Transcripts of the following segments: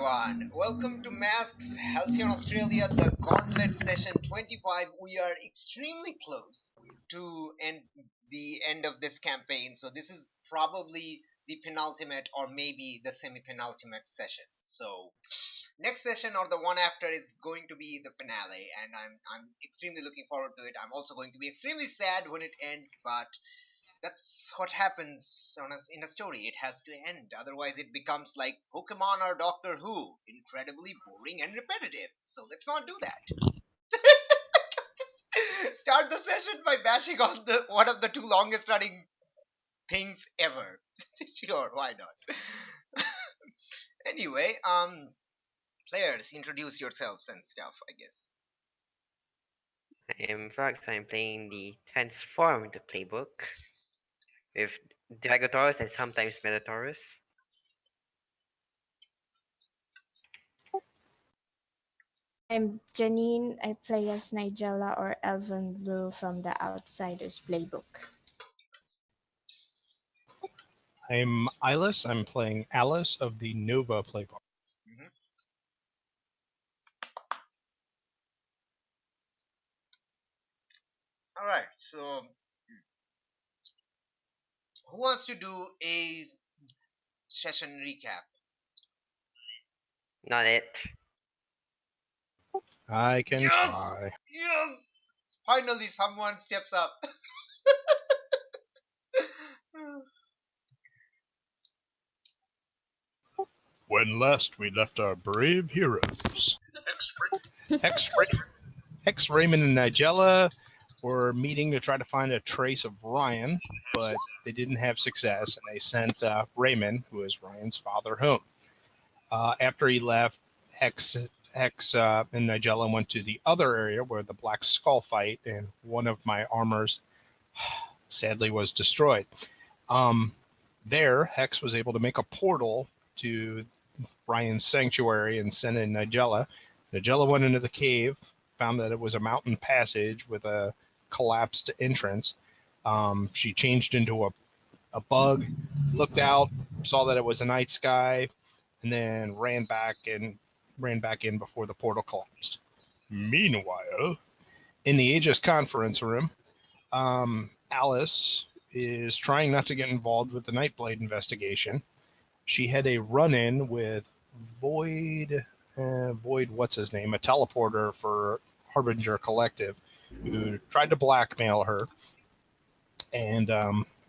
everyone. Welcome to Masks, Halcyon, Australia, the Gauntlet session 25. We are extremely close to the end of this campaign, so this is probably the penultimate or maybe the semi-penultimate session. So next session or the one after is going to be the finale, and I'm extremely looking forward to it. I'm also going to be extremely sad when it ends, but that's what happens in a story. It has to end. Otherwise, it becomes like Pokemon or Doctor Who, incredibly boring and repetitive. So let's not do that. Start the session by bashing on the one of the two longest running things ever. Sure, why not? Anyway, players, introduce yourselves and stuff, I guess. I'm Fox. I'm playing the Transformed playbook with Dragotaurus and sometimes Metasaurus. I'm Janine. I play as Nigella or Elven Blue from the Outsiders playbook. I'm Ilis. I'm playing Alice of the Nova playbook. Mhm. All right, so who wants to do a session recap? Not it. I can Yes! try. Yes! Finally, someone steps up. When last we left our brave heroes, Hex, Raymond, and Nigella were meeting to try to find a trace of Ryan, but they didn't have success, and they sent Raymond, who is Ryan's father, home. After he left, Hex and Nigella went to the other area where the Black Skull fight, and one of my armors sadly was destroyed. There, Hex was able to make a portal to Ryan's sanctuary and sent in Nigella. Nigella went into the cave, found that it was a mountain passage with a collapsed entrance. She changed into a bug, looked out, saw that it was a night sky, and then ran back in before the portal collapsed. Meanwhile, in the AEGIS conference room, Alice is trying not to get involved with the Nightblade investigation. She had a run-in with Void, what's his name, a teleporter for Harbinger Collective, who tried to blackmail her and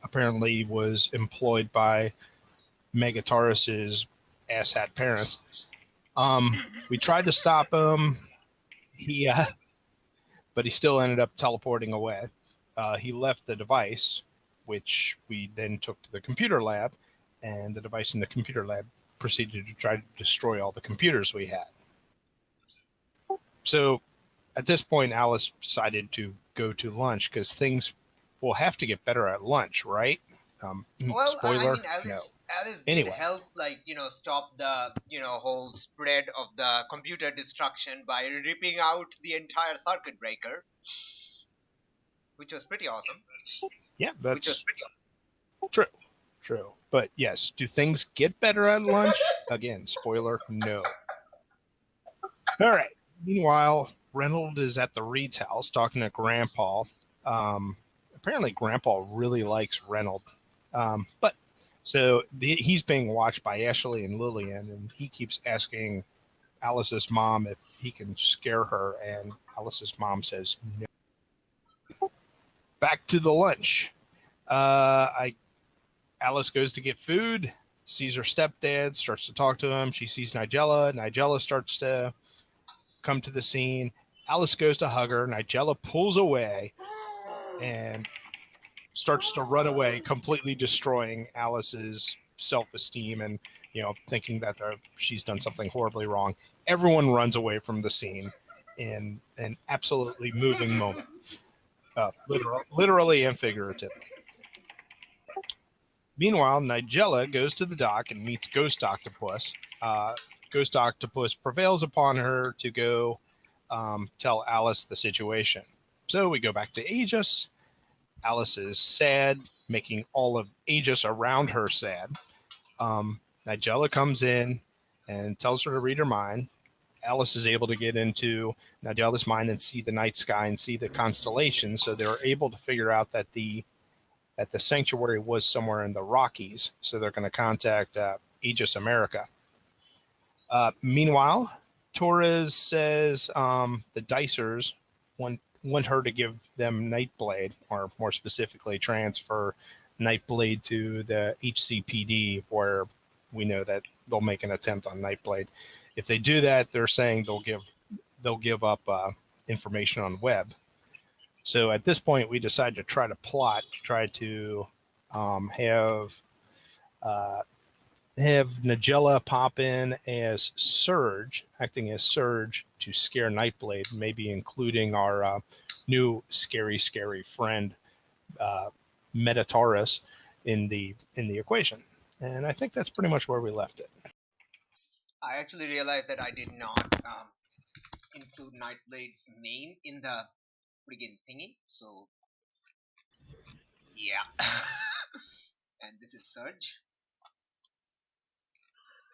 apparently was employed by Megataurus's asshat parents. We tried to stop him. But he still ended up teleporting away. He left the device, which we then took to the computer lab, and the device in the computer lab proceeded to try to destroy all the computers we had. So at this point, Alice decided to go to lunch because things will have to get better at lunch, right? Well, spoiler, I mean, Alice Anyway. did help, stop the, whole spread of the computer destruction by ripping out the entire circuit breaker, which was pretty awesome. Yeah, that's true. But yes, do things get better at lunch? Again, spoiler, no. All right. Meanwhile, Reynolds is at the Reed's house talking to Grandpa. Apparently, Grandpa really likes Reynolds. He's being watched by Ashley and Lillian, and he keeps asking Alice's mom if he can scare her, and Alice's mom says no. Back to the lunch. Alice goes to get food, sees her stepdad, starts to talk to him. She sees Nigella. Nigella starts to come to the scene. Alice goes to hug her. Nigella pulls away and starts to run away, completely destroying Alice's self-esteem and, thinking that she's done something horribly wrong. Everyone runs away from the scene in an absolutely moving moment, literally and figuratively. Meanwhile, Nigella goes to the dock and meets Ghost Octopus. Ghost Octopus prevails upon her to go tell Alice the situation. So we go back to AEGIS. Alice is sad, making all of AEGIS around her sad. Nigella comes in, and tells her to read her mind. Alice is able to get into Nigella's mind and see the night sky and see the constellations, so they're able to figure out that the sanctuary was somewhere in the Rockies. So they're going to contact Aegis America. Meanwhile, Torres says the Dicers want her to give them Nightblade, or more specifically, transfer Nightblade to the HCPD, where we know that they'll make an attempt on Nightblade. If they do that, they're saying they'll give up information on web. So at this point, we decide to try to plot to try to have Nigella pop in as Surge, acting as Surge to scare Nightblade, maybe including our new scary friend Metataurus in the equation. And I think that's pretty much where we left it. I actually realized that I did not include Nightblade's name in the friggin' thingy, so yeah. And this is Surge,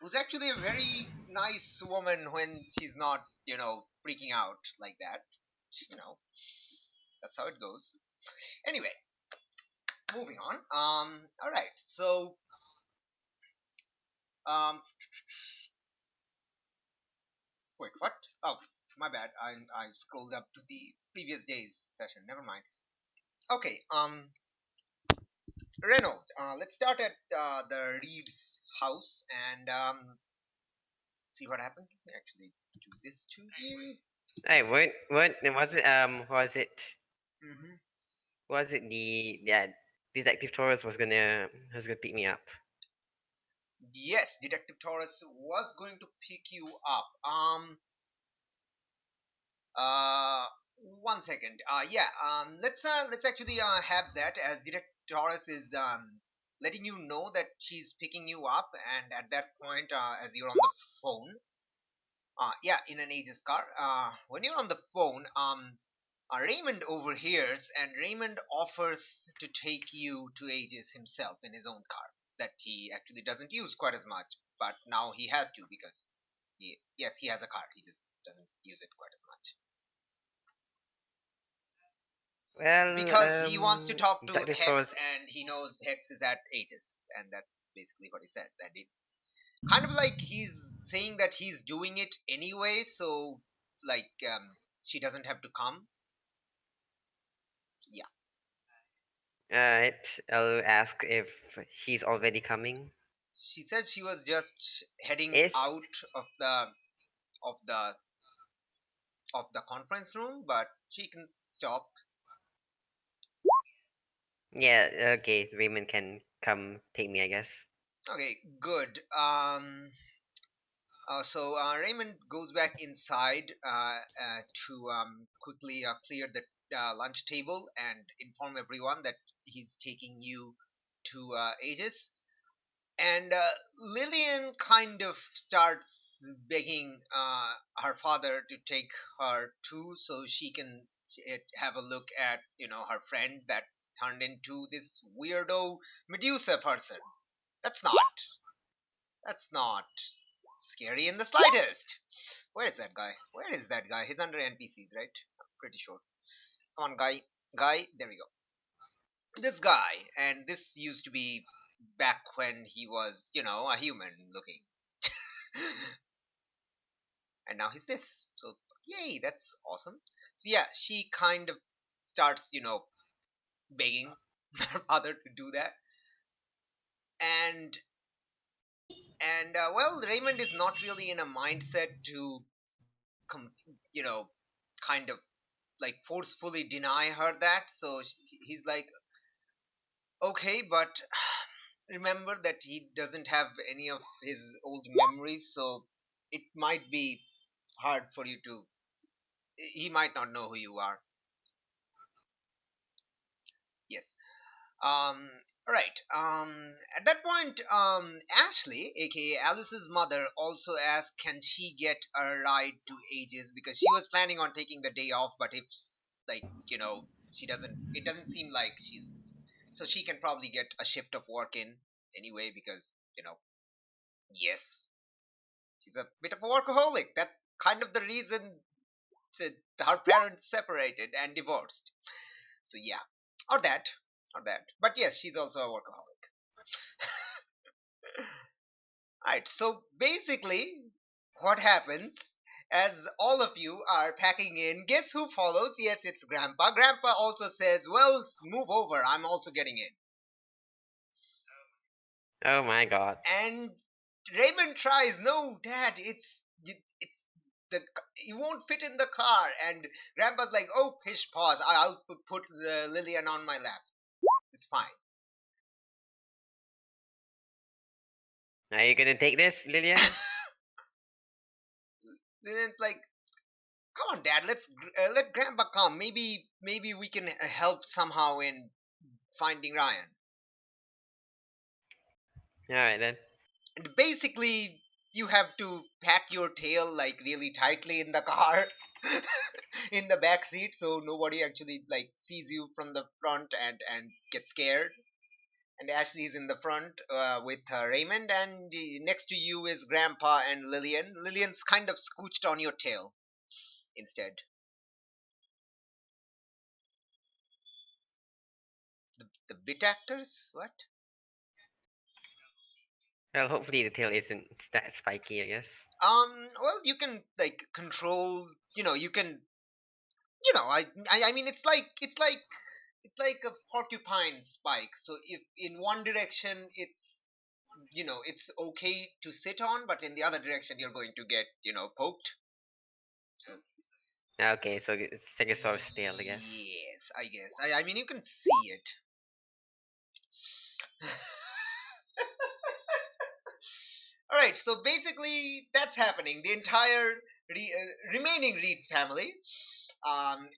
who's actually a very nice woman when she's not, freaking out like that. That's how it goes. Anyway, moving on. All right. So, wait, what? Oh, my bad. I scrolled up to the previous day's session. Never mind. Okay. Reynold, let's start at the Reed's house and see what happens. Let me actually do this to you. Hey, what was it? Mm-hmm. Was it the Detective Torres was gonna pick me up? Yes, Detective Torres was going to pick you up. Uh, 1 second. Yeah. Let's actually have that, as Detective Torres is letting you know that she's picking you up, and at that point, as you're on the phone, yeah, in an Aegis car. When you're on the phone, Raymond overhears, and Raymond offers to take you to Aegis himself in his own car that he actually doesn't use quite as much, but now he has to because he has a car. He just doesn't use it quite as much. Well, Because he wants to talk to Detective Hex, Torres. and he knows Hex is at Aegis, and that's basically what he says. And it's kind of like he's saying that he's doing it anyway, so like she doesn't have to come. Yeah. Alright, I'll ask if he's already coming. She said she was just heading Is out of the conference room, but she can stop. yeah, okay, Raymond can come take me, I guess. Okay, good. So Raymond goes back inside to quickly clear the lunch table and inform everyone that he's taking you to Aegis. And Lillian kind of starts begging her father to take her too, so she can have a look at her friend that's turned into this weirdo Medusa person. That's not scary in the slightest. Where is that guy? Where is that guy? He's under NPCs, right? I'm pretty sure. Come on, guy. Guy, there we go. This guy, and this used to be back when he was, a human looking. And now he's this. So, yay, that's awesome. So, yeah, she kind of starts, begging her father to do that. And well, Raymond is not really in a mindset to com- you know kind of like forcefully deny her that, so he's like, okay, but remember that he doesn't have any of his old memories, so it might be hard for you to, he might not know who you are. Yes. All right. At that point, Ashley, aka Alice's mother, also asked, can she get a ride to Aegis, because she was planning on taking the day off, but if like she doesn't, it doesn't seem like she's, so she can probably get a shift of work in anyway, because yes, She's a bit of a workaholic. That's kind of the reason her parents separated and divorced. So yeah, or that. But yes, she's also a workaholic. Right, so basically, what happens as all of you are packing in, guess who follows? Yes, it's Grandpa. Grandpa also says, well, move over, I'm also getting in. Oh my god. And Raymond tries, no, Dad, it's the you won't fit in the car. And Grandpa's like, oh, pish, pause, I'll put Lillian on my lap. It's fine. Are you gonna take this, Lillian? Lillian's like, come on, Dad, let's let Grandpa come. Maybe we can help somehow in finding Ryan. Alright then. And basically, you have to pack your tail like really tightly in the car, in the back seat, so nobody actually like sees you from the front and gets scared. And Ashley's in the front with Raymond, and next to you is Grandpa and Lillian. Lillian's kind of scooched on your tail instead. The bit actors? What? Well, hopefully the tail isn't that spiky, I guess. Well, you can like control. You can. I mean, it's like a porcupine spike. So if in one direction it's okay to sit on, but in the other direction you're going to get poked. So Okay, so it's Stegosaurus tail, I guess. yes, I guess. I mean, you can see it. All right, so basically that's happening. The entire remaining Reed's family,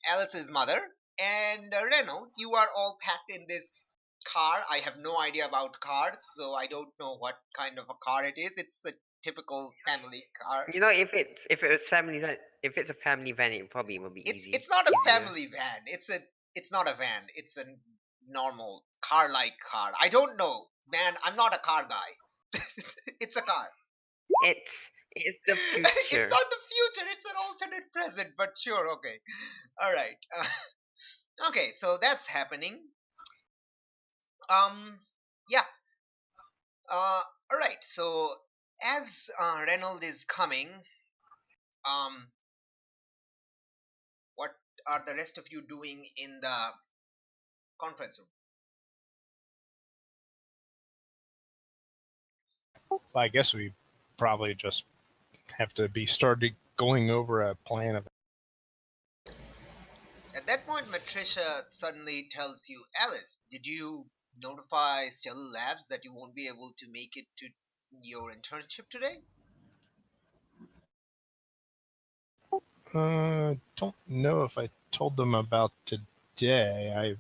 Alice's mother, and Reynold, you are all packed in this car. I have no idea about cars, so I don't know what kind of a car it is. It's a typical family car. You know, if it's a family van, it probably will be easy. It's not a easier. family van. It's not a van. It's a normal car-like car. I don't know, man. I'm not a car guy. It's a car. It's the future. It's not the future. It's an alternate present. But sure, okay. All right. Okay, so that's happening. Yeah. All right. So as Reynold is coming, what are the rest of you doing in the conference room? I guess we probably just have to be started going over a plan of. At that point, Matricia suddenly tells you, Alice, did you notify Stellar Labs that you won't be able to make it to your internship today? Don't know if I told them about today.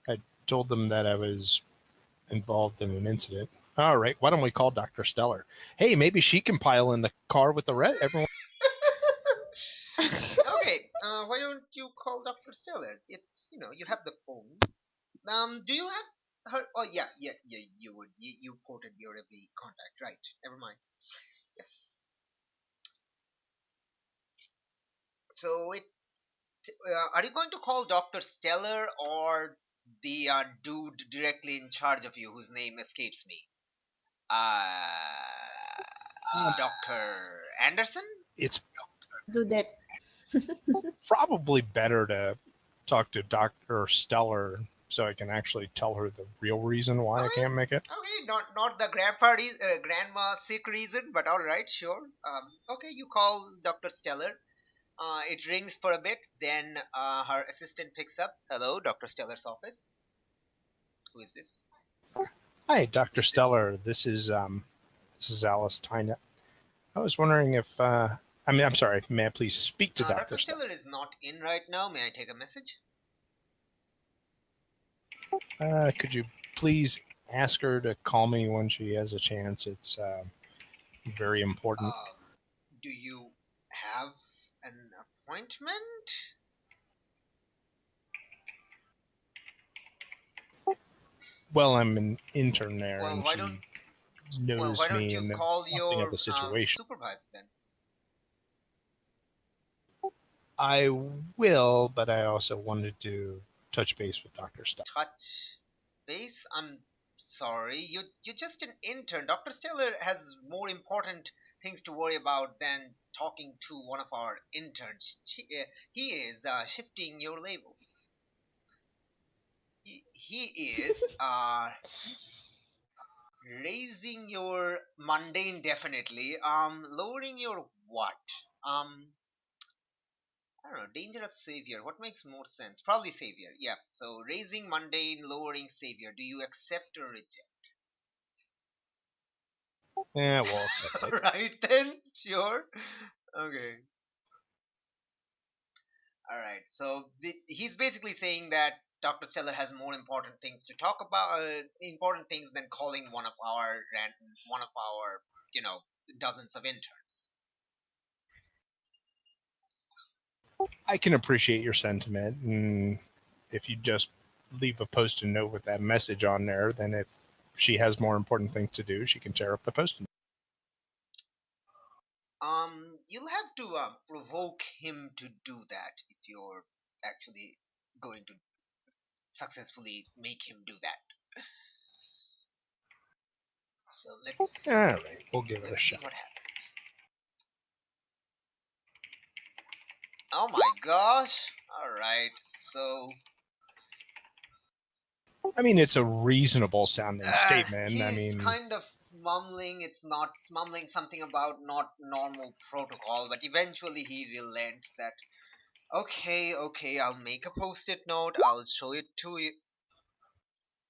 I told them that I was involved in an incident. All right, why don't we call Dr. Stellar? Hey, maybe she can pile in the car with the rest. Everyone. Okay, why don't you call Dr. Stellar? It's, you have the phone. Do you have her? Oh, yeah, you would. You quoted your every contact, right? Never mind. Yes. So are you going to call Dr. Stellar or the dude directly in charge of you whose name escapes me? Dr. Anderson? It's Do that. probably better to talk to Dr. Stellar so I can actually tell her the real reason why I can't make it. Okay, not the grandma sick reason, but all right, sure. Okay, you call Dr. Stellar. It rings for a bit, then her assistant picks up. Hello, Dr. Stellar's office. Who is this? Hi, Dr. Stellar. This is Alice Tynet. I was wondering if I'm sorry. May I please speak to Dr. Dr. Stellar? Stellar is not in right now. May I take a message? Could you please ask her to call me when she has a chance? It's very important. Do you have an appointment? Well, I'm an intern there, Well, and why she don't Well, why knows don't me you and knows call something of your the situation. supervisor then? I will, but I also wanted to touch base with Dr. Stuff. Touch base? I'm sorry. You're just an intern. Dr. Stellar has more important things to worry about than talking to one of our interns. He is shifting your labels. He is raising your mundane, definitely. Lowering your what? I don't know, dangerous savior. What makes more sense? Probably savior. Yeah. So raising mundane, lowering savior. Do you accept or reject? Yeah, we'll accept it. Right then, sure. Okay. All right. So he's basically saying that Dr. Stellar has more important things to talk about, important things than calling one of our, dozens of interns. I can appreciate your sentiment, and if you just leave a post-it note with that message on there, then if she has more important things to do, she can tear up the post-it note. You'll have to provoke him to do that if you're actually going to successfully make him do that. So All right, we'll give it a let's see shot. what happens. Oh my gosh! All right, so I mean, it's a reasonable sounding statement. I he's mean, kind of mumbling. It's not mumbling something about not normal protocol, but eventually he relents that. Okay, I'll make a post-it note. I'll show it to you.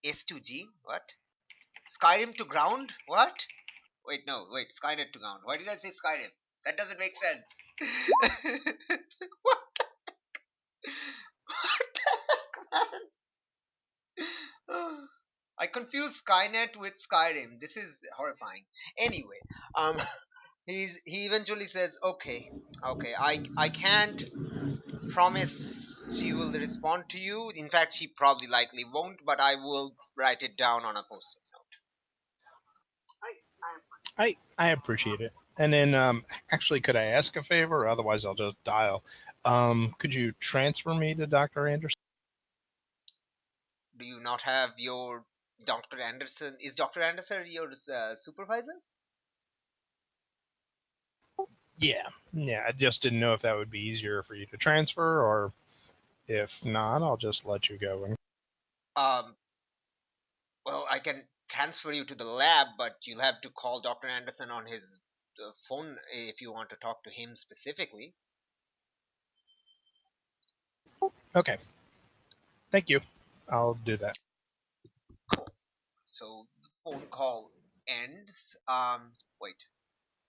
S2G? What? Skyrim to ground? What? Wait, no, wait, Skynet to ground. Why did I say Skyrim? That doesn't make sense. What? What the heck, man? I confuse Skynet with Skyrim. This is horrifying. Anyway, um, he eventually says, okay, I can't promise she will respond to you. In fact, she probably likely won't, but I will write it down on a post-it note. I appreciate it. And then, actually, could I ask a favor? Otherwise, I'll just dial. Could you transfer me to Dr. Anderson? Do you not have your Dr. Anderson? Is Dr. Anderson your supervisor? Yeah. I just didn't know if that would be easier for you to transfer, or if not, I'll just let you go. Um, well, I can transfer you to the lab, but you'll have to call Dr. Anderson on his phone if you want to talk to him specifically. Okay. Thank you. I'll do that. Cool. So the phone call ends.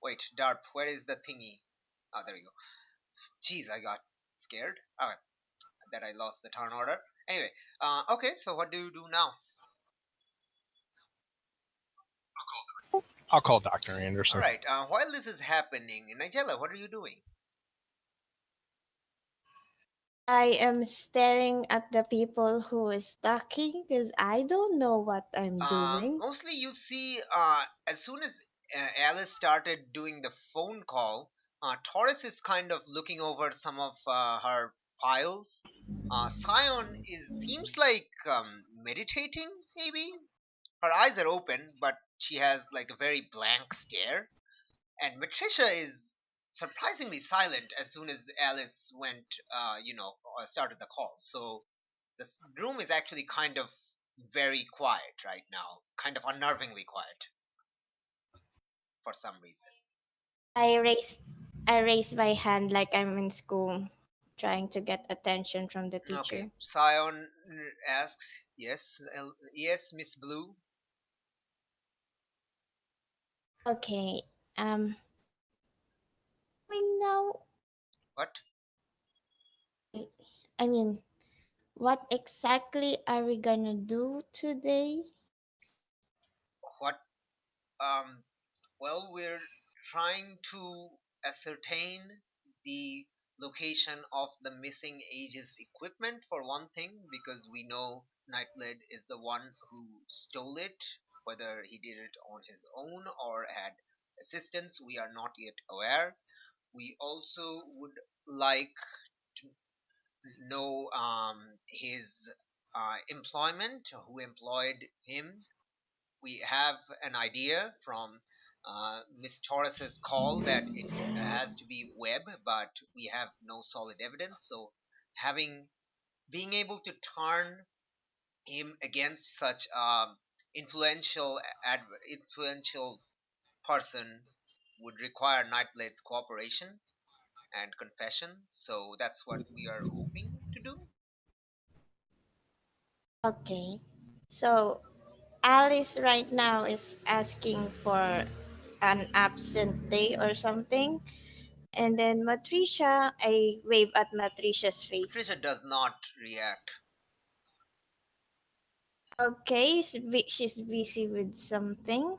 Wait, Darp, where is the thingy? Oh, there we go. Jeez, I got scared. Alright, that I lost the turn order. Anyway, okay, so what do you do now? I'll call Dr. Anderson. Alright, while this is happening, Nigella, what are you doing? I am staring at the people who is talking because I don't know what I'm doing. Mostly you see, as soon as Alice started doing the phone call, Taurus is kind of looking over some of her files. Scion seems like meditating, maybe. Her eyes are open, but she has like a very blank stare. And Matricia is surprisingly silent as soon as Alice went, started the call. So the room is actually kind of very quiet right now, kind of unnervingly quiet for some reason. I raise my hand like I'm in school, trying to get attention from the teacher. Okay, Scion asks, yes, yes, Miss Blue. Okay. Now, What? I mean, what exactly are we gonna do today? What? Well, we're trying to ascertain the location of the missing Aegis equipment for one thing, because we know Nightblade is the one who stole it. Whether he did it on his own or had assistance, we are not yet aware. We also would like to know his employment, who employed him. We have an idea from Miss Torres's call that it has to be web, but we have no solid evidence. So, having being able to turn him against such influential influential person would require Nightblade's cooperation and confession. So that's what we are hoping to do. Okay. So Alice right now is asking for an absent day or something. And then Matricia, I wave at Matricia's face. Patricia does not react. Okay, she's busy with something.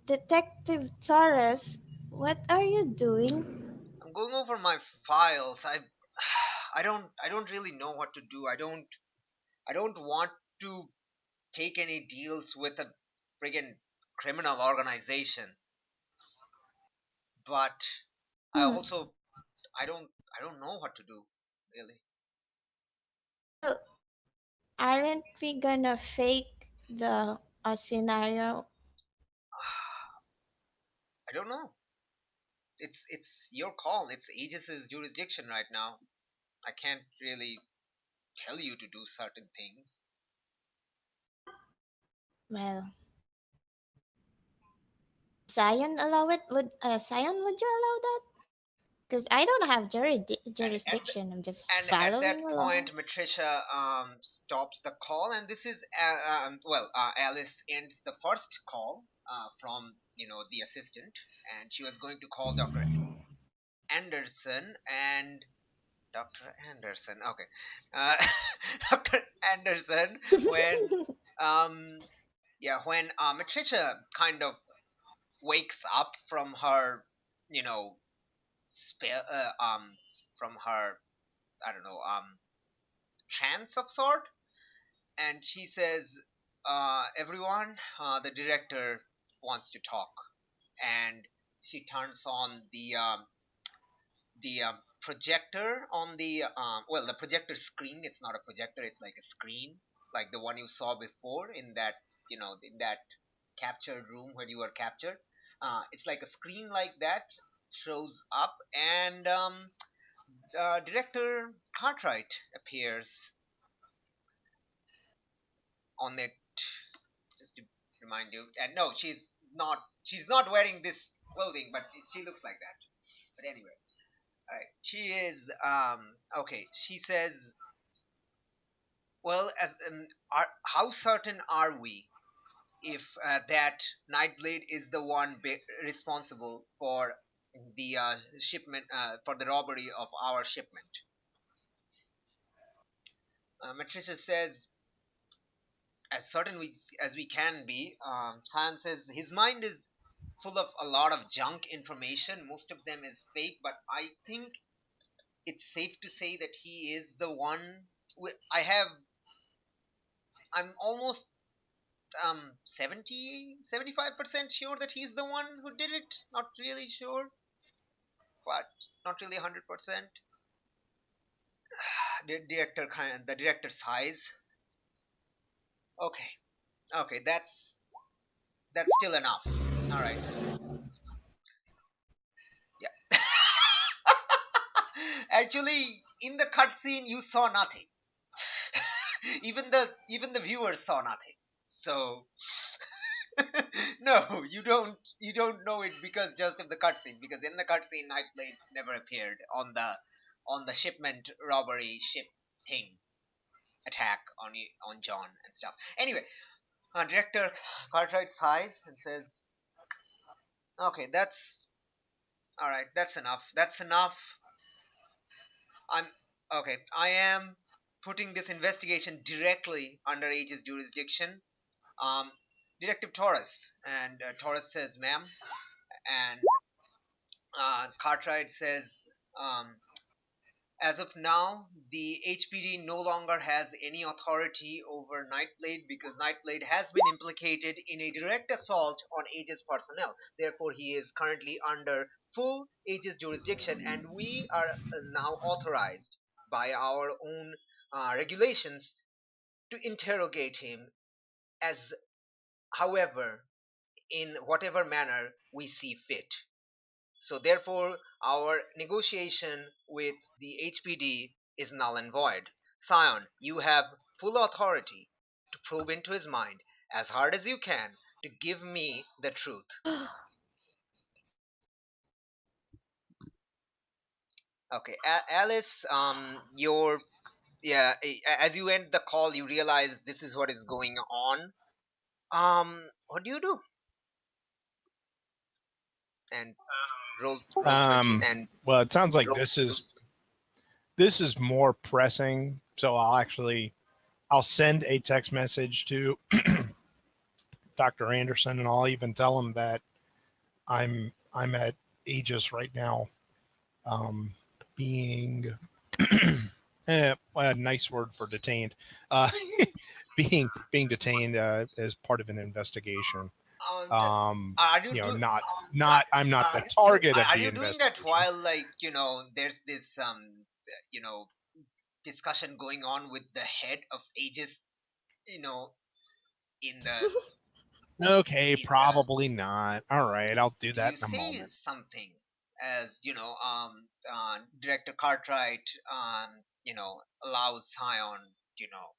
Detective Torres, what are you doing? I'm going over my files. I don't really know what to do. I don't want to take any deals with a friggin' criminal organization. But I Hmm. also I don't know what to do, really. Well, aren't we gonna fake the scenario? I don't know. It's your call. It's Aegis's jurisdiction right now. I can't really tell you to do certain things. Well, Zion allow it? Zion, would you allow that? Because I don't have At jurisdiction. I'm just and at following that along. point, Matricia stops the call, and this is Alice ends the first call from the assistant, and she was going to call Dr. Anderson and Dr. Anderson. Okay, uh, Dr. Anderson when um when Matricia kind of wakes up from her you know spell from her I don't know trance of sort, and she says, "Everyone, the director wants to talk." And she turns on the projector on the projector screen. It's not a projector; it's like a screen, like the one you saw before in that in that captured room where you were captured. It's like a screen like that shows up, and director Cartwright appears on it, just to remind you. And no, she's not wearing this clothing, but she looks like that. But anyway, all right, she is okay. She says, well, how certain are we if that Nightblade is the one responsible for the shipment for the robbery of our shipment? Matricia says, as certain as we can be. Science says his mind is full of a lot of junk information. Most of them is fake, but I think it's safe to say that he is the one. I have. I'm almost 75% sure that he's the one who did it. Not really sure, but not really 100%. The director sighs. Okay, okay, that's still enough. All right. Yeah. Actually, in the cutscene, you saw nothing. Even the viewers saw nothing. So no, you don't know it because just of the cutscene. Because in the cutscene, Nightblade never appeared on the shipment robbery ship thing attack on John and stuff. Anyway, director Cartwright sighs and says, "Okay, that's all right. That's enough. That's enough. I'm okay. I am putting this investigation directly under Aegis jurisdiction. Um, Detective Torres." And Torres says, "Ma'am," and Cartwright says, um, As of now, the HPD no longer has any authority over Nightblade because Nightblade has been implicated in a direct assault on Aegis personnel. Therefore, he is currently under full Aegis jurisdiction, and we are now authorized by our own regulations to interrogate him as however in whatever manner we see fit. So therefore, our negotiation with the HPD is null and void. Scion, you have full authority to probe into his mind as hard as you can to give me the truth. Okay, Alice, your yeah, as you end the call, you realize this is what is going on. What do you do? And roll 20 and Well, it sounds like this is more pressing. So I'll send a text message to Dr. Anderson, and I'll even tell him that I'm at Aegis right now, being a nice word for detained, uh, being detained as part of an investigation. are you I'm not the target of are the you doing that investigation. while there's this you know discussion going on with the head of Aegis, you know, in the Okay, probably not. All right, I'll do do that you in a say moment. something as Director Cartwright allows Scion you know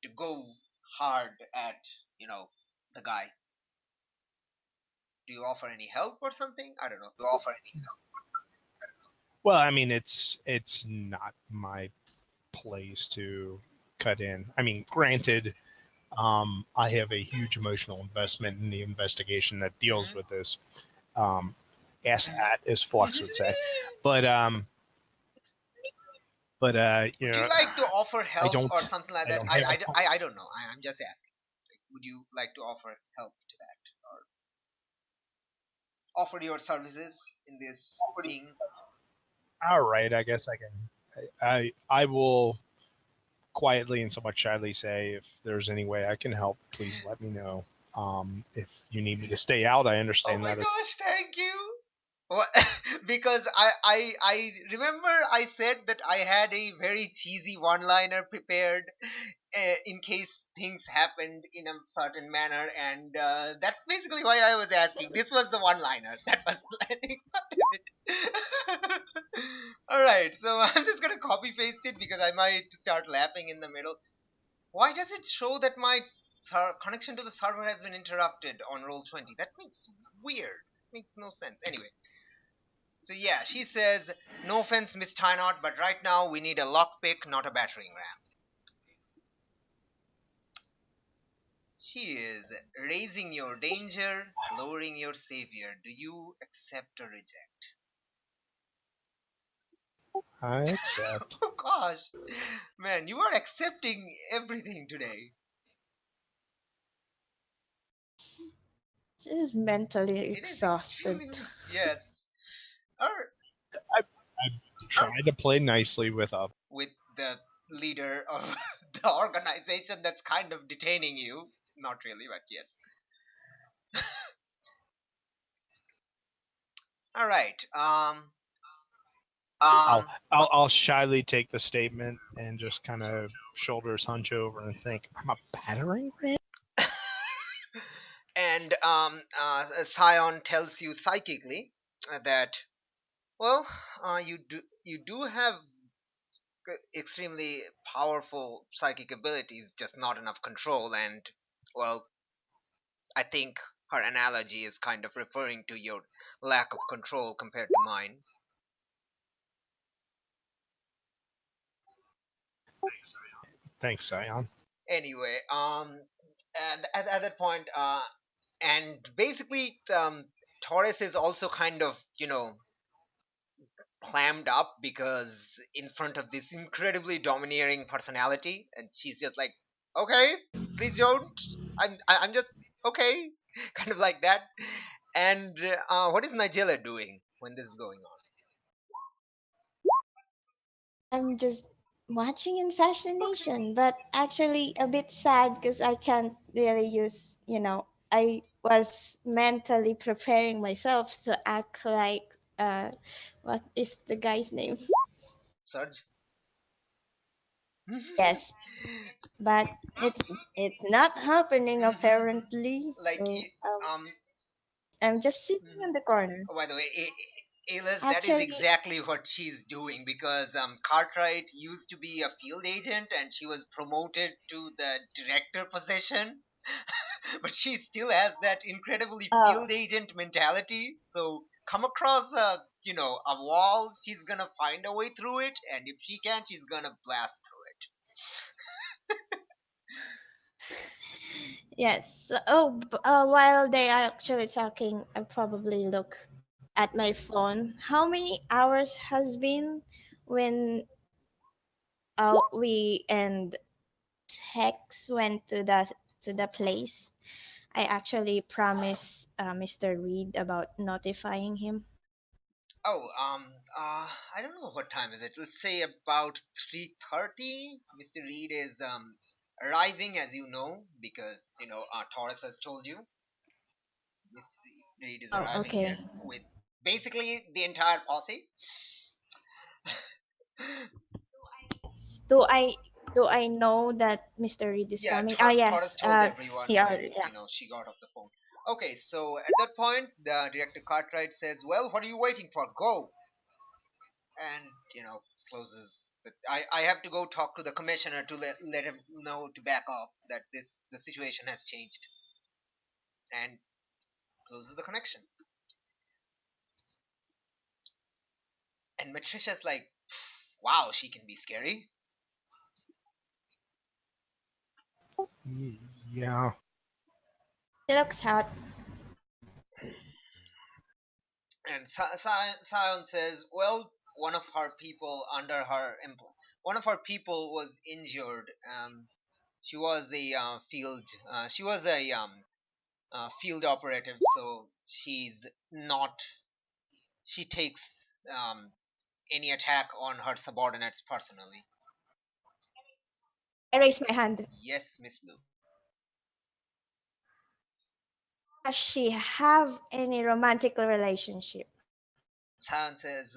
to go hard at the guy? Do you offer any help or something? I don't know. Well, I mean, it's not my place to cut in. I mean, granted, I have a huge emotional investment in the investigation that deals Mhm. with this. Um, asshat, as Flux would say, but Would you like to offer I help or don't something like I that? don't I, have a I don't know. I'm just asking. Would you like to offer help to that or offer your services in this thing? all right. I guess I can. I will quietly and somewhat shyly say, if there's any way I can help, please let me know. If you need me to stay out, I Oh understand my that. gosh, thank you. What? Because I remember I said that I had a very cheesy one-liner prepared in case things happened in a certain manner, and that's basically why I was asking. This was the one-liner that was planning. All right, so I'm just gonna copy paste it because I might start laughing in the middle. Why does it show that my connection to the server has been interrupted on roll 20? That makes weird. Makes no sense. Anyway, so yeah, she says, no offense, Miss Tynot, but right now we need a lockpick, not a battering ram. She is raising your danger, lowering your savior. Do you accept or reject? I accept. Oh gosh, man, you are accepting everything today. She's mentally It is exhausted. extremely yes. Or I try to play nicely with others. with the leader of the organization that's kind of detaining you. Not really, but yes. All right. I'll shyly take the statement and just kind of shoulders hunch over and think, I'm a battering ram. And Scion tells you psychically that well, you do have extremely powerful psychic abilities, just not enough control. And well, I think her analogy is kind of referring to your lack of control compared to mine. Thanks, Sion. Anyway, and at that point, and basically, Taurus is also kind of clammed up because in front of this incredibly domineering personality, and she's just like, okay, please don't. I'm just okay, kind of like that. And what is Nigella doing when this is going on? I'm just watching in fascination, but actually a bit sad because I can't really use, I was mentally preparing myself to act like, what is the guy's name? Surge. Yes, but it's not happening apparently. Like, So um, I'm just sitting mhm. in the corner. Oh, by the way, Ayla's, that is Actually, exactly what she's doing because Cartwright used to be a field agent and she was promoted to the director position, but she still has that incredibly oh field agent mentality. So come across a wall, she's gonna find a way through it, and if she can't, she's gonna blast through it. yes. While they are actually talking, I probably look at my phone. How many hours has been when we and Hex went to the place? I actually promised Mr. Reed about notifying him. Oh, I don't know what time is it. Let's say about 3:30. Mr. Reed is arriving, as you know, because Taurus has told you. Mr. Reed is Oh, arriving here okay. with basically the entire posse. Do I know that Mr. Reed is Yeah, coming? Ah, Taurus yes. told everyone He when already, yeah. she got off the phone. Okay, so at that point, the director Cartwright says, "Well, what are you waiting for? Go!" And closes. I have to go talk to the commissioner to let him know to back off that the situation has changed, and closes the connection. And Matricia's like, "Wow, she can be scary." Yeah. He looks hot. And Sion says, "Well, one of her people was injured. She was a field operative, so she takes any attack on her subordinates personally." I raise my hand. Yes, Miss Blue. Does she have any romantic relationship? Sion says,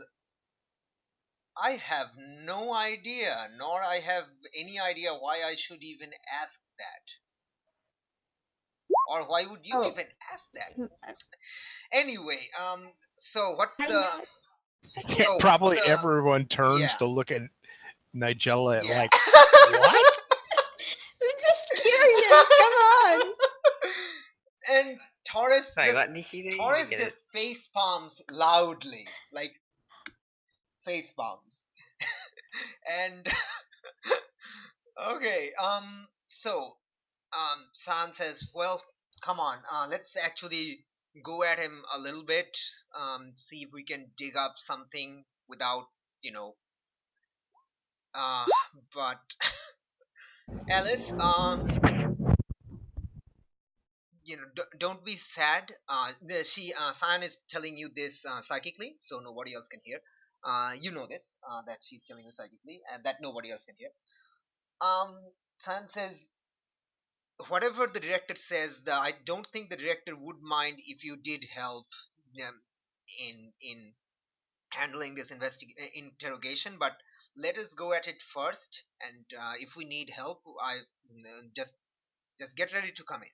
"I have no idea, nor I have any idea why I should even ask that. Or why would you Oh, even ask that? mm, Anyway, so what's I the know. Yeah, so what's probably the everyone turns yeah, to look at Nigella yeah. like, what? I'm just curious. Come on. And Taurus Sorry, just what did she say? I didn't Taurus get it. just face palms loudly, like face palms. And okay, San says, "Well, come on, let's actually go at him a little bit, see if we can dig up something without, you know, uh, but Alice, don't be sad. San is telling you this psychically, so nobody else can hear. You know this, that she's telling you psychically, and that nobody else can hear. Um, San says, whatever the director says, I don't think the director would mind if you did help them in handling this interrogation. But let us go at it first, and if we need help, I just get ready to come in."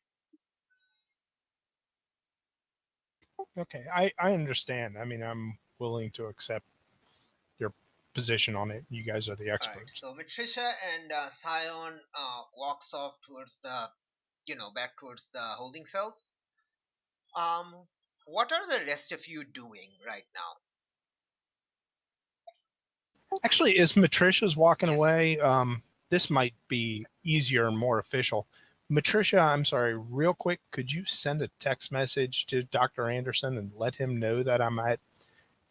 Okay, I understand. I mean, I'm willing to accept your position on it. You guys are the All right. experts. So Matricia and Sion walks off towards back towards the holding cells. Um, what are the rest of you doing right now? Actually, as Matricia's walking Yes. away, this might be easier and more official. Matricia, I'm sorry, real quick, could you send a text message to Dr. Anderson and let him know that I'm at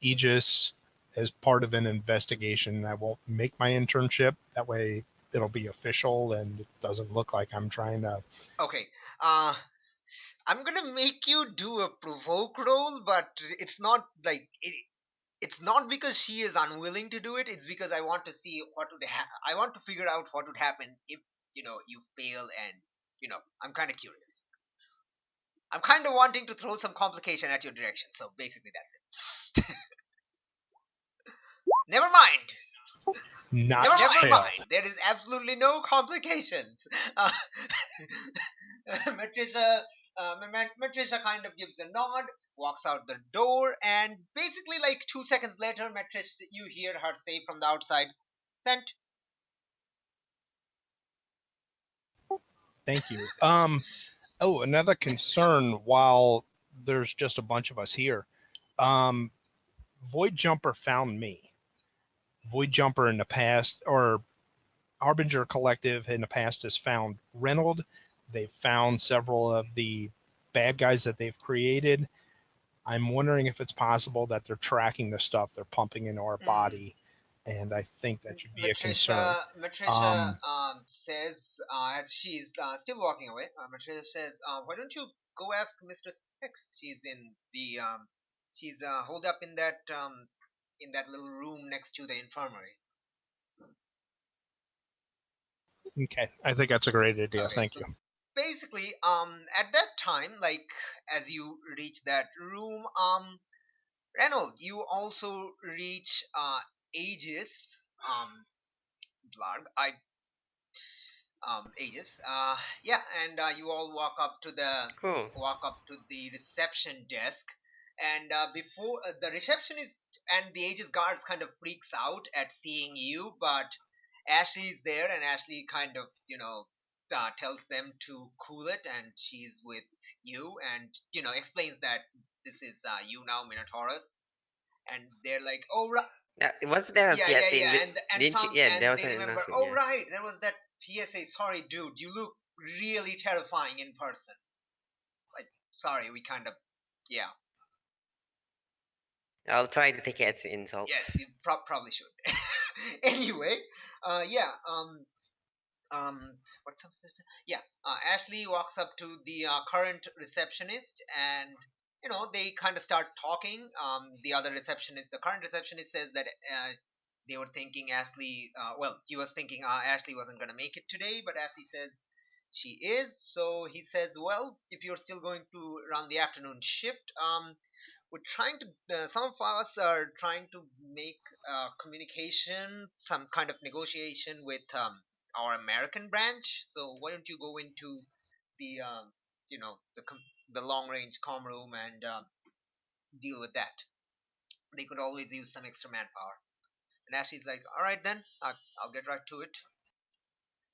AEGIS as part of an investigation? I won't make my internship. That way it'll be official and it doesn't look like I'm trying to. Okay. I'm gonna make you do a provoke roll, but it's not like it's not because she is unwilling to do it. It's because I want to see what would I want to figure out what would happen if you fail, and I'm kind of curious. I'm kind of wanting to throw some complication at your direction. So basically, that's it. Never mind. Not Never fail. mind. There is absolutely no complications. Matricia, Matricia kind of gives a nod, walks out the door, and basically, like 2 seconds later, Matricia, you hear her say from the outside, "Sent." Thank you. Oh, another concern while there's just a bunch of us here. Void Jumper found me. Void Jumper in the past, or Harbinger Collective in the past, has found Reynold. They've found several of the bad guys that they've created. I'm wondering if it's possible that they're tracking the stuff they're pumping into our body, and I think that should be a concern. Matricia says, as she's still walking away, Matricia says, "Why don't you go ask Mistress X? She's in the she's holed up in that little room next to the infirmary." Okay, I think that's a great idea. Okay, Thank so you. basically, at that time, like as you reach that room, Reynold, you also reach Aegis, Blarg. Aegis. Yeah, and you all Cool. walk up to the reception desk, and before the receptionist and the Aegis guards kind of freaks out at seeing you, but Ashley's there, and Ashley kind of tells them to cool it, and she's with you, and explains that this is you now, Minotaurus, and they're like, "Oh, right." Yeah, was there a Yeah, yeah, PSA? yeah, and Didn't you? some, Yeah, and there was they an remember. announcement. Oh, Yeah. right, there was that PSA. Sorry, dude, you look really terrifying in person. Like, sorry, we kind of, yeah, I'll try to take it as an insult. yes, you probably should. Anyway, yeah, what's up, sister? Yeah, Ashley walks up to the current receptionist, and they kind of start talking. The other receptionist, the current receptionist, says that they were thinking Ashley. Well, he was thinking Ashley wasn't gonna make it today, but Ashley says she is. So he says, well, if you're still going to run the afternoon shift, we're trying to. Some of us are trying to make communication, some kind of negotiation with our American branch. So why don't you go into the the long range comm room and deal with that? They could always use some extra manpower. And Ashley's like, all right then, I'll get right to it.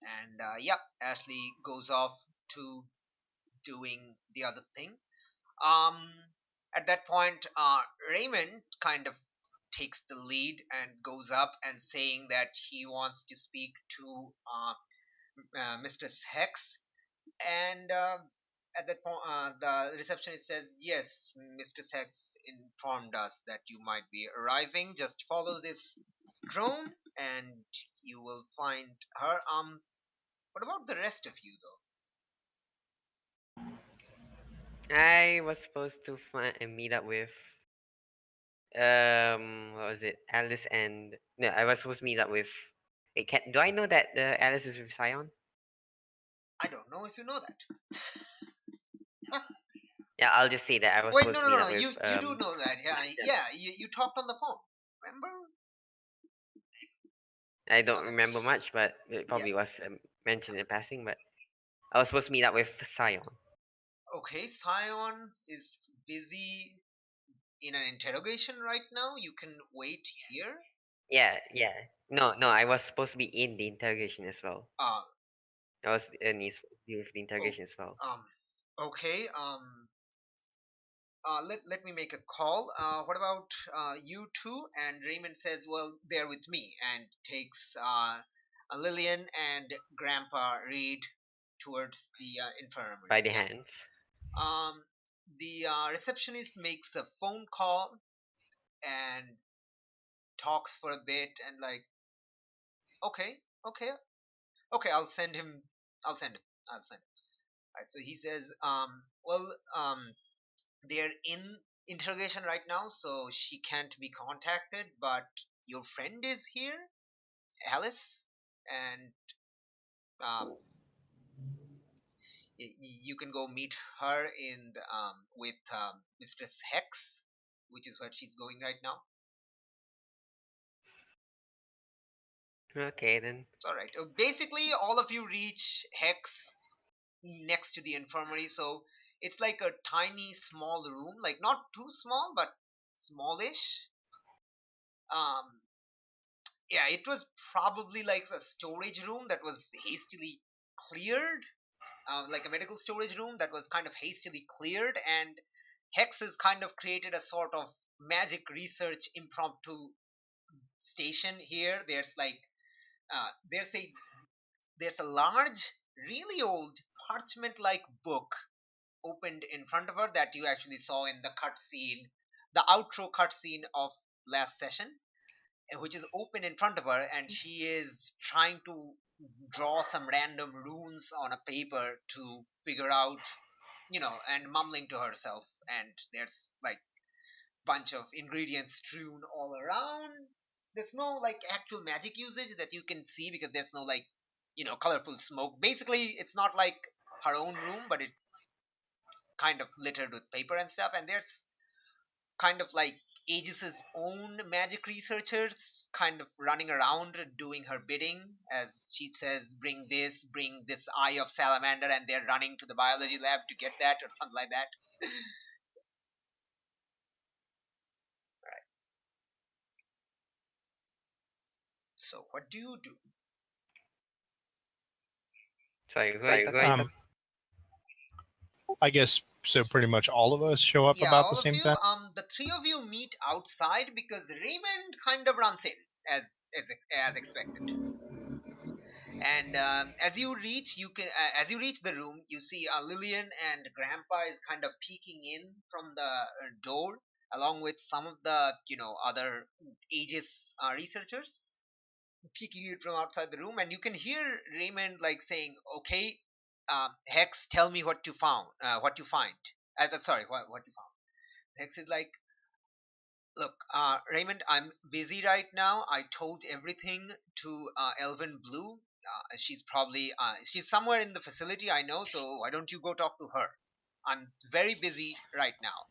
And yep, Ashley goes off to doing the other thing. Um, at that point, Raymond kind of takes the lead and goes up and saying that he wants to speak to Mistress Hex. And at that point, the receptionist says, "Yes, Mistress Hex informed us that you might be arriving. Just follow this drone, and you will find her." What about the rest of you, though? I was supposed to meet up with what was it? Alice and no, I was supposed to meet up with. Do I know that Alice is with Scion? I don't know if you know that. Huh? Yeah, I'll just say that I was Wait, supposed no, to no, meet no, up no. with You do know that. Yeah, yeah. You talked on the phone. Remember? I don't Okay. remember much, but it Yeah. probably was mentioned in passing. But I was supposed to meet up with Scion. Okay. Scion is busy in an interrogation right now. You can wait here. Yeah, yeah. No, no, I was supposed to be in the interrogation as well. Uh. I was needs to deal with the Oh. interrogation as well. Okay. Let me make a call. What about you two? And Raymond says, well, they're with me, and takes Lillian and Grandpa Reed towards the By infirmary. the Yeah. hands. Um, the receptionist makes a phone call and talks for a bit, and like, okay, okay, okay, I'll send him. I'll send him. I'll send him. Right. So he says, well, they're in interrogation right now, so she can't be contacted. But your friend is here, Alice, and um, you can go meet her in the, with Mistress Hex, which is where she's going right now. Okay, then. It's all right. Basically, all of you reach Hex next to the infirmary, so it's like a tiny, small room, like not too small, but smallish. Um, yeah, it was probably like a storage room that was hastily cleared, like a medical storage room that was kind of hastily cleared, and Hex has kind of created a sort of magic research impromptu station here. There's like uh, there's a there's a large, really old parchment-like book opened in front of her that you actually saw in the cutscene, the outro cutscene of last session, which is open in front of her, and she is trying to draw some random runes on a paper to figure out, and mumbling to herself. And there's like bunch of ingredients strewn all around. There's no like actual magic usage that you can see because there's no like colorful smoke. Basically, it's not like her own room, but it's kind of littered with paper and stuff. And there's kind of like Aegis's own magic researchers kind of running around doing her bidding as she says, bring this eye of salamander, and they're running to the biology lab to get that or something like that. So what do you do? Sorry, go ahead, talk. I guess so. Pretty much all of us show up Yeah, about all the of same you. time. The three of you meet outside because Raymond kind of runs in as expected. And as you reach, as you reach the room, you see Lillian and Grandpa is kind of peeking in from the door, along with some of the other Aegis researchers peeking in from outside the room, and you can hear Raymond like saying, "Okay, Hex, tell me what you found. What you find. Sorry, what you found." Hex is like, "Look, Raymond, I'm busy right now. I told everything to Elvin Blue. She's somewhere in the facility, I know. So why don't you go talk to her? I'm very busy right now.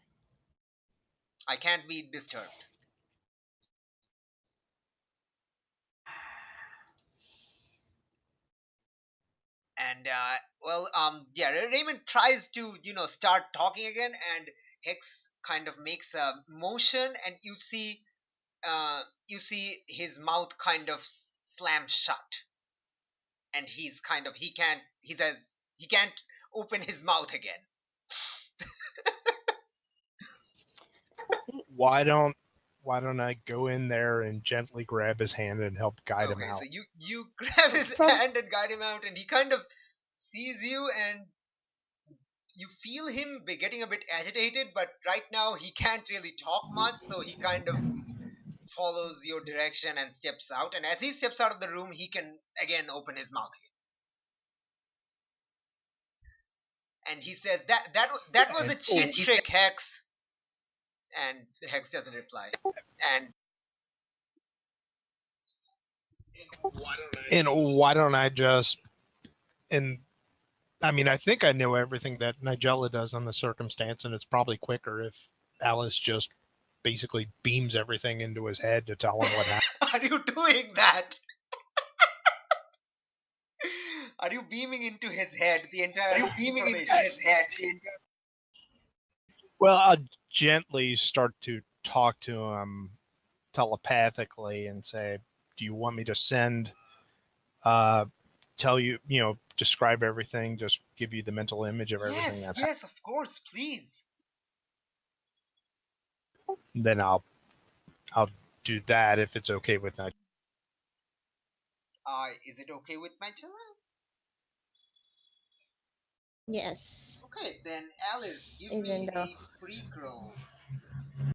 I can't be disturbed." And yeah, Raymond tries to start talking again, and Hex kind of makes a motion, and you see his mouth kind of slam shut, and he says he can't open his mouth again. Why don't I go in there and gently grab his hand and help guide him Okay, out? so you grab his hand and guide him out, and he kind of sees you, and you feel him getting a bit agitated, but right now he can't really talk much, so he kind of follows your direction and steps out. And as he steps out of the room, he can again open his mouth again. And he says, that was a cheap trick, Hex. And Hex doesn't reply. And why don't I just and I mean, I think I know everything that Nigella does on the circumstance, and it's probably quicker if Alice just basically beams everything into his head to tell him what happened. Are you doing that? Are you beaming into his head the entire information? Well, I'll gently start to talk to him telepathically and say, "Do you want me to send, tell you, describe everything, just give you the mental image of everything that happened?" Yes, of course, please. Then I'll do that if it's okay with that. Is it okay with Nigella? Yes. Okay, then Alice, give Even me though a freak roll.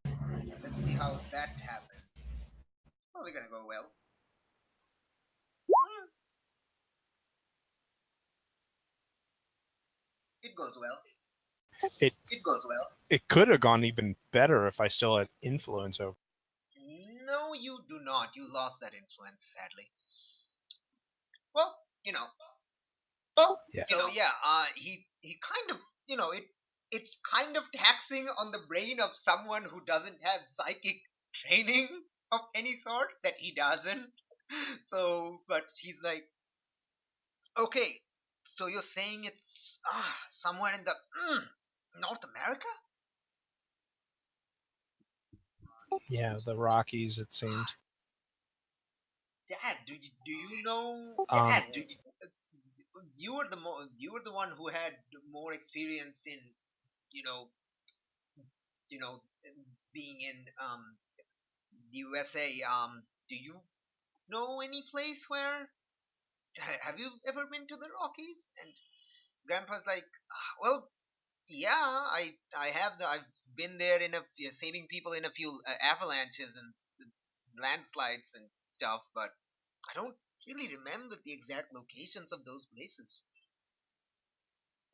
Let's see how that happens. Probably gonna go well. It goes well. It it goes well. it could have gone even better if I still had influence over. No, you do not. You lost that influence, sadly. Well, Yeah. so yeah, he kind of, it's kind of taxing on the brain of someone who doesn't have psychic training of any sort, that he doesn't. So, but he's like, okay, so you're saying it's somewhere in the North America? Yeah, the Rockies, it seems. Dad, do you know? Um, You were the one who had more experience in, you know you know being in the USA. Do you know any place where? Have you ever been to the Rockies? And Grandpa's like, well, yeah, I have. I've been there in saving people in a few avalanches and landslides and stuff, but I don't really remember the exact locations of those places.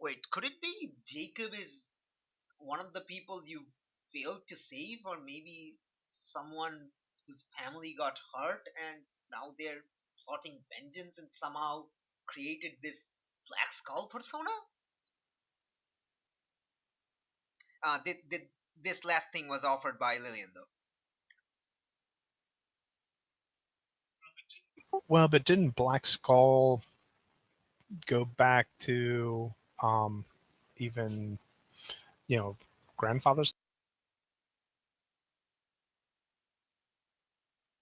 Wait, could it be Jacob is one of the people you failed to save, or maybe someone whose family got hurt and now they're plotting vengeance and somehow created this Black Skull persona? This last thing was offered by Lillian, though. well, but didn't Black Skull go back to even grandfather's?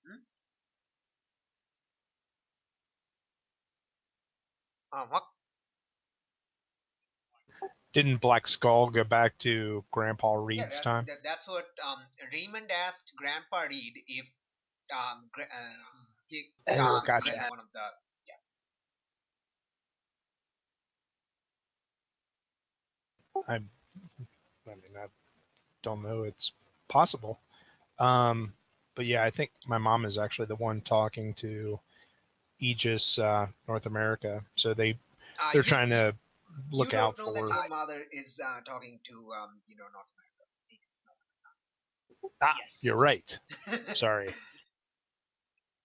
Hmm? What? Didn't Black Skull go back to Grandpa Yeah, Reed's time? that's what Raymond asked Grandpa Reed if Oh, gotcha. one of the. I mean, I don't know. It's possible. But yeah, I think my mom is actually the one talking to AEGIS North America. So they're trying to look you out don't know for. that your mother is talking to North America. Yes. You're right. Sorry.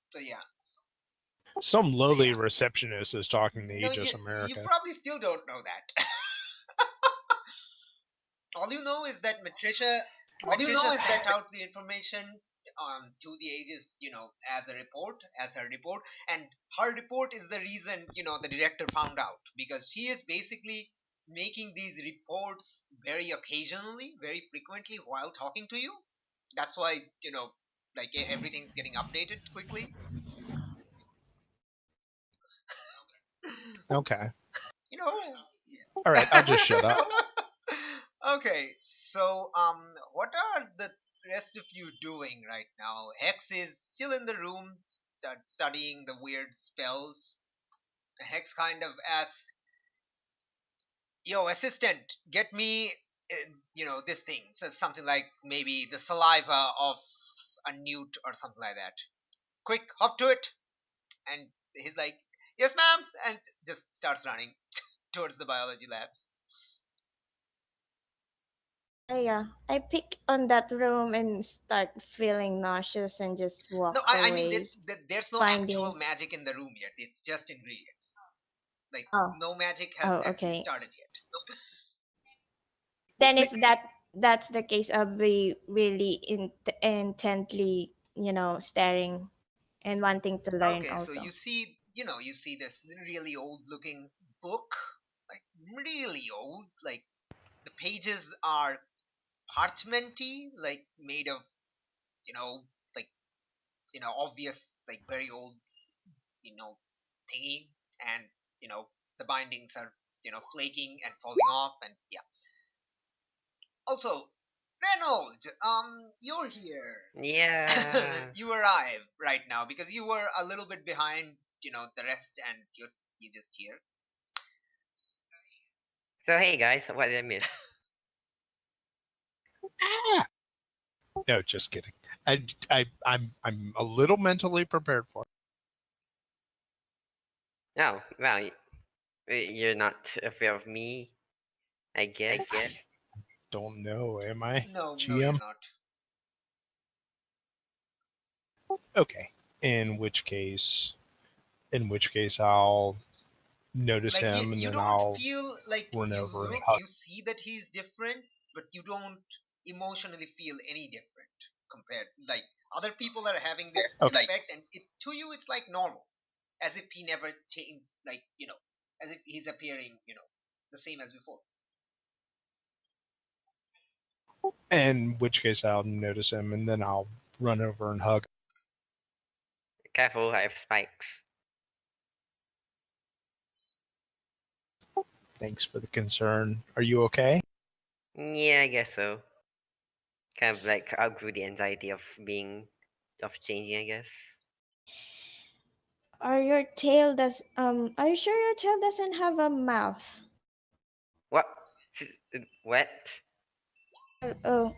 So yeah. Some lowly receptionist is talking to No, AEGIS you America. probably still don't know that. All you know is that Matricia sent out the information to the Aegis, as her report, and her report is the reason the director found out, because she is basically making these reports very occasionally, very frequently while talking to you. That's why like everything's getting updated quickly. Okay. You know. All right. I'll just shut up. Okay, so what are the rest of you doing right now? Hex is still in the room studying the weird spells. Hex kind of asks, "Yo, assistant, get me, this thing." Says something like maybe the saliva of a newt or something like that. Quick, hop to it. And he's like, "Yes, ma'am," and just starts running towards the biology labs. I pick on that room and start feeling nauseous and just No, walk I mean, away, there's no actual finding. magic in the room yet. It's just ingredients. Like, Oh, no magic has oh, actually okay. started yet. Then if that's the case, I'll be really intently, staring and wanting to learn Okay, so also. you see this really old looking book, like really old. Like the pages are parchmenty, like made of, you know, like obvious, like very old, you know, thingy, and the bindings are flaking and falling off, and yeah. Also, Reynolds, you're here. Yeah. You arrive right now because you were a little bit behind, the rest, and you just here. So hey guys, what did I miss? No, just kidding. I'm a little mentally prepared for it. No, well, you're not afraid of me, I guess. don't know. Am I? No, GM? you're not. Okay. In which case, I'll notice Like him, and you then don't I'll feel like run you over and look, hug. you see that he's different, but you don't emotionally feel any different compared. Like other people are having this Okay. effect, and it's to you, it's like normal, as if he never changed. Like as if he's appearing, the same as before. In which case, I'll notice him, and then I'll run over and hug. Careful, I have spikes. Thanks for the concern. Are you okay? Yeah, I guess so. Kind of like outgrew the anxiety of changing, I guess. Are you sure your tail doesn't have a mouth? What? What? Oh,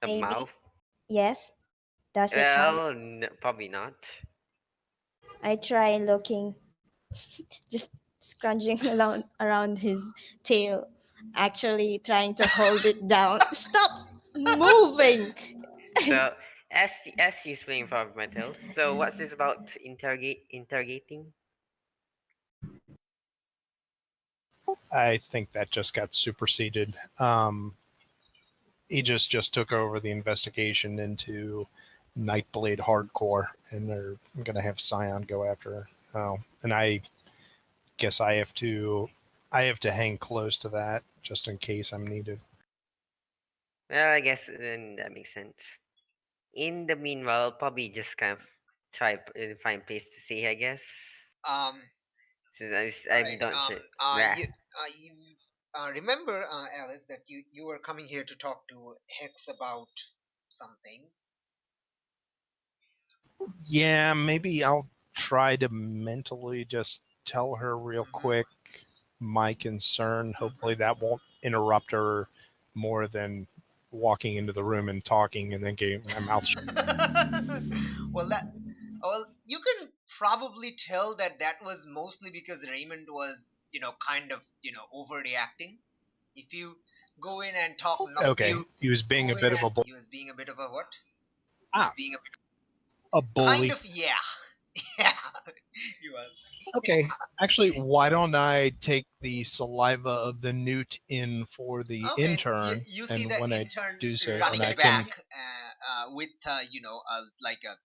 A maybe. mouth? Yes. Does it have? Well, no, probably not. I try looking, just scrunching around his tail, actually trying to hold it down. Stop moving! So, as you swing for metal, so what's this about interrogating? I think that just got superseded. Aegis just took over the investigation into Nightblade Hardcore, and they're going to have Scion go after her. Oh, and I guess I have to hang close to that just in case I'm needed. Well, I guess then that makes sense. In the meanwhile, I'll probably just kind of try find place to see, I guess. Um, Since all I'm right. done shit. Blah. You remember, Alice, that you were coming here to talk to Hex about something. Yeah, maybe I'll try to mentally just tell her real quick my concern. Hopefully that won't interrupt her more than walking into the room and talking and then getting my mouth shut. Well, you can probably tell that was mostly because Raymond was, kind of, overreacting. If you go in and talk, Okay, he was being a bit of a he was being a bit of a what? Being a kind bully. of, yeah, yeah, he was. Okay, actually, why don't I take the saliva of the newt in for the Okay, intern, you see and the when I intern do so, running then I back can. with like a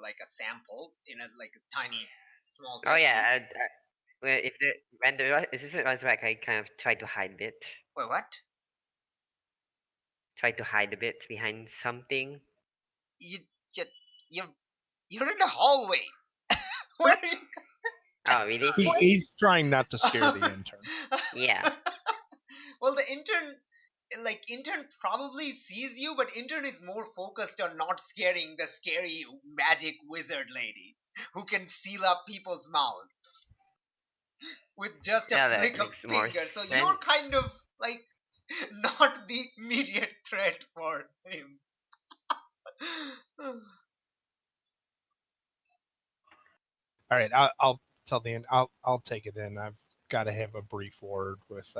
like a sample in a like a tiny small Oh test tube. yeah. Well, if the when the assistant runs back, I kind of try to hide a bit. Wait, what? Try to hide a bit behind something. You you you you're in the hallway. Where are you? Oh really? He's trying not to scare the intern. Yeah. Well, the intern probably sees you, but intern is more focused on not scaring the scary magic wizard lady who can seal up people's mouths with just a Yeah, that flick of makes more finger. So sense. you're kind of like not the immediate threat for him. All right, I'll tell the end. I'll take it in. I've got to have a brief word with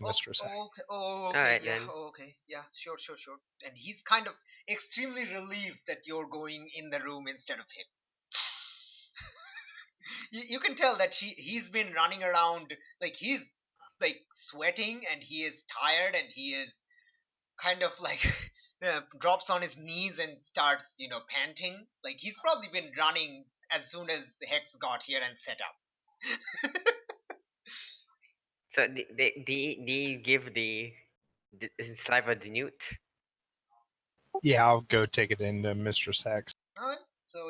Mistress. Okay. Oh, All okay. right Yeah. then. Oh, okay. Yeah. Sure. Sure. Sure. And he's kind of extremely relieved that you're going in the room instead of him. You can tell that he's been running around, like he's like sweating and he is tired and he is kind of like drops on his knees and starts panting. Like he's probably been running as soon as Hex got here and set up. So they give the saliva the newt. Yeah, I'll go take it into Mistress Hex. Alright, so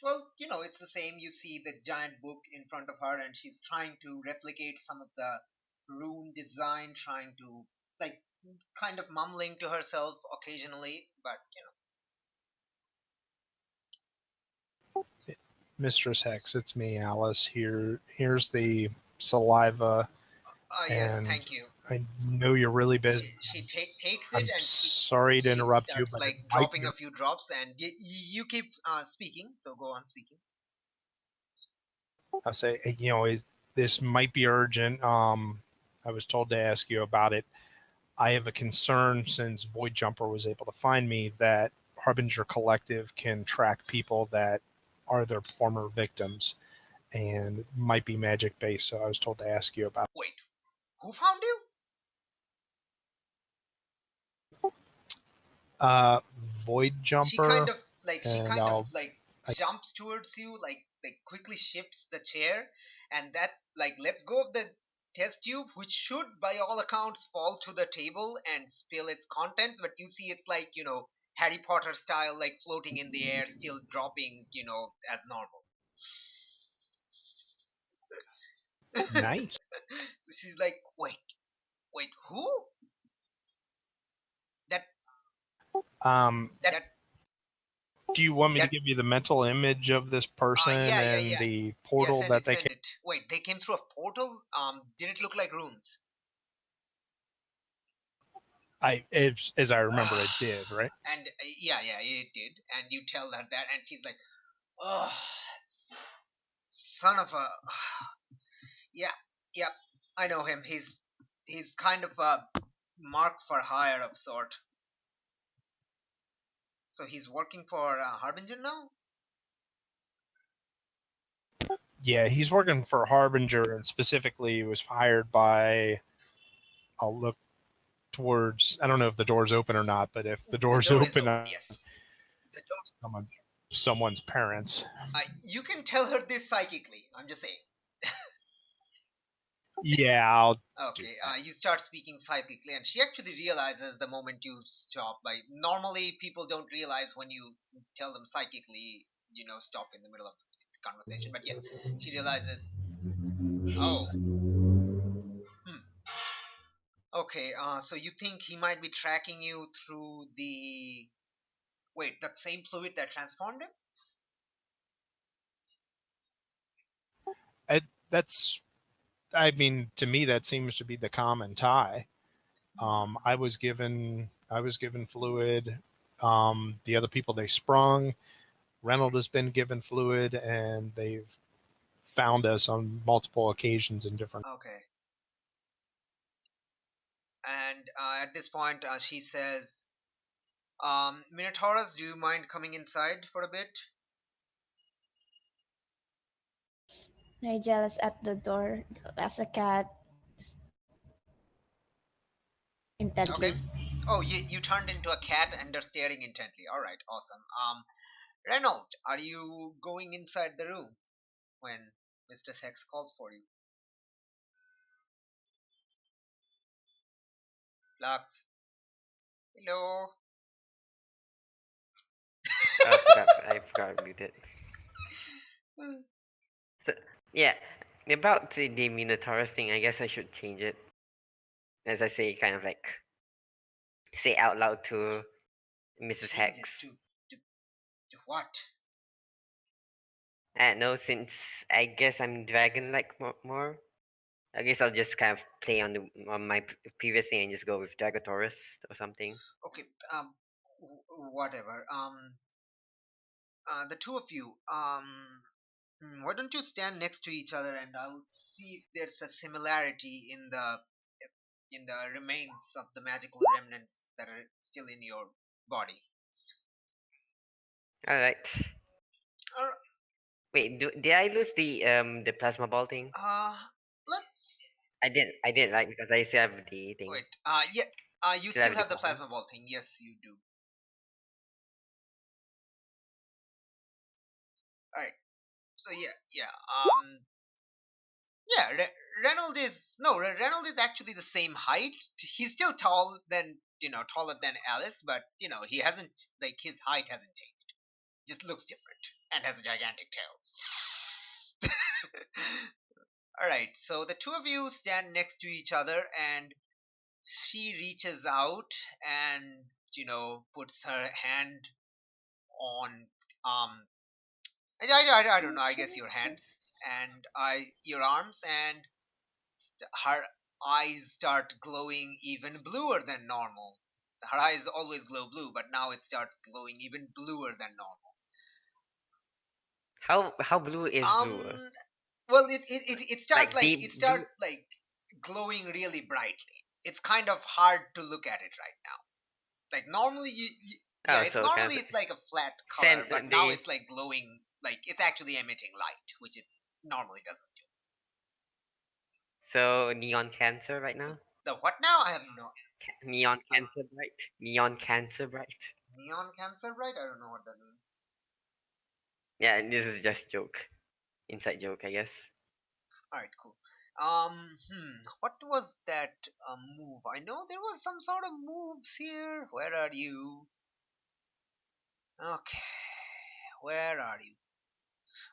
well, it's the same. You see the giant book in front of her, and she's trying to replicate some of the rune design, trying to, like, kind of mumbling to herself occasionally, but, Mistress Hex, it's me, Alice. Here's the saliva, oh, yes, and thank you. I know you're really busy. She takes I'm it and sorry to she interrupt you, starts, but like, dropping a few drops, and you keep speaking, so go on speaking. I'll say, this might be urgent. I was told to ask you about it. I have a concern since Void Jumper was able to find me that Harbinger Collective can track people that are their former victims and might be magic based. So I was told to ask you about Wait, who found you? uh, Void She kind Jumper, of like and I'll jumps towards you, like quickly shifts the chair, and that like lets go of the test tube, which should by all accounts fall to the table and spill its contents, but you see it like, Harry Potter style, like floating in the air, still dropping, as normal. nice. So she's like, wait, who? That Um, that do you want me to give you the mental image of this person and the portal that they came? Send it. Wait, they came through a portal? Did it look like runes? As I remember, it did, right? And yeah, it did. And you tell her that, and she's like, oh, son of a. Yeah, I know him. He's kind of a mark for hire of sort. So he's working for Harbinger now? Yeah, he's working for Harbinger, and specifically he was hired by. I'll look towards. I don't know if the door's open or not, but if the door's door open, yes. someone's parents. You can tell her this psychically. I'm just saying. Yeah, I'll. Okay, you start speaking psychically, and she actually realizes the moment you stop. Like normally, people don't realize when you tell them psychically, stop in the middle of the conversation. But yeah, she realizes. Oh, okay. So you think he might be tracking you through the that same fluid that transformed him? That's. I mean, to me, that seems to be the common tie. I was given fluid. The other people they sprung. Reynolds has been given fluid, and they've found us on multiple occasions in different. Okay. And at this point, she says, Minotaurus, do you mind coming inside for a bit? Nigel's at the door as a cat intently. Okay. Oh, you turned into a cat and are staring intently. All right, awesome. Reynolds, are you going inside the room when Mistress Hex calls for you? Lux. Hello. I forgot to mute it. So yeah, about the Minotaurus thing, I guess I should change it. As I say, kind of like say out loud to Mrs. Change it Hex. to what? No, since I guess I'm dragon-like more. I guess I'll just kind of play on my previous thing and just go with Dragotaurus or something. Okay. Whatever. The two of you. Why don't you stand next to each other, and I'll see if there's a similarity in the remains of the magical remnants that are still in your body. All right. Alright, Wait, did I lose the plasma ball thing? let's I didn't like because I still have the thing. wait. Yeah. You Still still have have the the plasma ball thing. Yes, you do. All right. So yeah. Yeah. Reynolds is no. Reynolds is actually the same height. He's still taller than Alice, but he hasn't like his height hasn't changed. Just looks different and has a gigantic tail. All right. So the two of you stand next to each other, and she reaches out and puts her hand on I don't know, I guess your hands and your arms, and her eyes start glowing even bluer than normal. Her eyes always glow blue, but now it starts glowing even bluer than normal. How blue is blue? Well, it starts Like like deep blue? glowing really brightly. It's kind of hard to look at it right now. Like normally Oh, it's so kind normally of it's like a flat color, send but now the it's like glowing, like it's actually emitting light, which it normally doesn't do. so neon cancer right now. The what now? I have no Neon cancer bright. Neon cancer bright. neon cancer, right? I don't know what that means. Yeah, this is just joke. Inside joke, I guess. Alright, cool. What was that move? I know there was some sort of moves here. Where are you? Okay, where are you?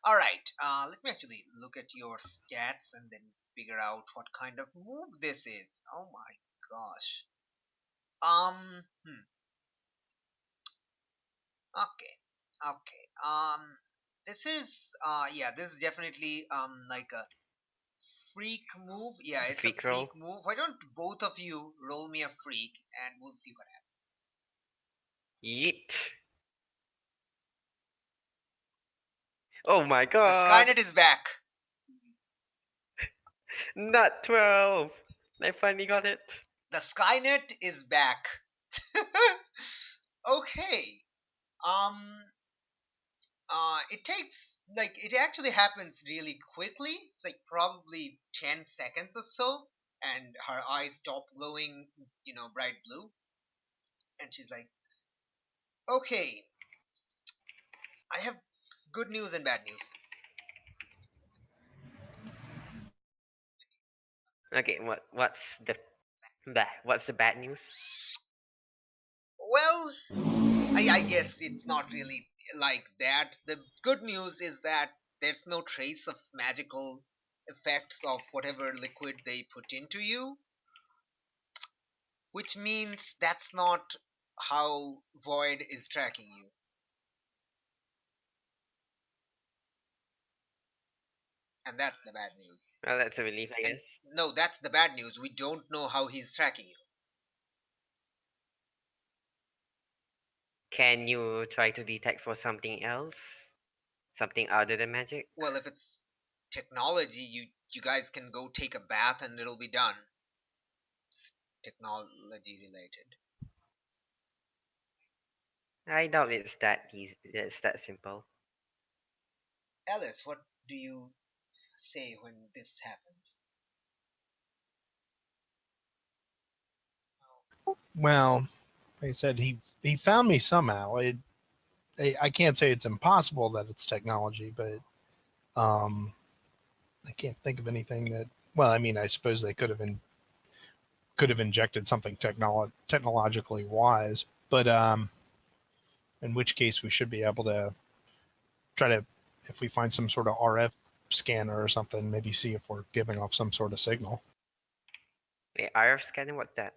Alright, let me actually look at your stats and then figure out what kind of move this is. Oh my gosh. Um, hmm. Okay, okay. This is, yeah, this is definitely, like a freak move. Yeah, it's a Freak roll. freak move. Why don't both of you roll me a freak and we'll see what happens. Yeet. Oh my The god. Skynet is back. Not 12. I finally got it. The Skynet is back. Okay. Um, it takes, like, it actually happens really quickly, like probably 10 seconds or so, and her eyes stop glowing, bright blue. And she's like, okay, I have good news and bad news. Okay, what's the bad news? Well, I guess it's not really like that. The good news is that there's no trace of magical effects of whatever liquid they put into you, which means that's not how Void is tracking you. And that's the bad news. Well, that's a relief, I And guess. no, that's the bad news. We don't know how he's tracking you. Can you try to detect for something else? Something other than magic? Well, if it's technology, you guys can go take a bath and it'll be done. It's technology related. I doubt it's that easy. It's that simple. Alice, what do you say when this happens? Well, like I said, he found me somehow. I can't say it's impossible that it's technology, but I can't think of anything that. Well, I mean, I suppose they could have injected something technologically wise, but in which case we should be able to try to, if we find some sort of RF scanner or something, maybe see if we're giving off some sort of signal. Wait, RF scanning? What's that?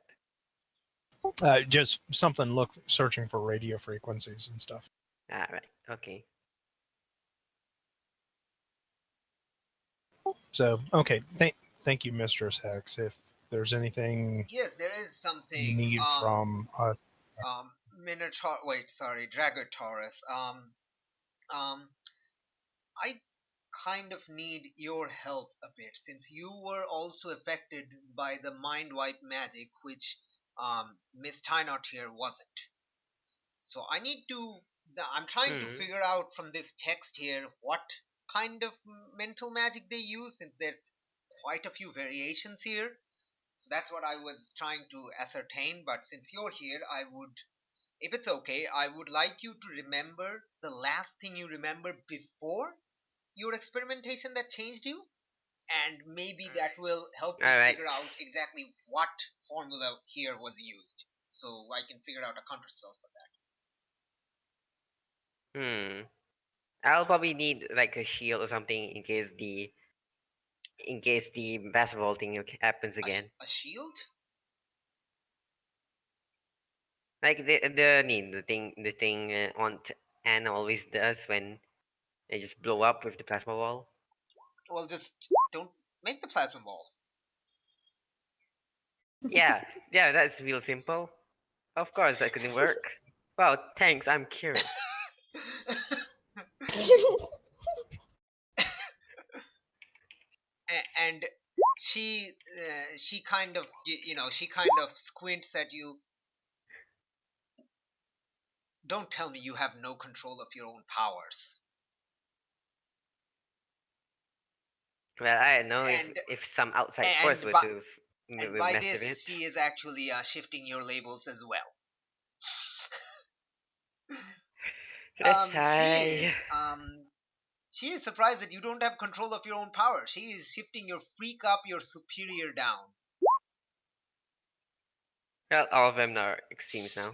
Just something searching for radio frequencies and stuff. Ah, right. Okay. So, okay, thank you, Mistress Hex. If there's anything Yes, there is something. you need from us, Minotaur. Wait, sorry, Dragotaurus. I kind of need your help a bit since you were also affected by the mind wipe magic, which Miss Tynot here wasn't. So I need to. I'm trying to figure out from this text here what kind of mental magic they use, since there's quite a few variations here. So that's what I was trying to ascertain. But since you're here, if it's okay, I would like you to remember the last thing you remember before your experimentation that changed you, and maybe that will help me figure out exactly what formula here was used, so I can figure out a counterspell for that. I'll probably need like a shield or something in case the basketball thing happens again. A shield? Like the thing Aunt Anna always does when they just blow up with the plasma wall. Well, just don't make the plasma ball. Yeah, that's real simple. Of course, that couldn't work. Wow, thanks, I'm cured. And kind of she kind of squints at you. Don't tell me you have no control of your own powers. Well, I don't know And if some outside force and were by, to and by mess with this, it. she is actually shifting your labels as well. Let's She sigh. is. She is surprised that you don't have control of your own power. She is shifting your freak up, your superior down. Well, all of them are extremes now.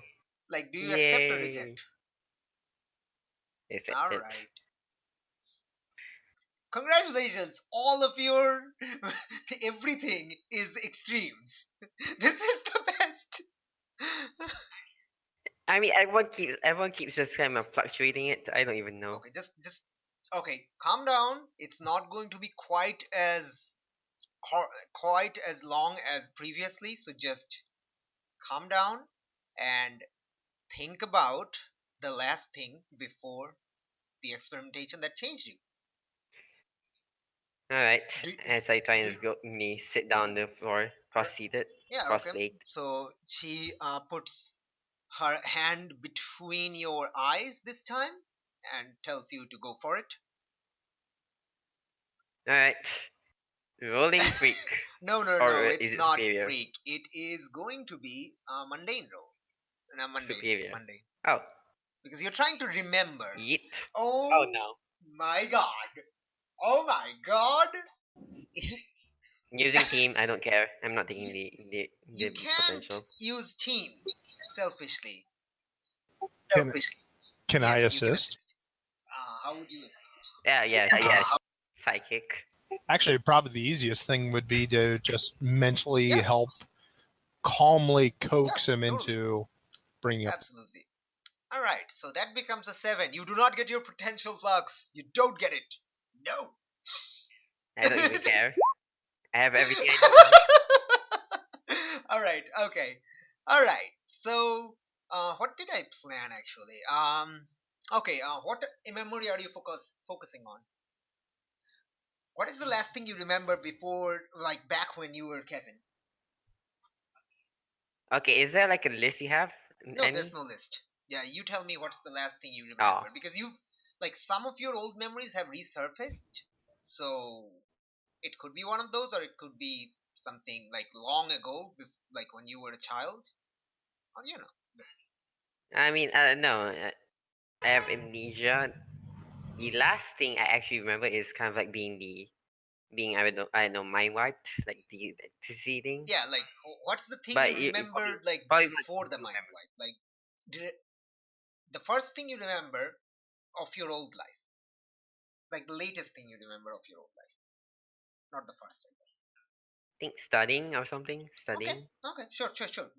Like, do you accept or Yay! reject? Accept All it. right. Congratulations, all of your everything is extremes. This is the best. I mean, everyone keeps just kind of fluctuating it. I don't even know. Okay, just okay. Calm down. It's not going to be quite as long as previously. So just calm down and think about the last thing before the experimentation that changed you. All right. Do, As I try do, and go, me sit down on the floor, cross-seated, yeah, okay. cross-legged. So she puts her hand between your eyes this time and tells you to go for it. All right. Rolling freak. No, Or it's is it not superior? freak. It is going to be a mundane roll. No, Superior. mundane. Oh, Because you're trying to remember. yeet. Oh, Oh no. my god. Oh my god. Using team, I don't care. I'm not taking You the can't potential. use team selfishly. Can I Yes, you can assist? How would you assist? Yeah. Psychic. Actually, probably the easiest thing would be to just mentally Yeah. help calmly coax Yeah, him totally. into bringing up. Absolutely. All right, so that becomes a 7. You do not get your potential flux. You don't get it. No. I don't even care. I have everything I need now. All right. Okay. All right. So, what did I plan actually? Okay. What memory are you focusing on? What is the last thing you remember before, like back when you were Kevin? Okay, is there like a list you have? No, Any? there's no list. Yeah, you tell me what's the last thing you remember, Oh. because you like some of your old memories have resurfaced. So it could be one of those, or it could be something like long ago, like when you were a child, or I mean, no. I have amnesia. The last thing I actually remember is kind of like being I don't know mind wiped, like the electricity thing. Yeah, like what's the thing But you you probably remembered like probably not before the mind remember. wipe? Like, the first thing you remember of your old life, like the latest thing you remember of your old life, not the first, I guess. I think studying or something. Okay, Studying. okay, sure.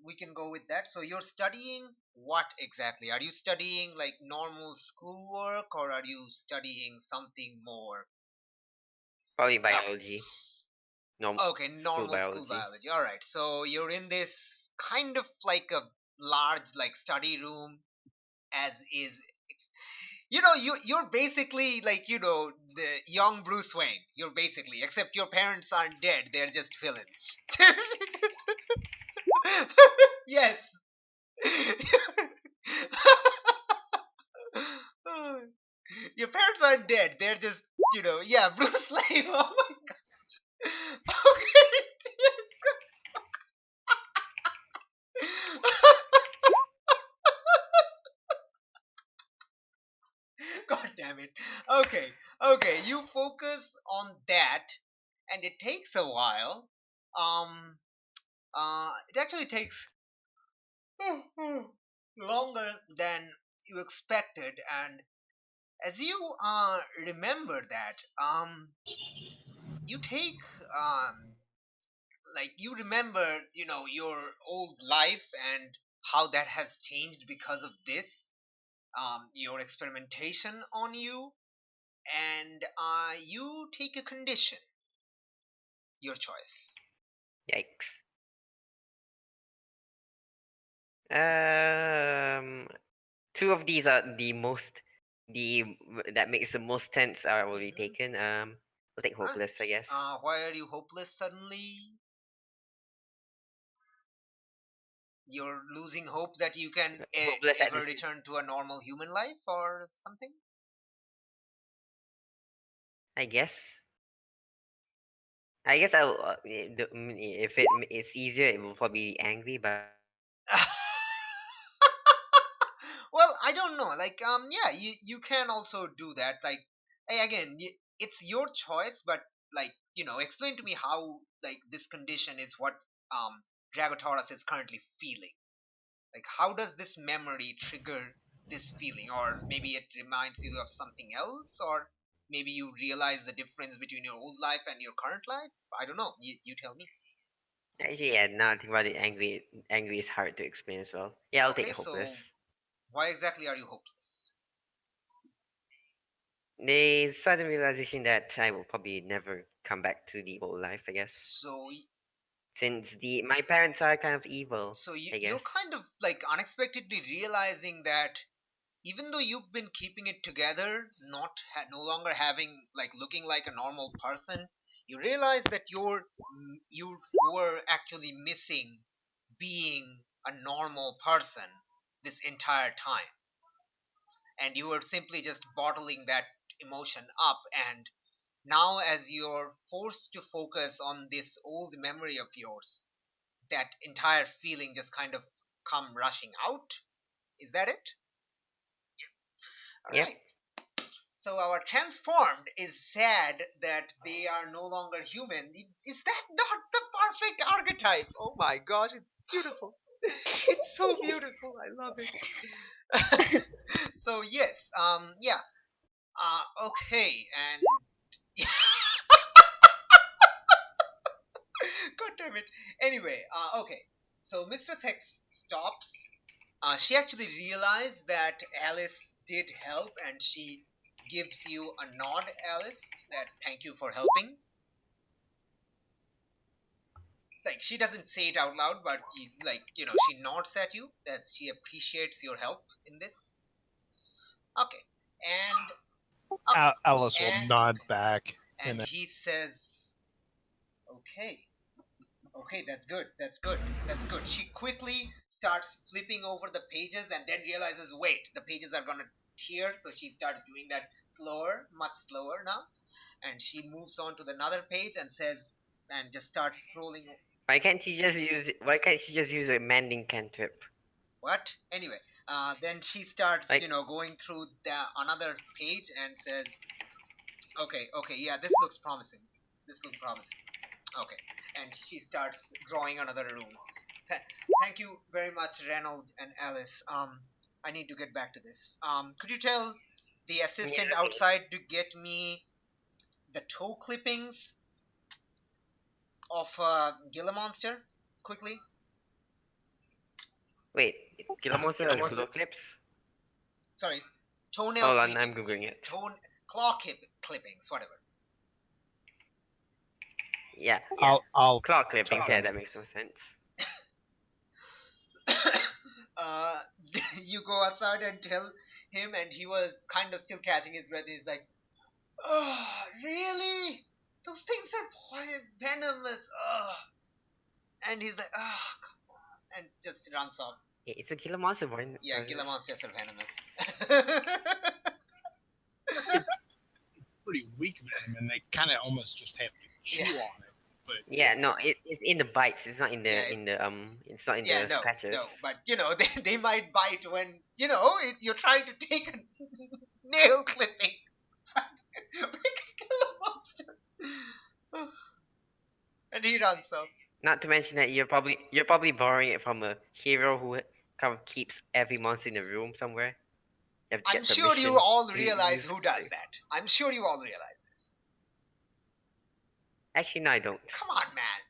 We can go with that. So you're studying what exactly? Are you studying like normal schoolwork, or are you studying something more? Probably biology. Okay, School normal school biology. biology. All right. So you're in this kind of like a large like study room, as is. You're basically like the young Bruce Wayne. You're basically, except your parents aren't dead; they're just villains. Yes. Your parents aren't dead; they're just yeah, Bruce Wayne. Oh my god. Okay. Yes. God damn it. Okay, you focus on that, and it takes a while. It actually takes longer than you expected, and as you remember that, you take like you remember, your old life and how that has changed because of this, your experimentation on you, and you take a condition, your choice. Yikes. Um, two of these are the that makes the most sense are already taken. I'll take Alright. hopeless, I guess. Why are you hopeless suddenly? You're losing hope that you can Hopeless at ever this. return to a normal human life or something? I guess. I guess I'll. If it's easier, it will probably be angry, but Well, I don't know. Like, yeah, you can also do that. Like, again, it's your choice, but like, explain to me how like this condition is what Dragotaurus is currently feeling. Like, how does this memory trigger this feeling, or maybe it reminds you of something else, or maybe you realize the difference between your old life and your current life. I don't know. You tell me. actually, yeah. Now that I think about it, angry is hard to explain as well. Yeah, I'll take Okay, so hopeless. why exactly are you hopeless? The sudden realization that I will probably never come back to the old life. I guess So since my parents are kind of evil. so I you're guess. kind of like unexpectedly realizing that even though you've been keeping it together, not no longer having like looking like a normal person, you realize that you were actually missing being a normal person this entire time, and you were simply just bottling that emotion up. And now, as you're forced to focus on this old memory of yours, that entire feeling just kind of come rushing out. Is that it? All Yep. right. So our transformed is sad that they are no longer human. Is that not the perfect archetype? Oh my gosh, it's beautiful. It's so beautiful. I love it. So yes, yeah. Okay, and God damn it. Anyway, okay. So Mistress Hex stops. She actually realized that Alice did help, and she gives you a nod, Alice, that thank you for helping. Like, she doesn't say it out loud, but she nods at you that she appreciates your help in this. Okay, and Alice will and nod back. and he says, "Okay, okay, that's good, that's good, that's good." She quickly starts flipping over the pages and then realizes, wait, the pages are gonna tear, so she starts doing that slower, much slower now, and she moves on to another page and says, and just starts scrolling. Why can't she just use a mending cantrip? What? Anyway, then she starts, Like going through another page and says, okay, okay, yeah, this looks promising. This looks promising. Okay, and she starts drawing another runes. Thank you very much, Reynold and Alice. I need to get back to this. Could you tell the assistant yeah, okay. outside to get me the toe clippings of Gila Monster quickly? Wait, Kilomonster has glow clips? Sorry, toenail Hold on, I'm clippings, googling it. claw clippings, whatever. Yeah, I'll claw clippings. Yeah, that makes some sense. uh, you go outside and tell him, and he was kind of still catching his breath. He's like, "Oh, really? Those things are venomous." Oh. And he's like, "Oh, come on," and just runs off. Yeah, it's a Kilomonster one. Yeah, Gila monsters are venomous. pretty weak venom, and they kind of almost just have to chew Yeah. on it. But Yeah, no, it's in the bites. It's not in the Yeah, it's not in yeah, the no, scratches. no, but they might bite when you're trying to take a nail clipping. Make a Gila monster. And he runs off. Not to mention that you're probably borrowing it from a hero who kind of keeps every monster in a room somewhere. You have to I'm get sure you permission all to realize use. who does that. I'm sure you all realize this. Actually, no, I don't. Come on, man.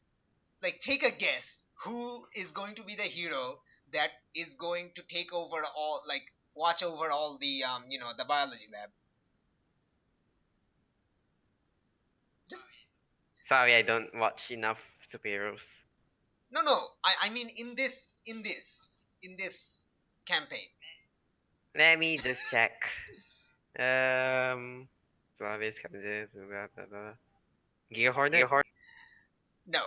Like, take a guess. Who is going to be the hero that is going to take over all, like, watch over all the, the biology lab? Just Sorry, I don't watch enough superheroes. no. I mean, in this campaign. Let me just check. Slavis, blah blah blah. Gear Hornet. No.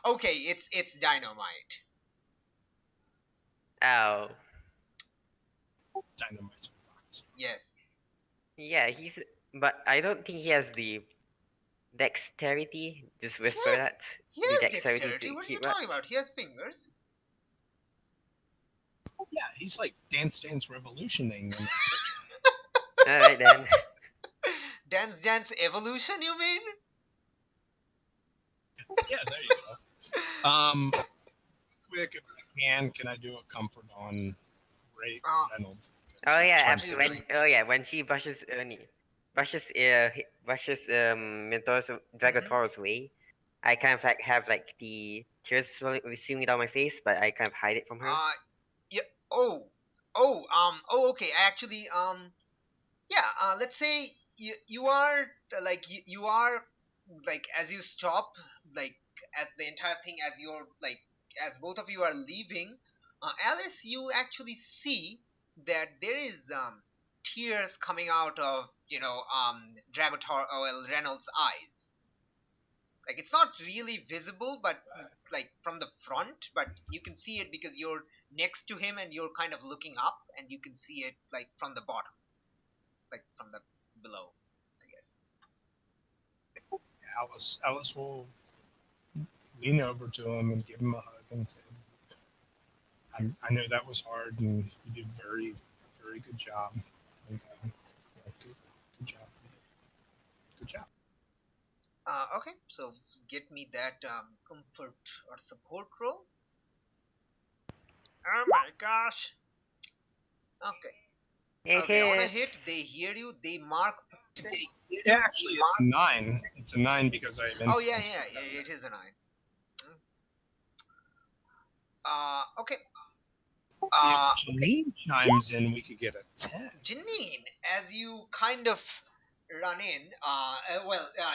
Okay, it's dynamite. Oh. Dynamite's box. Yes. Yeah, but I don't think he has the dexterity. Just whisper that. He The has dexterity dexterity. to What are you keep up. talking about? He has fingers. Yeah, he's like Dance Dance Revolutioning. Alright then. Dance Evolution, you mean? Yeah, there you go. Quick, if I can I do a comfort on Reynolds? Oh yeah, Trying after to- when she brushes Mentor's Dragotor's way, I kind of like have like the tears streaming down my face, but I kind of hide it from her. Yeah. Okay. Actually, yeah. Let's say you are you are like as you stop, like as the entire thing, as you're like as both of you are leaving, Alice, you actually see that there is tears coming out of Dragotor, well, Reynolds' eyes. Like it's not really visible, but like from the front, but you can see it because you're next to him and you're kind of looking up, and you can see it like from the bottom, like from the below, I guess. Alice will lean over to him and give him a hug and say, I know that was hard, and you did very, very good job. And, yeah, good job. Good job. Okay, so get me that comfort or support roll. Oh my gosh. Okay. It Okay, on a hits. hit, they hear you, they mark. Yeah, actually, it's a 9. It's a 9 because I have Oh, yeah, influence. yeah, it is a 9. Okay. If Janine chimes in, we could get a 10. Janine, as you kind of run in,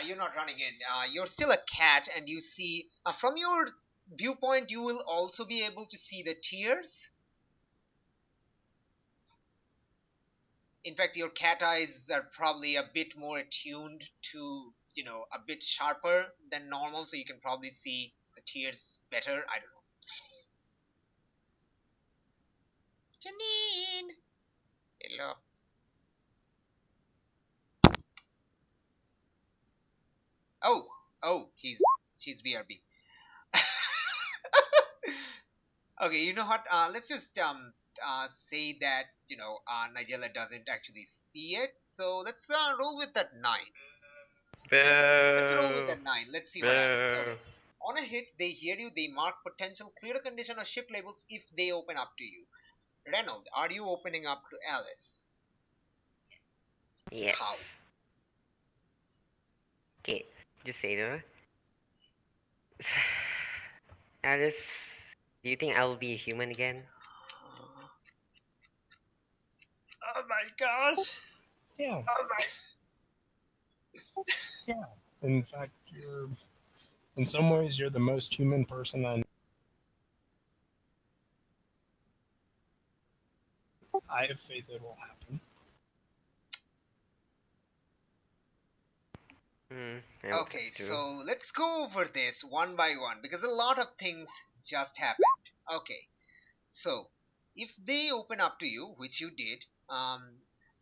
you're not running in, you're still a cat, and you see, from your viewpoint, you will also be able to see the tears. In fact, your cat eyes are probably a bit more attuned to, a bit sharper than normal, so you can probably see the tears better. I don't know. Janine! Hello. Oh, she's BRB. Okay, you know what? Let's just say that Nigella doesn't actually see it. So let's roll with that 9. Let's roll with Boo. that 9. Let's see what happens. Boo. Okay. On a hit, they hear you. They mark potential clear condition or ship labels if they open up to you. Reynold, are you opening up to Alice? Yes. How? Okay, just say no. Alice, do you think I will be a human again? Oh my gosh. Yeah. Oh my. Yeah. In fact, in some ways, you're the most human person I know. I have faith it will happen. I hope Okay, that's true. so let's go over this one by one because a lot of things just happened. Okay, so if they open up to you, which you did,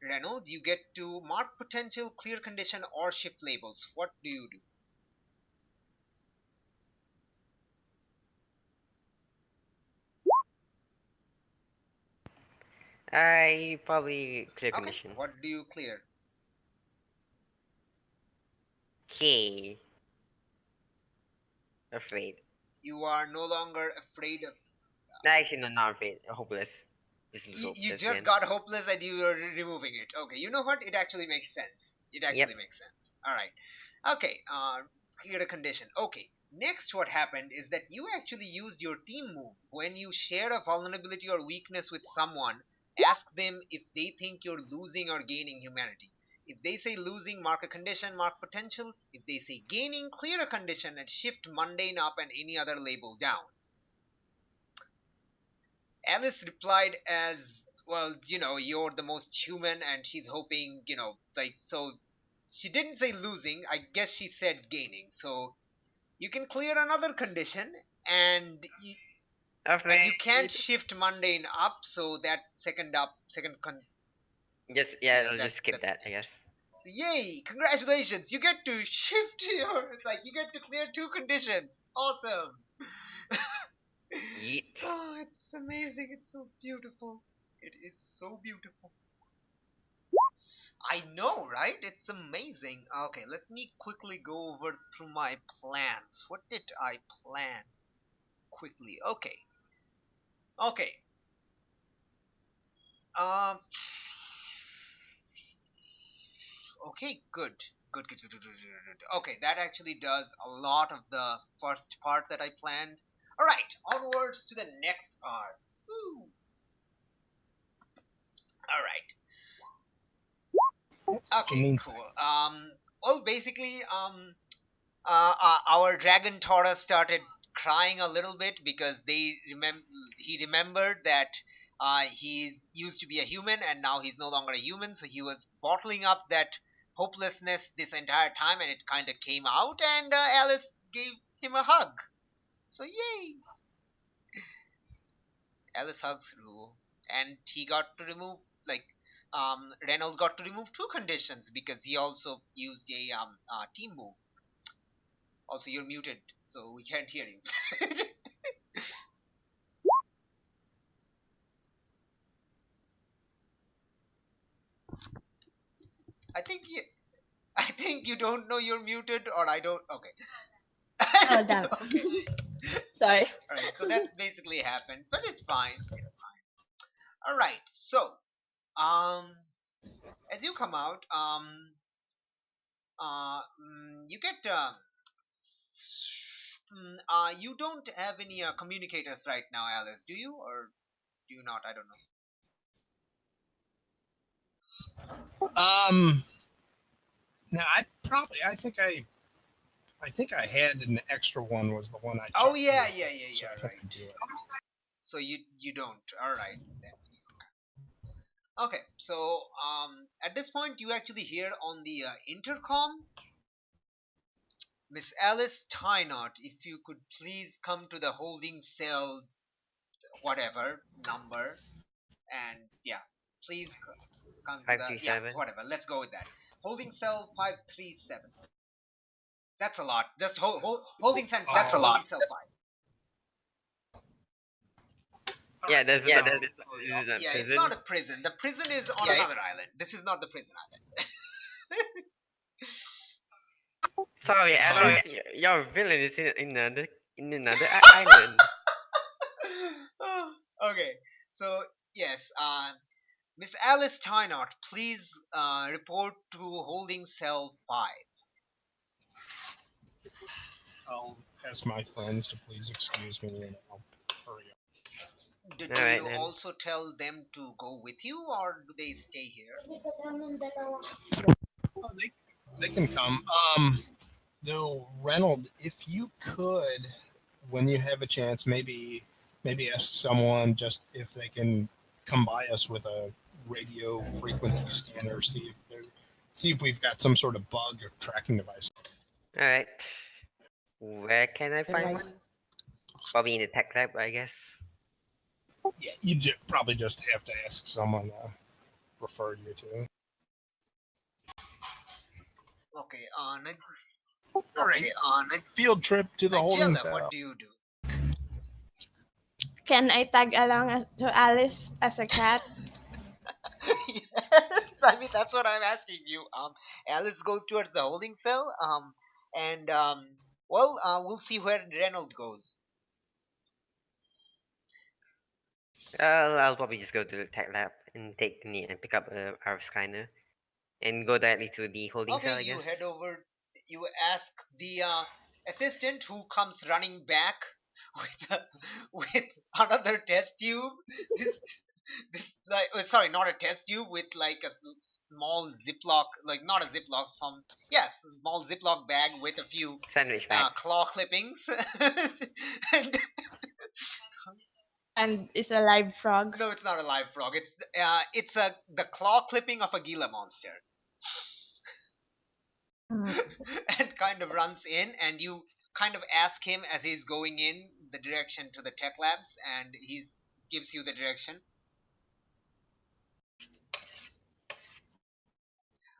Reynolds, you get to mark potential clear condition or shift labels. What do you do? I probably clear Okay, condition. what do you clear? Okay. Afraid. You are no longer afraid of. No, actually, no, not afraid. Hopeless. Just You hopeless just again. got hopeless and you are removing it. Okay, you know what? It actually makes sense. It actually Yep. makes sense. All right. Okay, clear a condition. Okay, next what happened is that you actually used your team move. When you share a vulnerability or weakness with someone, ask them if they think you're losing or gaining humanity. If they say losing, mark a condition, mark potential. If they say gaining, clear a condition and shift mundane up and any other label down. Alice replied as, well, you're the most human, and she's hoping, like, so she didn't say losing. I guess she said gaining. So You can clear another condition, and Afraid. you can't shift mundane up, so that second Just I'll just skip that, I guess. so yay! Congratulations! You get to shift your. It's like you get to clear 2 conditions. Awesome! Yeet. Oh, it's amazing. It's so beautiful. It is so beautiful. I know, right? It's amazing. Okay, let me quickly go over through my plans. What did I plan? Quickly. Okay. Okay. Um. Okay, good. Good. Okay, that actually does a lot of the first part that I planned. Alright, onwards to the next part. Woo! Alright. Okay, cool. Well, basically, our dragon Taurus started crying a little bit because he remembered that he used to be a human and now he's no longer a human, so he was bottling up that hopelessness this entire time, and it kind of came out, and Alice gave him a hug. So yay! Alice hugs Rue, and he got to remove Reynolds got to remove 2 conditions because he also used a team move. Also, you're muted, so we can't hear you. I think you don't know you're muted, or I don't. Okay. Oh, damn. Okay. Sorry. All right. So that's basically happened, but it's fine. It's fine. All right. So, as you come out, you get you don't have any communicators right now, Alice, do you, or do you not? I don't know. Now I think I had an extra one. Was the one I. Oh checked yeah, earlier, yeah, so I think right. I do it. So you don't. All right then. Okay, so at this point you actually hear on the intercom, Miss Alice Tynott, if you could please come to the holding cell, whatever number, and yeah, please come to the 537. whatever. Let's go with that. Holding cell 537. That's a lot. Just holding cell 5. That's a lot. Holding cell 5. Yeah, this is not Yeah, prison. it's not a prison. The prison is on another island. This is not the prison island. Sorry, Alice, your villain is in another island. Okay, so yes, Miss Alice Tynott, please report to holding cell 5. I'll ask my friends to please excuse me and I'll hurry up. Do Alright, you then. also tell them to go with you, or do they stay here? Oh, they can come. Though, Reynold, if you could, when you have a chance, maybe ask someone just if they can come by us with a radio frequency scanner, see if we've got some sort of bug or tracking device. Alright. Where can I find one? Probably in the tech lab, I guess. Yeah, you probably just have to ask someone to refer you to. Okay, All right, field trip to the holding Nigella, cell. what do you do? Can I tag along to Alice as a cat? Yes, I mean that's what I'm asking you. Alice goes towards the holding cell. And we'll see where Reynolds goes. I'll probably just go to the tech lab and pick up our scanner and go directly to the holding cell, I Okay, you guess. head over. You ask the assistant, who comes running back with another test tube. This sorry, not a test tube, with like a small Ziploc, like not a Ziploc, small Ziploc bag with a few Sandwich bag. claw clippings. And it's a live frog. No, it's not a live frog. It's the claw clipping of a Gila monster. Mm. And kind of runs in, and you kind of ask him as he's going in the direction to the tech labs, and he gives you the direction.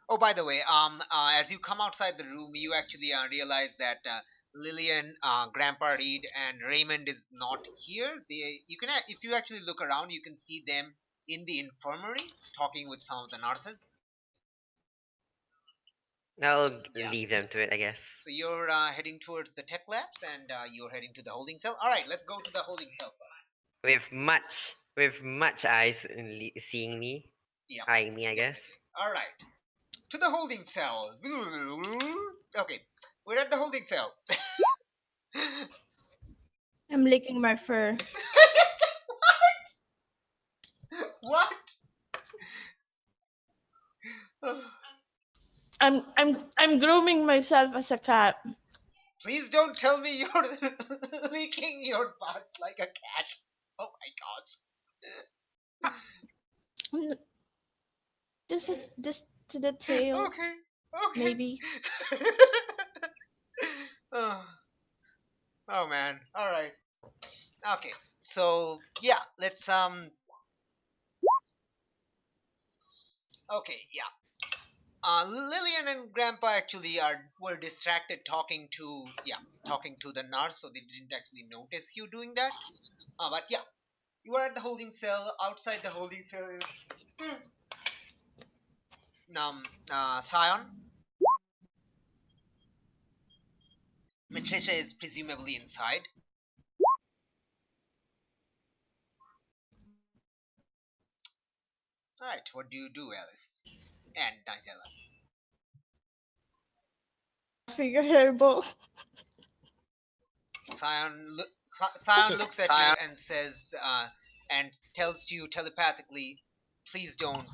Oh, by the way, as you come outside the room, you actually realize that Lillian, Grandpa Reed, and Raymond is not here. If you actually look around, you can see them in the infirmary talking with some of the nurses. I'll Yeah, leave them to it, I guess. So you're heading towards the tech labs, and you're heading to the holding cell. All right, let's go to the holding cell first. With much eyes seeing me, Yeah. eyeing me, I Yeah. guess. All right, to the holding cell. Okay, we're at the holding cell. I'm licking my fur. What? I'm grooming myself as a cat. Please don't tell me you're licking your butt like a cat. Oh my gosh. Just to the tail, Okay. Okay. maybe. Oh. Oh man. All right. Okay. So yeah, let's Okay. Yeah. Lillian and Grandpa actually were distracted talking to the nurse, so they didn't actually notice you doing that. But yeah, you are at the holding cell. Outside the holding cell is Scion. Matricia is presumably inside. Alright, what do you do, Alice? And Nigella. Figurable. Scion So- looks at you and says, and tells you telepathically, please don't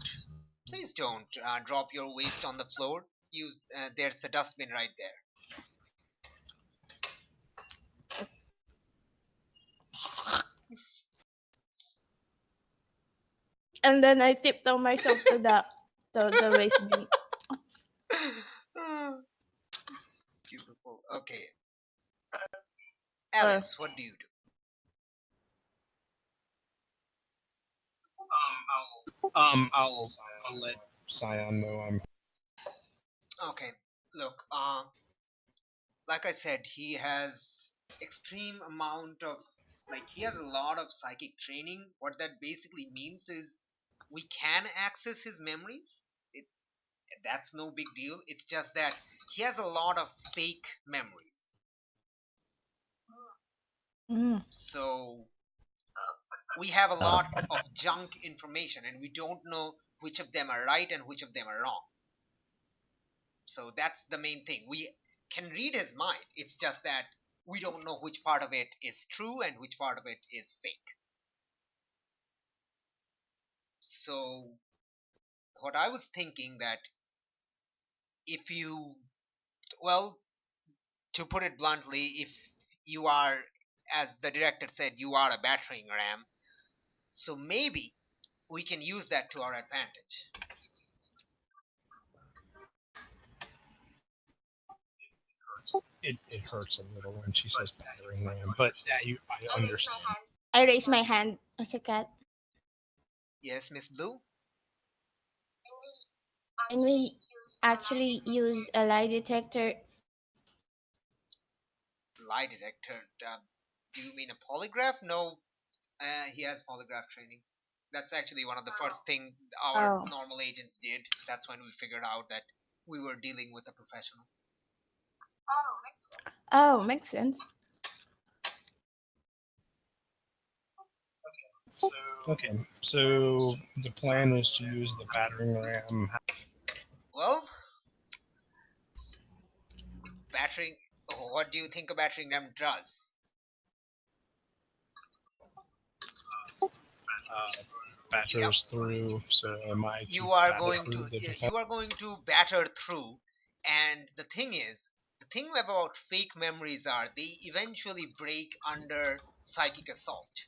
drop your waste on the floor. There's a dustbin right there. And then I tiptoe myself to the waste bin. Beautiful. Okay. Alice, what do you do? I'll let Scion know I'm. Okay. Look, like I said, he has extreme amount of he has a lot of psychic training. What that basically means is we can access his memories. That's no big deal. It's just that he has a lot of fake memories. So we have a lot of junk information, and we don't know which of them are right and which of them are wrong. So that's the main thing. We can read his mind. It's just that we don't know which part of it is true and which part of it is fake. So what I was thinking that if you, well, to put it bluntly, if you are, as the director said, you are a battering ram, so maybe we can use that to our advantage. It hurts a little when she says battering ram, but I understand. I raise my hand as a cat. Yes, Miss Blue? And we actually use a lie detector. Lie detector? Do you mean a polygraph? No, he has polygraph training. That's actually one of the first thing our normal agents did. That's when we figured out that we were dealing with a professional. Oh, makes sense. Okay, so the plan is to use the battering ram. Well, battering. What do you think a battering ram does? Batters through. So am I? You are going to batter through, and the thing about fake memories are they eventually break under psychic assault.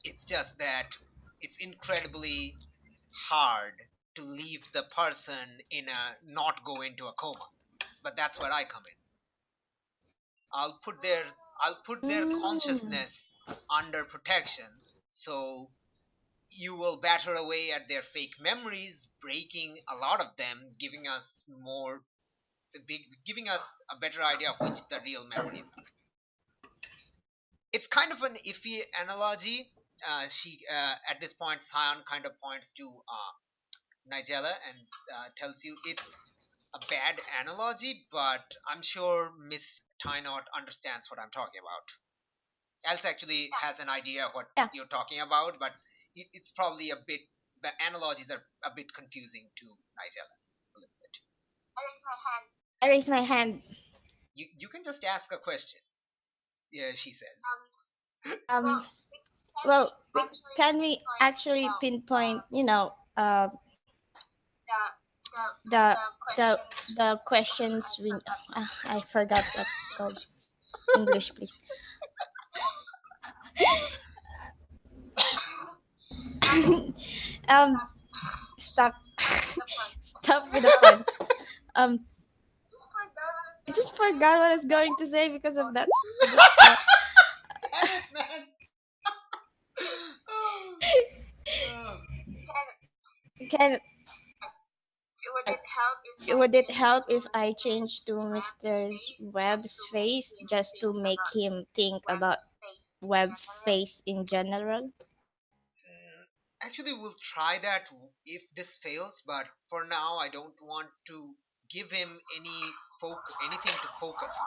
It's just that it's incredibly hard to leave the person not go into a coma. But that's where I come I'll put their consciousness under protection, so you will batter away at their fake memories, breaking a lot of them, giving us a better idea of which the real memories are. It's kind of an iffy analogy. She At this point, Scion kind of points to Nigella and tells you it's a bad analogy, but I'm sure Miss Tynot understands what I'm talking about. Else actually has an idea what Yeah. you're talking about, but it's probably the analogies are a bit confusing to Nigella a little bit. I raise my hand. You can just ask a question. Yeah, she says. Well, can we actually pinpoint, the the questions we I forgot what's called English, please. um stop stop with the puns. I just forgot what I was going to say because of that. Damn it, man. Oh. Can would it help if I change to Mr. Webb's face just to make him think about Webb face in general? Actually, we'll try that if this fails, but for now, I don't want to give him anything to focus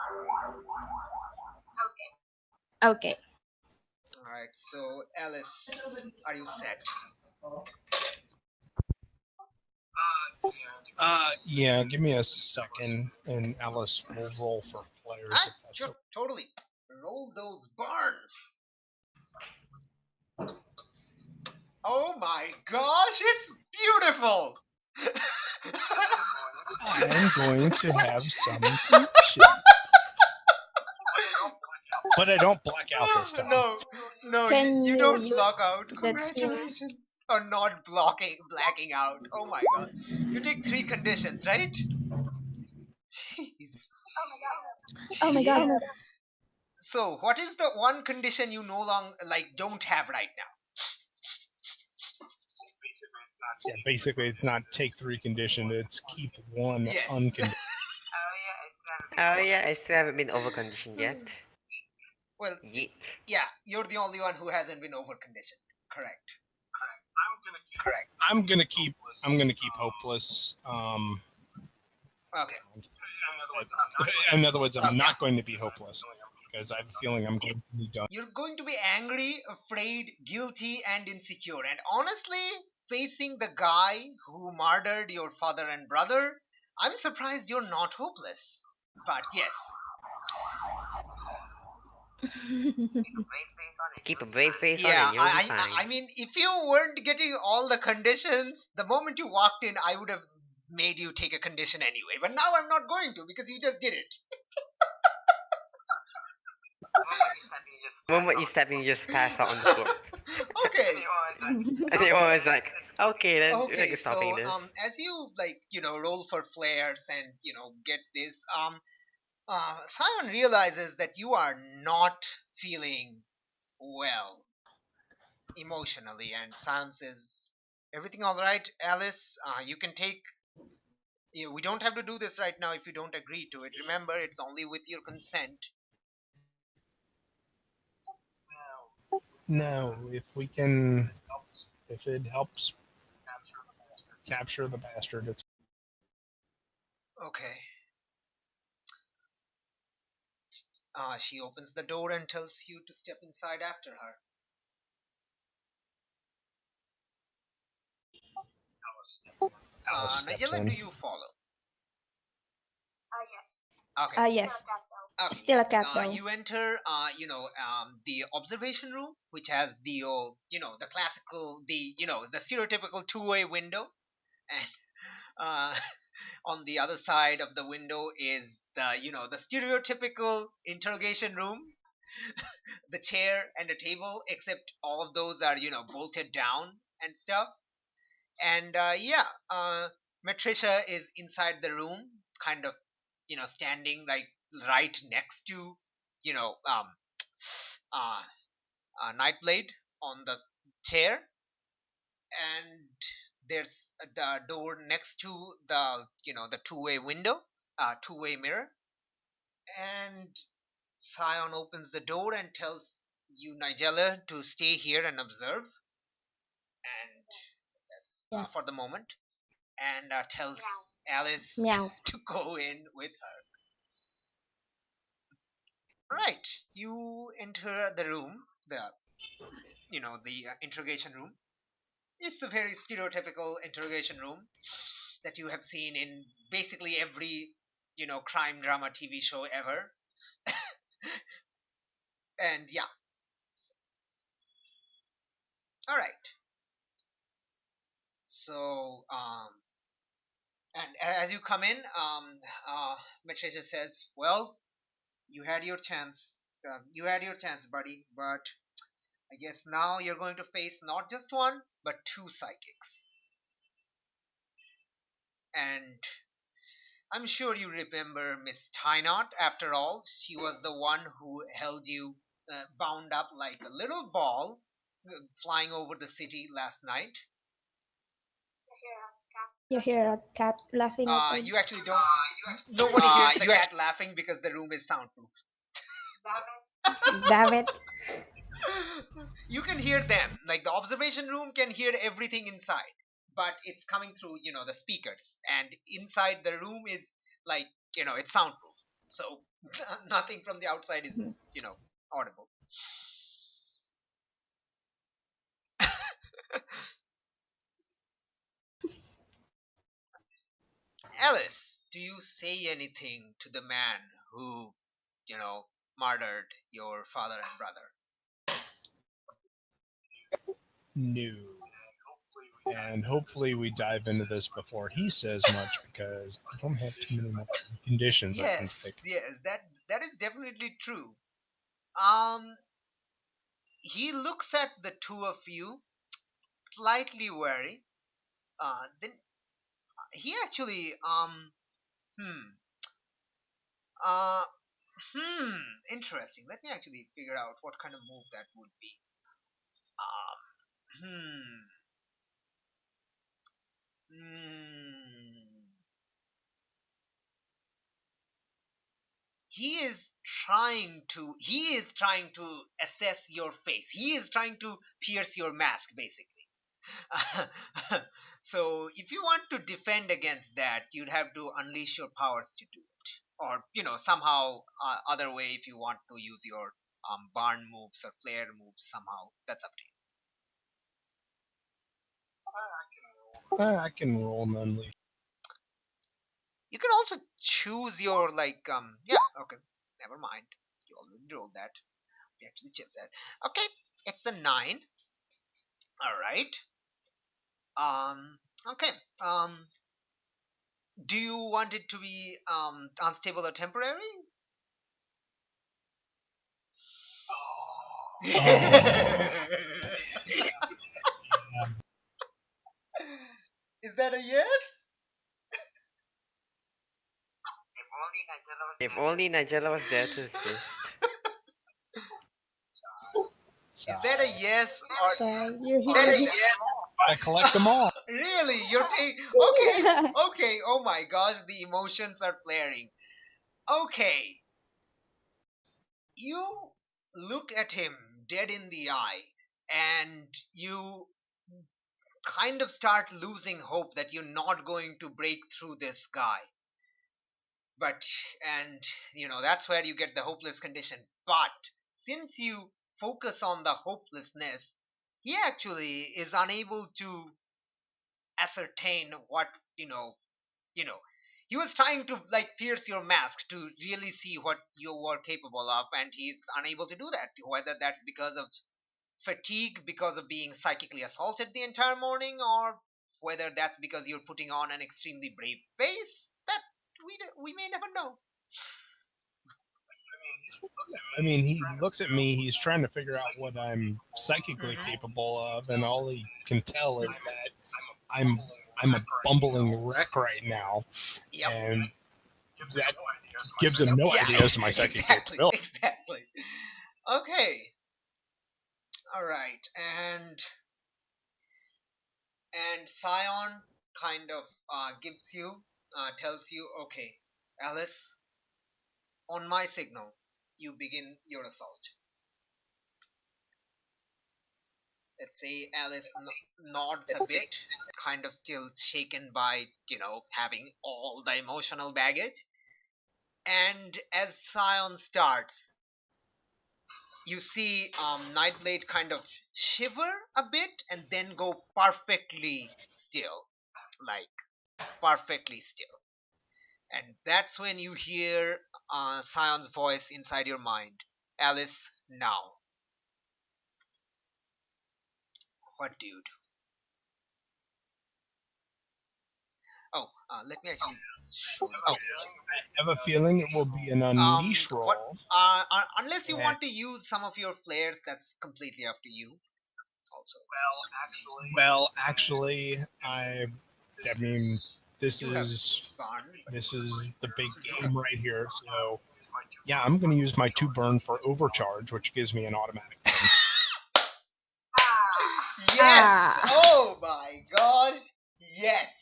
on. Okay. Alright, so Alice, are you set? Yeah, give me a second, and Alice will roll for players. If that's Sure, totally. Roll those barns. Oh my gosh, it's beautiful! I'm going to have some connection. But I don't black out this time. No, Can you you don't use block out. the Congratulations on not blacking out. Oh my god. You take 3 conditions, right? Jeez. Oh my god. So, what is the one condition you no longer don't have right now? Yeah, basically, it's not take 3 conditioned, it's keep 1 Yes. unconditioned. Oh yeah, I still haven't been overconditioned yet. Well, Yeet. yeah, you're the only one who hasn't been overconditioned. Correct. I'm gonna keep hopeless. Okay. In other words, I'm not going to be hopeless because I have a feeling I'm going to be done. You're going to be angry, afraid, guilty, and insecure. And honestly, facing the guy who murdered your father and brother, I'm surprised you're not hopeless. But yes. Keep a brave face on Yeah, and you'll be fine. I mean, if you weren't getting all the conditions, the moment you walked in, I would have made you take a condition anyway. But now I'm not going to because you just did it. The moment you step in, you just pass out on the floor. Okay. And you're always like, okay, then we're Okay, like stopping so this. as you roll for flares and get this, Scion realizes that you are not feeling well emotionally, and Scion says, "Everything all right, Alice? You can take. We don't have to do this right now if you don't agree to it. Remember, it's only with your consent." No, if it helps capture the bastard, it's Okay. She opens the door and tells you to step inside after her. Alice steps Nigella, in. do you follow? Yes. Okay. Yes. Okay. Still a cat though. You enter, the observation room, which has the, the classical, the stereotypical two-way window, and on the other side of the window is the stereotypical interrogation room, the chair and the table, except all of those are, bolted down and stuff. And Matricia is inside the room, kind of, standing right next to you know, uh, Nightblade on the chair, and there's the door next to the the two-way window, two-way mirror, and Scion opens the door and tells you, Nigella, to stay here and observe, and yes, for Yes. the moment, and tells Alice Meow. to go in with her. Right, you enter the room, the interrogation room. It's a very stereotypical interrogation room that you have seen in basically every crime drama TV show ever. And yeah, all right. So and as you come in, Matricia says, "Well, you had your chance. You had your chance, buddy. But I guess now you're going to face not just one, but two psychics. And I'm sure you remember Miss Tynot. After all, she was the one who held you bound up like a little ball flying over the city last night. You hear a cat laughing outside? You actually don't. Nobody hears the cat laughing because the room is soundproof. Damn it. You can hear them. Like the observation room can hear everything inside, but it's coming through, the speakers. And inside the room is like, it's soundproof. So nothing from the outside is, audible. Alice, do you say anything to the man who, murdered your father and brother? No. And hopefully we dive into this before he says much, because I don't have too many more conditions I can Yes, pick. yes, that is definitely true. He looks at the two of you, slightly wary. Then he actually, hmm, uh, interesting. Let me actually figure out what kind of move that would be. Um, hmm. He is trying to assess your face. He is trying to pierce your mask, basically. So if you want to defend against that, you'd have to unleash your powers to do it, or somehow other way, if you want to use your barn moves or flare moves somehow. That's up to you. I can roll and unleash. You can also choose your okay, never mind. You already rolled that. We actually checked that. Okay, it's a 9. All right. Okay. Do you want it to be unstable or temporary? Is that a yes? If only Nigella was there to assist. Is that a yes or So you is that a hear yes? I collect them all. Really? You're okay. Okay. Oh my gosh, the emotions are flaring. Okay. You look at him dead in the eye, and you kind of start losing hope that you're not going to break through this guy. But, and, that's where you get the hopeless condition. But since you focus on the hopelessness, he actually is unable to ascertain what, he was trying to pierce your mask to really see what you were capable of, and he's unable to do that. Whether that's because of fatigue, because of being psychically assaulted the entire morning, or whether that's because you're putting on an extremely brave face, that we may never know. I mean, he looks at me, he's trying to figure out what I'm psychically capable of, and all he can tell is that I'm a bumbling wreck right now. Yep. And that gives him no Yeah, idea as to my psychic exactly, capability. exactly. Okay. All right, and Scion kind of tells you, okay, Alice, on my signal, you begin your assault. Let's say Alice nods a bit, kind of still shaken by, having all the emotional baggage. And as Scion starts, you see Nightblade kind of shiver a bit and then go perfectly still. Like, perfectly still. And that's when you hear Scion's voice inside your mind. Alice, now. What do you do? Oh, let me actually show the Oh, I have a feeling it will be an unleash roll. Unless you want to use some of your flares, that's completely up to you. Also, Well, actually, I mean, this you have is burn. the big game right here. So, yeah, I'm going to use my 2 burn for overcharge, which gives me an automatic 10. Yes! Ah. Oh my god! Yes!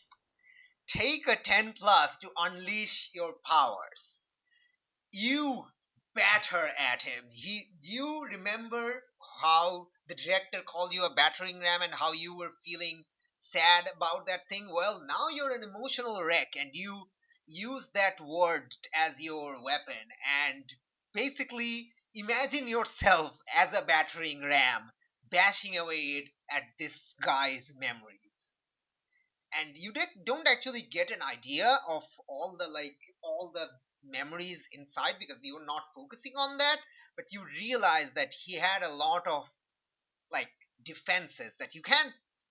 Take a 10 plus to unleash your powers. You batter at him. You remember how the director called you a battering ram and how you were feeling sad about that thing? Well, now you're an emotional wreck and you use that word as your weapon. And basically, imagine yourself as a battering ram bashing away at this guy's memories. And you don't actually get an idea of all the memories inside because you were not focusing on that, but you realize that he had a lot of like defenses that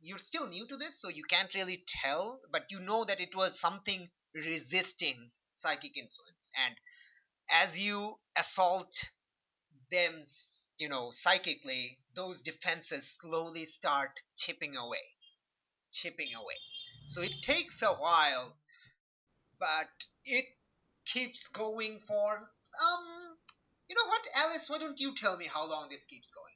you're still new to this, so you can't really tell, but you know that it was something resisting psychic influence. And as you assault them, psychically, those defenses slowly start chipping away. So it takes a while, but it keeps going for you know what, Alice, why don't you tell me how long this keeps going?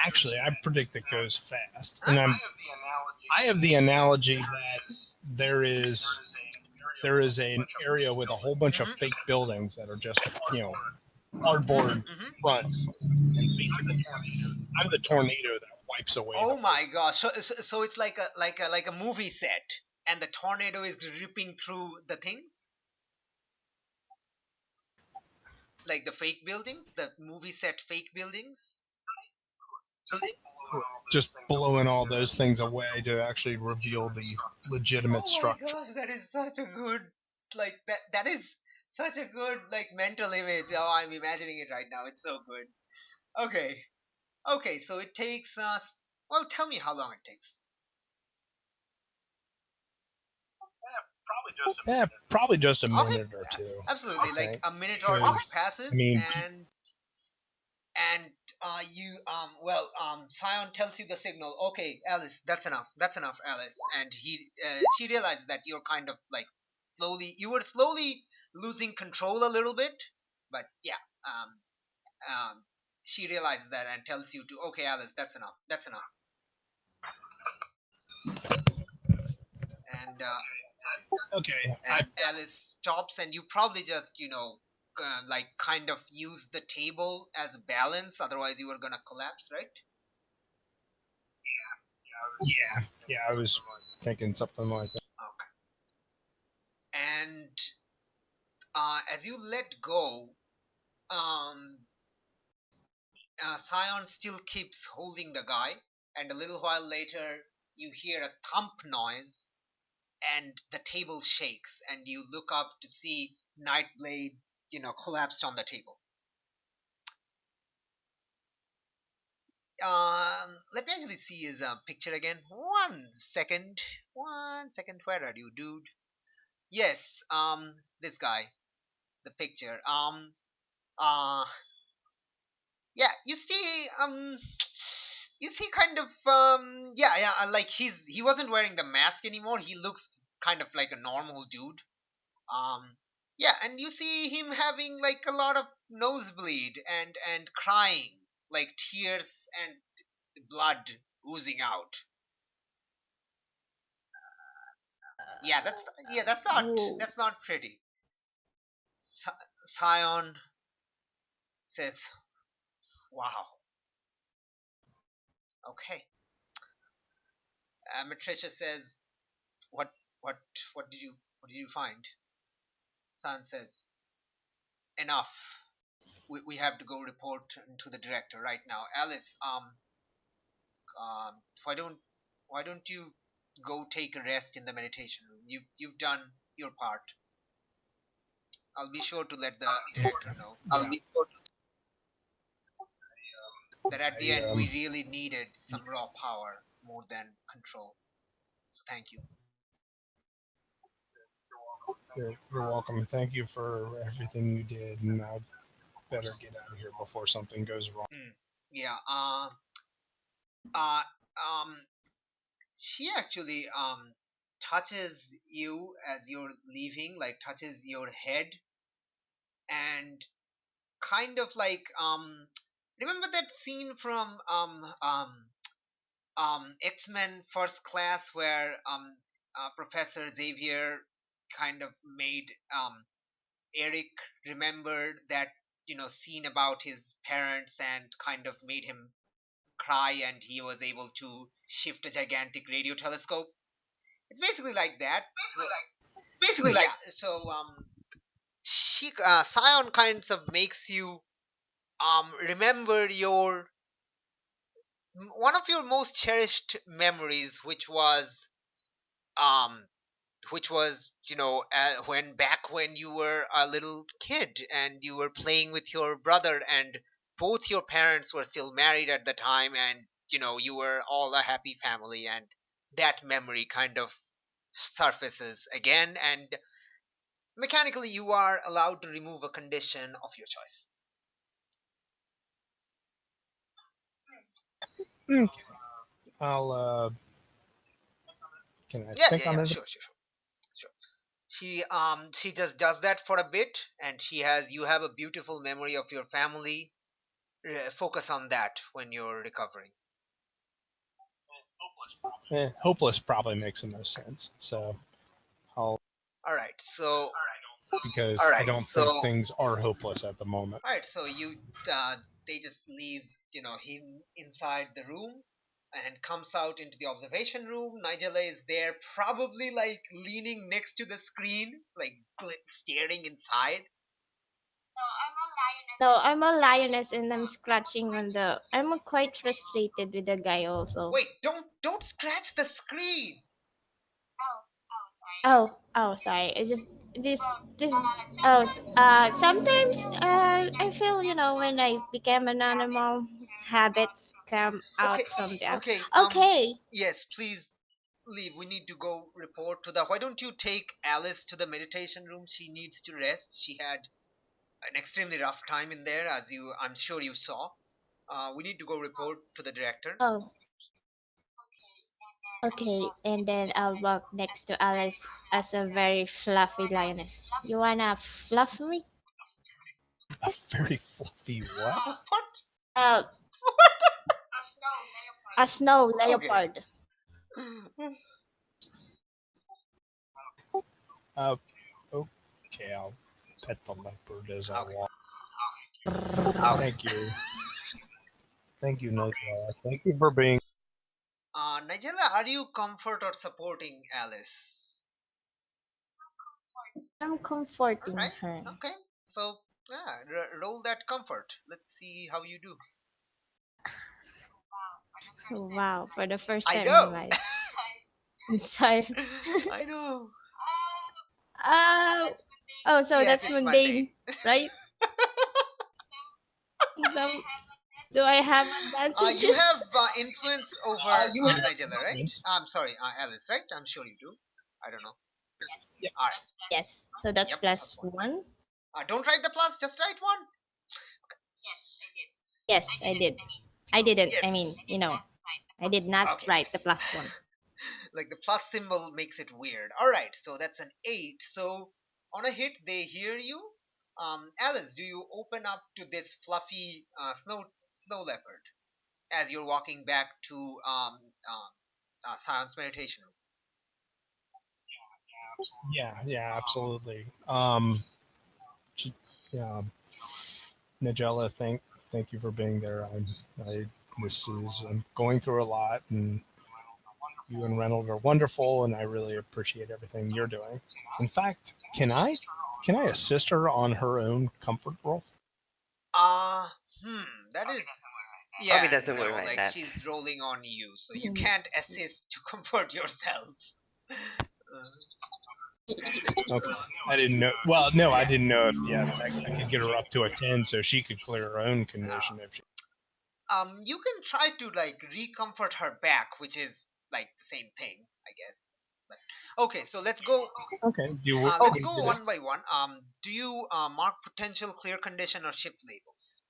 Actually, I predict it goes fast. And I have the analogy that there is an area with a whole bunch of fake buildings that are just, cardboard fronts. And basically, I'm the tornado that wipes away. Oh my gosh! So it's like a movie set, and the tornado is ripping through the things, like the fake buildings, the movie set fake buildings. Just blowing all those things away to actually reveal the legitimate structure. Oh my gosh, that is such a good that is such a good mental image. Oh, I'm imagining it right now. It's so good. Okay. Okay, so it takes us. Well, tell me how long it takes. Yeah, probably just a Okay, minute or two. absolutely. I Like think, a minute or two 'cause, passes, I mean, and Scion tells you the signal. Okay, Alice, that's enough. That's enough, Alice. And she realizes that you're kind of you were slowly losing control a little bit, but yeah, she realizes that and tells you to, okay, Alice, that's enough. That's enough. And okay, and Alice stops, and you probably just kind of use the table as balance, otherwise you were gonna collapse, right? yeah, I was thinking something like that. Okay. And as you let go, um, Scion still keeps holding the guy, and a little while later you hear a thump noise and the table shakes, and you look up to see Nightblade collapsed on the table. Let me actually see his picture again. 1 second. 1 second. Where are you, dude? Yes. This guy. The picture. Uh. Yeah. You see. you see kind of like he wasn't wearing the mask anymore. He looks kind of like a normal dude. Yeah, and you see him having like a lot of nosebleed and crying, like tears and blood oozing out. Yeah, Whoa. that's not pretty. Scion says, "Wow, okay." Matricia says, "What what what did you find?" Scion says, "Enough. We have to go report to the director right now. Alice, why don't you go take a rest in the meditation room? You've done your part. I'll be sure to let the director know that at the end we really needed some raw power more than control. So thank you." You're welcome. Thank you for everything you did, and I better get out of here before something goes wrong. Yeah. Uh. Um. She actually touches you as you're leaving, like touches your head, and kind of like remember that scene from X-Men First Class where Professor Xavier kind of made Eric remember that scene about his parents and kind of made him cry, and he was able to shift a gigantic radio telescope. It's basically like that. Yeah. So she Scion kinds of makes you remember your one of your most cherished memories, um which was when you were a little kid and you were playing with your brother, and both your parents were still married at the time, and you were all a happy family, and that memory kind of surfaces again, and mechanically you are allowed to remove a condition of your choice. Okay. I'll can I Yeah, think on it? sure. She just does that for a bit, and you have a beautiful memory of your family. Focus on that when you're recovering. Hopeless probably makes the most sense. So I'll All right, so because I don't think things are hopeless at the moment. all right, so they just leave him inside the room and comes out into the observation room. Nigella is there, probably like leaning next to the screen, like staring inside. No, I'm a lioness and I'm scratching on the. I'm quite frustrated with the guy also. Wait, don't scratch the screen. Oh, sorry. It's just this. Oh, sometimes I feel when I became an animal, habits come out Okay, from there. okay. Okay. Yes, please leave. We need to go report to the. Why don't you take Alice to the meditation room? She needs to rest. She had an extremely rough time in there, as I'm sure you saw. We need to go report to the director. Oh, okay. And then I'll walk next to Alice as a very fluffy lioness. You wanna fluff me? A very fluffy what? What? Uh, a snow Okay. leopard. Okay, I'll pet the leopard as I Okay. walk. Okay. Thank you, Nigella. Thank you for being. Nigella, are you comfort or supporting Alice? I'm comforting Right. her. Okay. So yeah, roll that comfort. Let's see how you do. Wow, for the first I time in know. my life. I'm sorry. I know. Uh, oh, so Yes, that's it's mundane, mundane. right? Um, do I have You advantages? have influence over Nigella, right? I'm sorry, Alice, right? I'm sure you do. I don't know. Yep. All right. Yes, so that's Yep, plus plus one. Don't write the plus, just write one. Yes, I did. I didn't. I mean, Yes. I did not Okay, write the yes. +1. Like the plus symbol makes it weird. Alright, so that's an 8. So on a hit, they hear you. Alice, do you open up to this fluffy snow leopard as you're walking back to Scion's meditation room? Yeah, absolutely. Yeah, Nigella, thank you for being there. I'm going through a lot, and you and Reynolds are wonderful, and I really appreciate everything you're doing. In fact, can I assist her on her own comfort roll? Uh, that is. Probably Yeah, doesn't work no, like like that. she's rolling on you, so you Mhm. can't assist to comfort yourself. Okay, I didn't know. Well, no, I Yeah. didn't know if I could get her up to a 10, so she could clear her own condition if she. You can try to like recomfort her back, which is like the same thing, I guess. But okay, so let's go. Okay, Let's what do go you do? one by one. Do you mark potential clear condition or shift labels?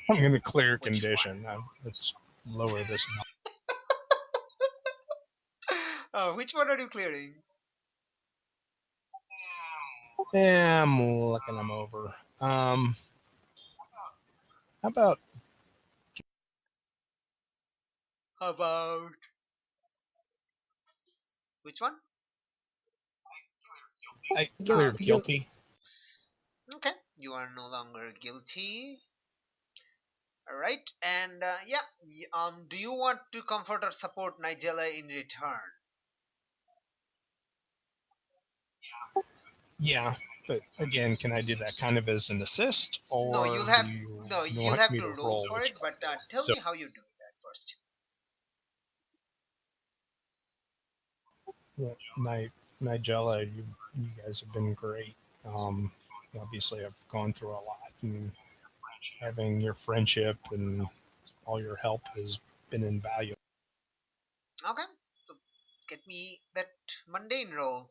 I'm going to clear Which condition. Let's lower this. which one are you clearing? Yeah, I'm looking them over. How about How about which one? I Guil- cleared Okay. guil- guilty? Okay, you are no longer guilty. All right, and yeah, do you want to comfort or support Nigella in return? Yeah, but again, can I do that kind of as an assist, No, or you'll do have you no, you'll want have me to to roll roll? for it. But tell So me how you're doing that first. yeah, Nigella, you guys have been great. Um, Obviously, I've gone through a lot, and having your friendship and all your help has been invaluable. Okay, so get me that mundane roll.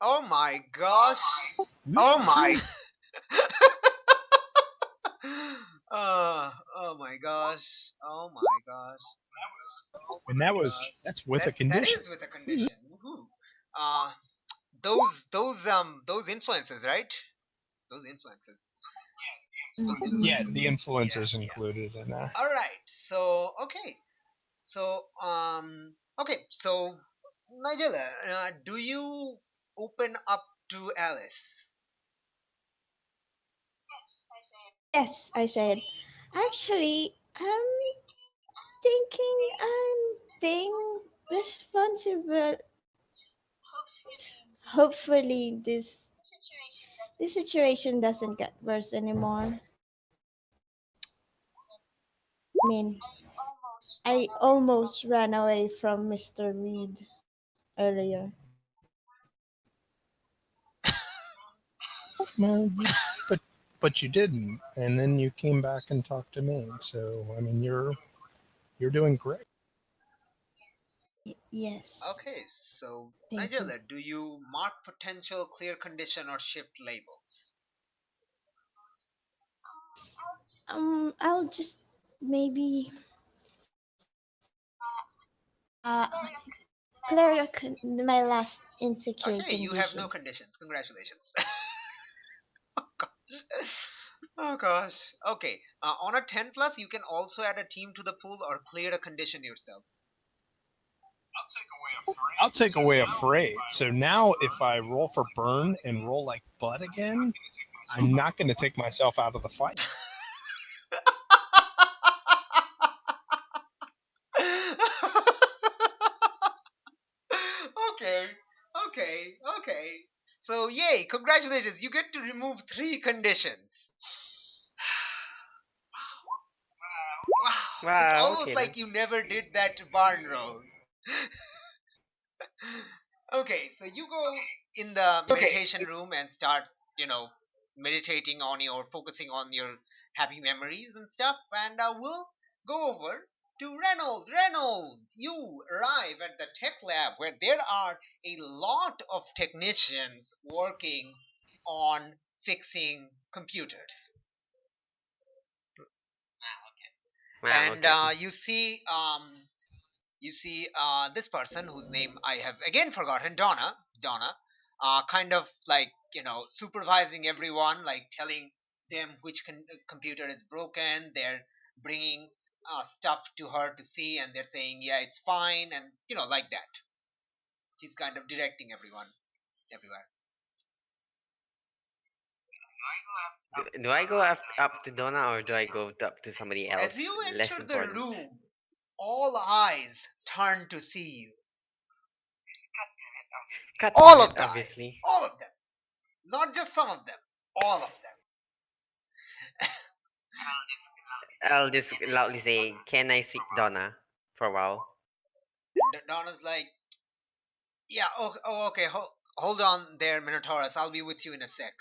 Oh my gosh! Oh my! Oh my gosh! Oh my gosh! And that's with a That condition. is with a condition. Woohoo! Uh, those influences, right? Those influences. Yeah, Mhm. the influence Yeah, is yeah. included in that. All right. So okay. So okay. So Nigella, do you open up to Alice? Yes, I said. Actually, I'm thinking I'm being responsible. Hopefully, this situation doesn't get worse anymore. I mean, I almost ran away from Mr. Reed earlier. Well, but but you didn't, and then you came back and talked to me. So I mean, you're doing great. Yes, Okay. So thank you. Nigella, do you mark potential clear condition or shift labels? I'll just maybe uh clear my last insecure Okay, you have no condition. conditions. Congratulations. Oh gosh. Oh gosh. Okay. On a 10 plus, you can also add a team to the pool or clear a condition yourself. I'll take away afraid. So now, if I roll for burn and roll like butt again, I'm not going to take myself out of the fight. Okay. Okay. Okay. So yay! Congratulations. You get to remove 3 conditions. Wow. It's Wow, almost okay then. like you never did that barn roll. Okay, so you go in the meditation room and start, you know, meditating on your, focusing on your happy memories and stuff, and we'll go over. to Reynolds. Reynolds, you arrive at the tech lab where there are a lot of technicians working on fixing computers. Wow, And okay. you see this person whose name I have again forgotten, Donna, kind of like, supervising everyone, like telling them which computer is broken. They're bringing stuff to her to see, and they're saying, yeah, it's fine, and like that. She's kind of directing everyone everywhere. Do I go up to Donna or do I go up to somebody else As you less enter the important? room, all eyes turn to see you. Cut All it, of the eyes, obviously. all of them, not just some of them, all of them. I'll just loudly say, "Can I speak Donna for a while?" Donna's like, yeah, okay, hold on there, Minotaurus. I'll be with you in a sec.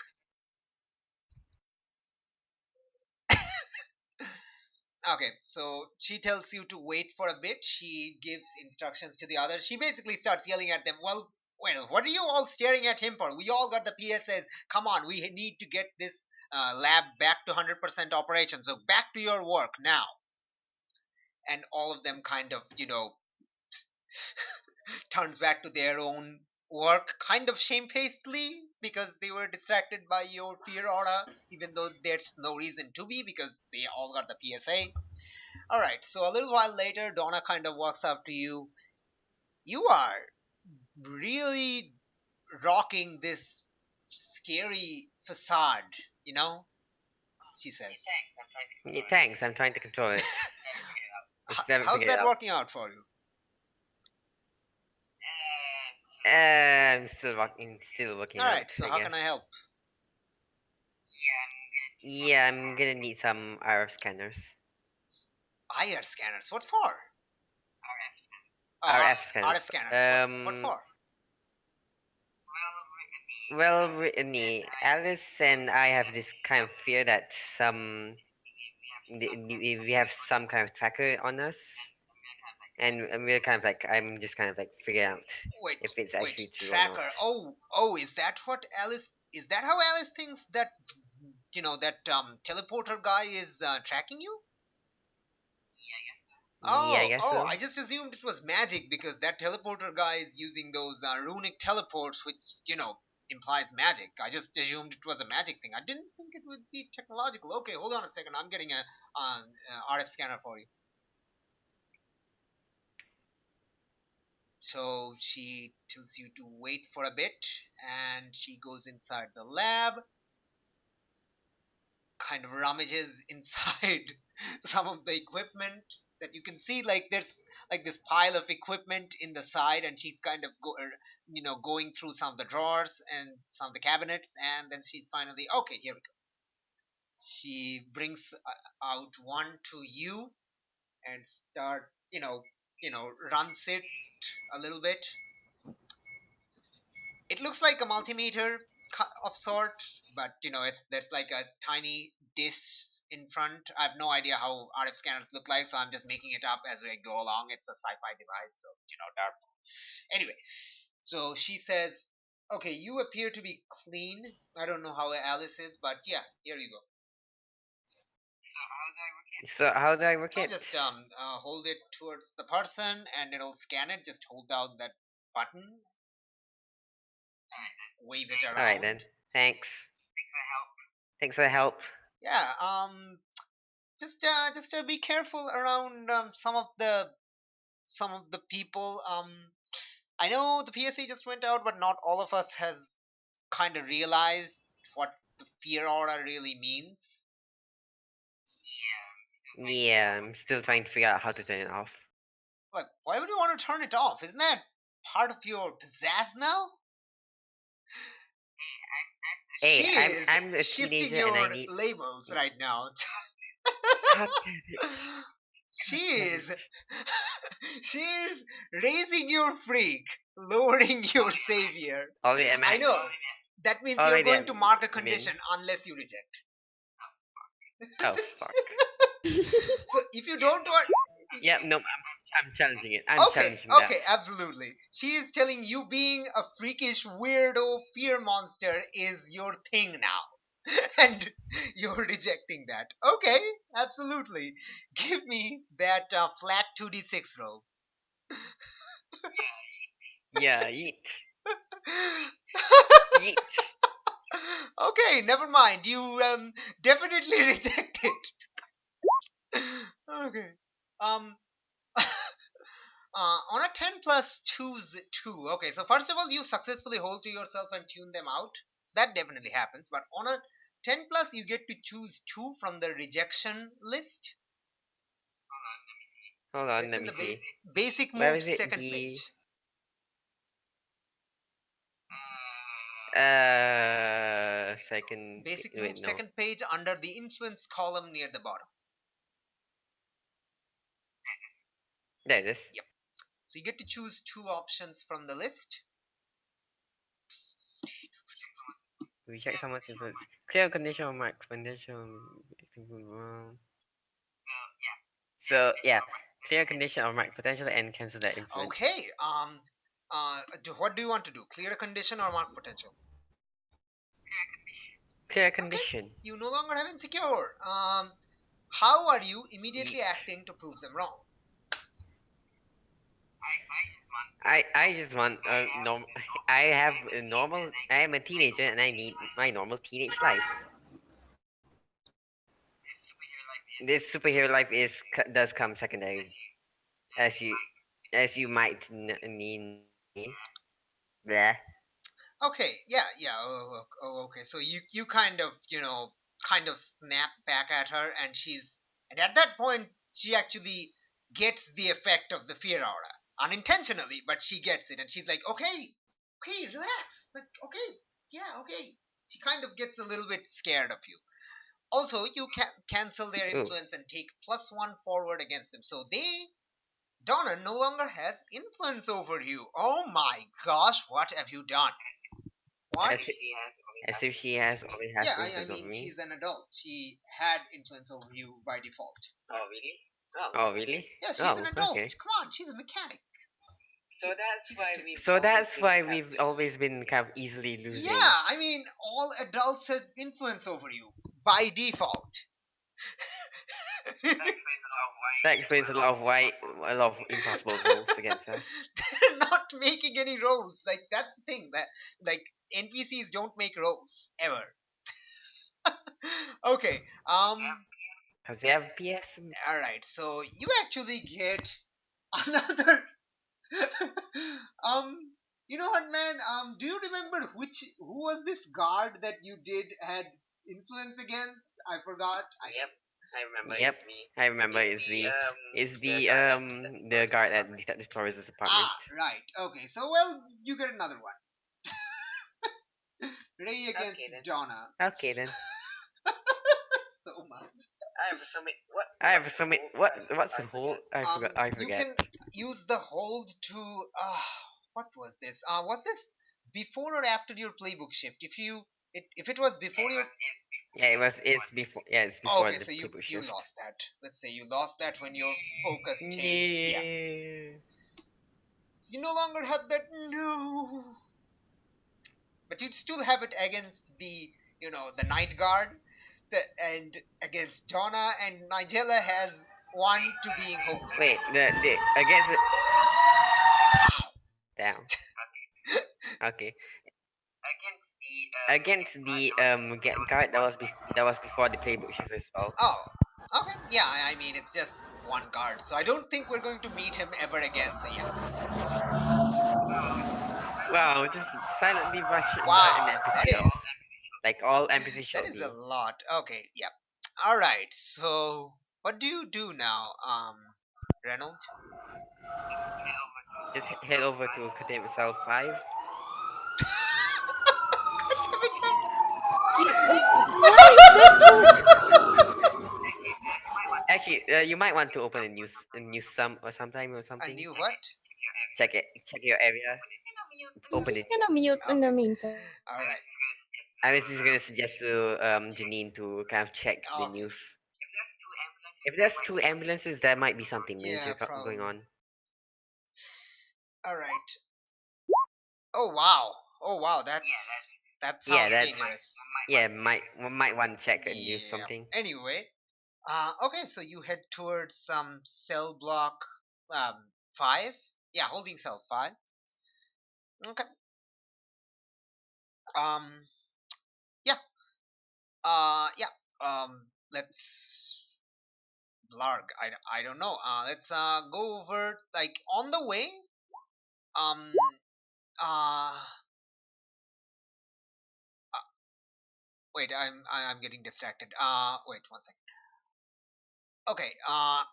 Okay, so she tells you to wait for a bit. She gives instructions to the others. She basically starts yelling at them. Well, what are you all staring at him for? We all got the PSAs. Come on, we need to get this lab back to 100% operation. So back to your work now. And all of them kind of, turns back to their own work kind of shamefacedly because they were distracted by your fear aura, even though there's no reason to be because they all got the PSA. Alright, so a little while later, Donna kind of walks up to you. You are really rocking this scary facade, she says. Yeah, thanks. I'm trying to control it. How's that working out for you? I'm still working Alright, out. so I how guess. can I help? Yeah, I'm gonna need some RF scanners. IR scanners, what for? RF scanners. RF scanners, what for? Well, Whitney, Alice and I have this kind of fear that we have some kind of tracker on us, and we're kind of like, I'm just kind of like figuring out if it's actually true or not. Tracker. Oh, is that what Alice? Is that how Alice thinks that that teleporter guy is tracking you? Yeah, I guess so. I just assumed it was magic because that teleporter guy is using those runic teleports, which implies magic. I just assumed it was a magic thing. I didn't think it would be technological. Okay, hold on a second. I'm getting a RF scanner for you. So she tells you to wait for a bit, and she goes inside the lab, kind of rummages inside some of the equipment that you can see. Like there's like this pile of equipment in the side, and she's kind of going through some of the drawers and some of the cabinets, and then she finally, okay, here we go. She brings out one to you and runs it a little bit. It looks like a multimeter of sort, but there's like a tiny disc in front. I have no idea how RF scanners look like, so I'm just making it up as we go along. It's a sci-fi device, so dark. Anyway, so she says, "Okay, you appear to be clean. I don't know how Alice is, but yeah, here you go." So how do I work it? Just hold it towards the person, and it'll scan it. Just hold down that button. Wave it around. Alright then. Thanks. Thanks for the help. Yeah. Just be careful around some of the people. I know the PSA just went out, but not all of us has kind of realized what the fear aura really means. Yeah, I'm still trying to figure out how to turn it off. Like, why would you want to turn it off? Isn't that part of your pizzazz now? Hey, I'm a shifting teenager your and I need labels right now. God damn it. She is raising your freak, lowering your savior. Already I'm I at. know. That means Already you're going I'm to mark a in. condition unless you reject. Oh fuck. So if you don't want, Yeah, no, I'm challenging it. I'm Okay, challenging that. okay, absolutely. She is telling you being a freakish weirdo fear monster is your thing now. And you're rejecting that. Okay, absolutely. Give me that flat 2d6 roll. Yeah, yeet. Yeet. Okay, never mind. You definitely reject it. Okay. Um on a 10 plus, choose 2. Okay, so first of all, you successfully hold to yourself and tune them out. So that definitely happens. But on a 10 plus, you get to choose 2 from the rejection list. Hold on, It's let in me the see. basic Where move is it? second The page. second. Basic Wait, move no. second page under the influence column near the bottom. There it is. Yep. So you get to choose 2 options from the list. Reject someone's influence. Clear condition or mark condition. So yeah, clear condition or mark potential and cancel that influence. Okay. What do you want to do? Clear a condition or mark potential? Clear Okay. condition. You no longer have insecure. How are you immediately Yeet. acting to prove them wrong? I just want norm. I have a normal. I am a teenager and I need my normal teenage life. This superhero life does come secondary, as you might need. Blah. Okay, yeah. Okay. So you kind of kind of snap back at her, and at that point she actually gets the effect of the fear aura unintentionally, but she gets it, and she's like, okay, relax, like okay, yeah, okay. She kind of gets a little bit scared of you. Also, you can cancel their Ooh. influence and take +1 forward against them. So Donna no longer has influence over you. Oh my gosh, what have you done? What? As if she has already has Yeah, I influence over mean, me. she's an adult. She had influence over you by default. Oh really? Yeah, she's an Oh adult. okay. Come on, she's a mechanic. So that's why we've always been kind of easily losing. Yeah, I mean, all adults have influence over you by default. That explains a lot of why a lot of impossible rolls against us. They're not making any rolls. Like that's the thing that like NPCs don't make rolls ever. Okay. Cause they have PS. All right. So you actually get another. um. You know what, man? Do you remember who was this guard that you did had influence against? I forgot. I remember. Yep, I remember. The guard at Detective Torres' apartment. Right. Okay. So well, you get another one. Ray against Donna. Okay then. So much. I have so many. What's the whole? I forgot. I You forget. can use the hold to. What was this? Was this before or after your playbook shift? If it was before your. Yeah, it was. It's before. Yeah, it's before Okay, the so you playbook you shift. lost that. Let's say you lost that when your focus changed. Yeah. So you no longer have that. No. But you'd still have it against the night guard, and against Donna, and Nigella has 1 to being hopeless. Wait, the against it. Down. Okay. Against the guard that was before the playbook shift as well. Oh, okay. Yeah, I mean it's just 1 guard, so I don't think we're going to meet him ever again. So yeah. Wow, just silently rush Wow, an that NPC is off. Like all NPCs that should is be. a lot. Okay, yeah. All right. So what do you do now, Reynolds? Just head over to Academic Cell 5. Why is that so? Actually, you might want to open a new sum or sometime or A something. new what? Check your area. I'm Open it. just gonna mute in the meantime. All right. I was just gonna suggest to Janine to kind of check the Okay. news. If there's 2 ambulances, there might be something Yeah, major going probably. on. All right. Oh wow. Oh wow. That Yeah, sounds that's dangerous. yeah. One might want to check and use Yeah. something. Anyway, okay. So you head towards some cell block 5. Yeah, holding cell 5. Okay. Um. Yeah. Yeah. Let's blarg. I don't know. Let's go over like on the way. Um. Uh. Wait. I'm getting distracted. Wait 1 second. Okay,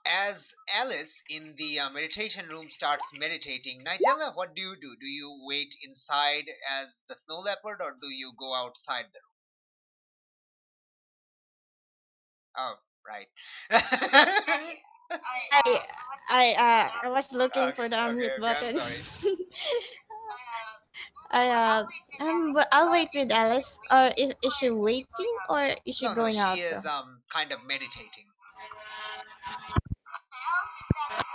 as Alice in the meditation room starts meditating, Nigella, what do you do? Do you wait inside as the snow leopard or do you go outside the room? Oh, right. I was looking for the Okay, unmute okay, I'm button. sorry. I'll wait with Alice. Or is she waiting or is she No, no, going she out is though? kind of meditating.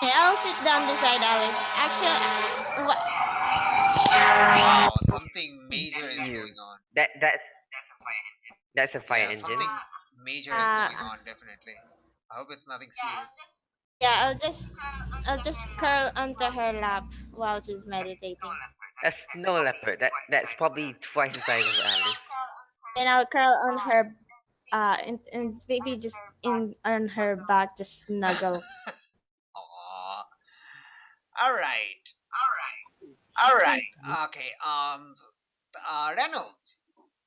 Okay, I'll sit down beside Alice. Actually, Wow, something major is Ew. going on. That's a fire Yeah, engine. something major is going on, definitely. I hope it's nothing serious. yeah, I'll just curl onto her lap while she's meditating. A snow leopard. That's probably twice the size of Alice. And I'll curl on her and maybe just in on her back, just snuggle. Aw. All right. All right. Okay. Reynolds,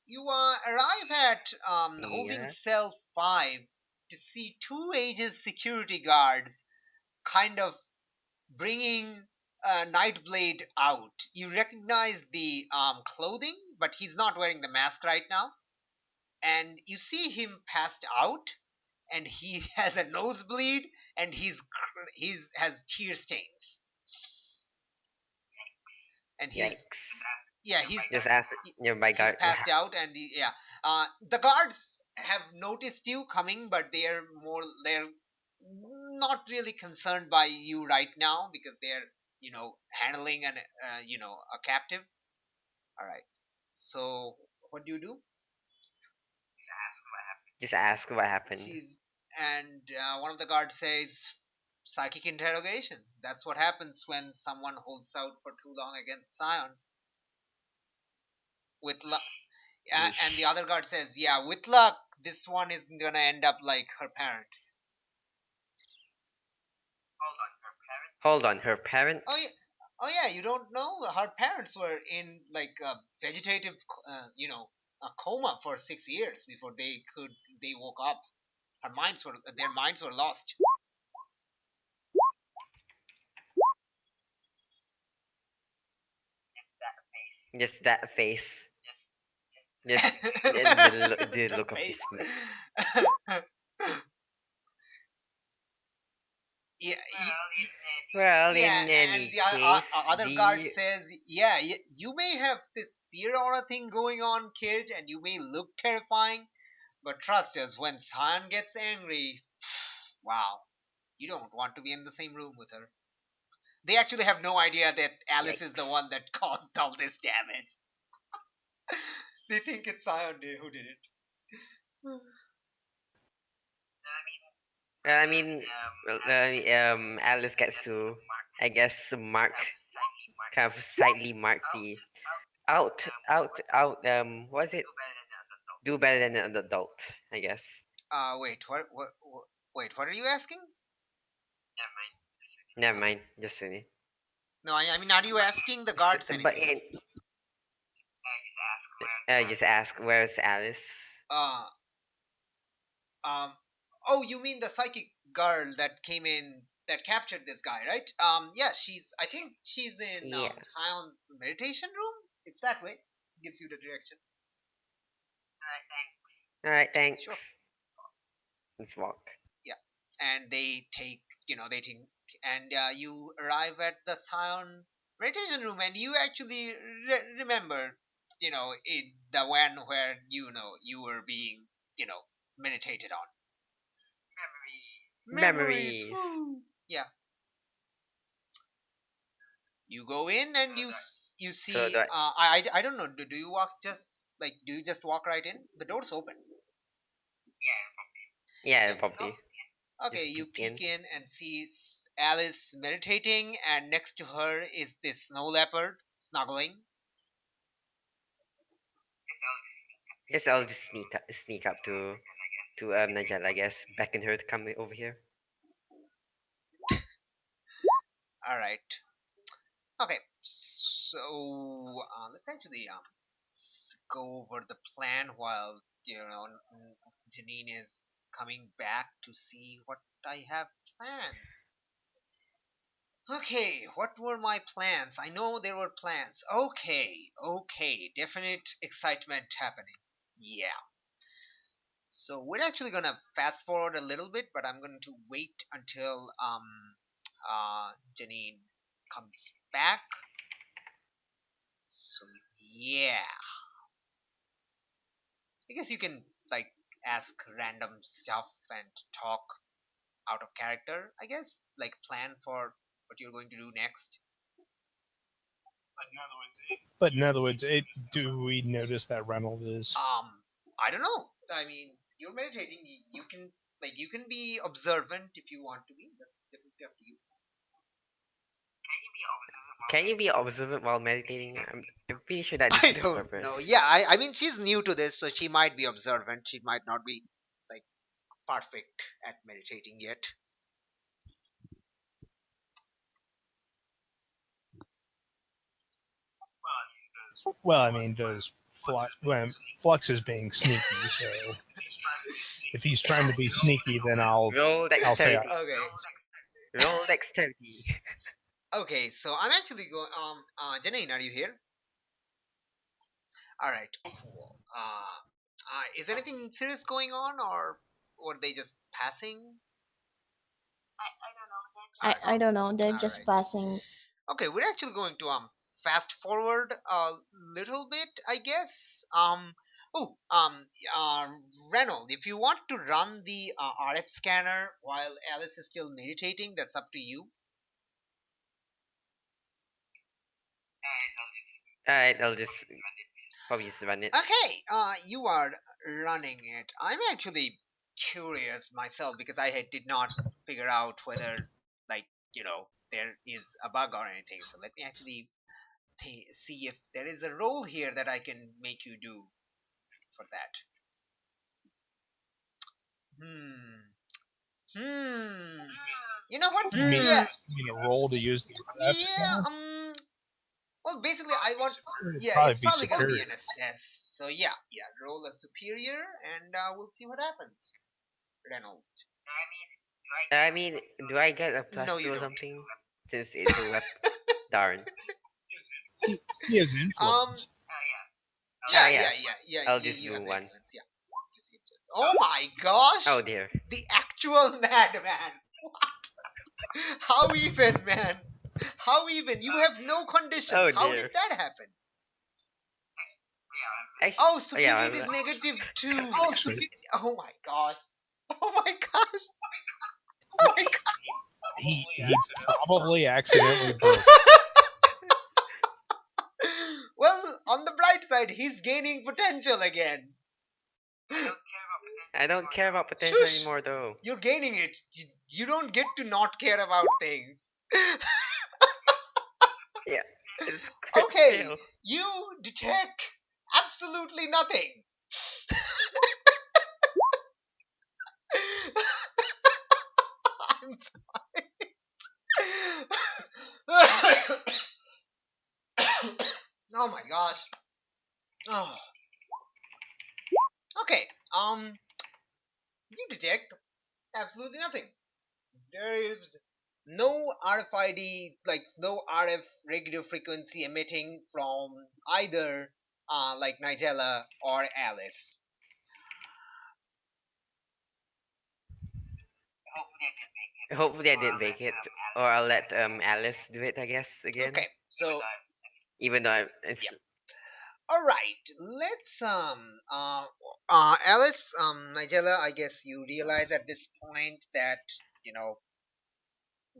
you arrive at holding Yeah. cell 5 to see two Aegis security guards kind of bringing Nightblade out. You recognize the clothing, but he's not wearing the mask right now. And you see him passed out, and he has a nosebleed, and he's has tear stains. And Yikes. he's Just ask nearby he's guard. passed out, and yeah, the guards have noticed you coming, but they're not really concerned by you right now because they're handling an a captive. All right, so what do you do? Just ask what happened. And one of the guards says, psychic interrogation. That's what happens when someone holds out for too long against Scion. With luck. And the other guard says, yeah, with luck, this one is gonna end up like her parents. Hold on, her parents? Oh yeah, you don't know? Her parents were in like a vegetative, a coma for 6 years before they woke up. Their minds were lost. Just that face. Just the look of face. his. Yeah, Well, yeah, in and any the case, other guard says, yeah, you may have this fear aura thing going on, kid, and you may look terrifying, but trust us, when Scion gets angry, wow, you don't want to be in the same room with her. They actually have no idea that Alice is the one that caused all this damage. They think it's Scion who did it. I mean, Alice gets to, I guess, kind of slightly mark the out. What is it? Do better than an adult, I guess. Wait, wait, what are you asking? Never mind, just silly. No, I mean, are you asking the guards But anything? just ask, where's Alice? Uh, oh, you mean the psychic girl that came in that captured this guy, right? Yeah, I think she's in Yeah. Scion's meditation room. It's that way. Gives you the direction. Alright, thanks. Sure. Let's walk. Yeah, and they take, and you arrive at the Scion meditation room, and you actually remember, the one where you were being, meditated on. Memories. Memories. Woo. Yeah. You go in and you So see. do I, I don't know. Do you walk just like do you just walk right in? The door's open. yeah, Yeah. probably. Okay. Just You peek in. peek in and see Alice meditating, and next to her is this snow leopard snuggling. Guess I'll just sneak up to Nigel, I guess, beckon her to come over here. All right. Okay. So let's actually go over the plan while Janine is coming back to see what I have plans. Okay, what were my plans? I know there were plans. Okay, definite excitement happening. Yeah. So we're actually gonna fast forward a little bit, but I'm going to wait until Janine comes back. So yeah, I guess you can like ask random stuff and talk out of character. I guess like plan for what you're going to do next. But in other words, do we notice that Reynolds is? I don't know. I mean, you're meditating. You can you can be observant if you want to be. That's definitely up to you. Can you be observant while meditating? I'm pretty sure that I defeats the don't purpose. know. Yeah, I mean, she's new to this, so she might be observant. She might not be like perfect at meditating yet. Well, I mean, does Flux is being sneaky? So if he's trying to be sneaky, then I'll Roll say dexterity. Okay. Roll dexterity. Okay, so I'm actually going. Janine, are you here? All right. Cool. Is anything serious going on, or were they just passing? I don't know. They're All just right. passing. Okay, we're actually going to fast forward a little bit, I guess. Oh, Reynold, if you want to run the RF scanner while Alice is still meditating, that's up to you. Alright, I'll just probably just run it. Okay, you are running it. I'm actually curious myself because did not figure out whether, like, there is a bug or anything. So let me actually see if there is a role here that I can make you do for that. You know what? you mean, Yeah, you mean a roll to use the RF yeah. scanner? Well, basically, I want. It'd Yeah, probably it's be probably gonna be superior. an assess. So yeah, roll a superior, and we'll see what happens. Reynolds. I mean, do I get a No, plus you 2 or don't. something? Since it's a weapon. Darn. He has Um. influence. Yeah, yeah. I'll You, just you do have the one. influence. Yeah. Just influence. Oh my gosh! Oh dear. The actual madman. What? How even, man? How even? You have no conditions. Oh How dear. did that happen? Actually, Oh, yeah, superior is -2. Actually, Oh my gosh. Oh my gosh. he probably accidentally broke. Well, on the bright side, he's gaining potential again. I don't care about potential Shush! anymore though. You're gaining it. You don't get to not care about things. Yeah, it's crit Okay, fail. you detect absolutely nothing. I'm sorry. Oh my gosh. Oh. Okay. You detect absolutely nothing. There is no RFID, like no RF radio frequency emitting from either, like Nigella or Alice. Hopefully I didn't make it, or I'll let Alice do it. I guess again. Okay, so Even though it's yeah. All right, let's Alice, Nigella. I guess you realize at this point that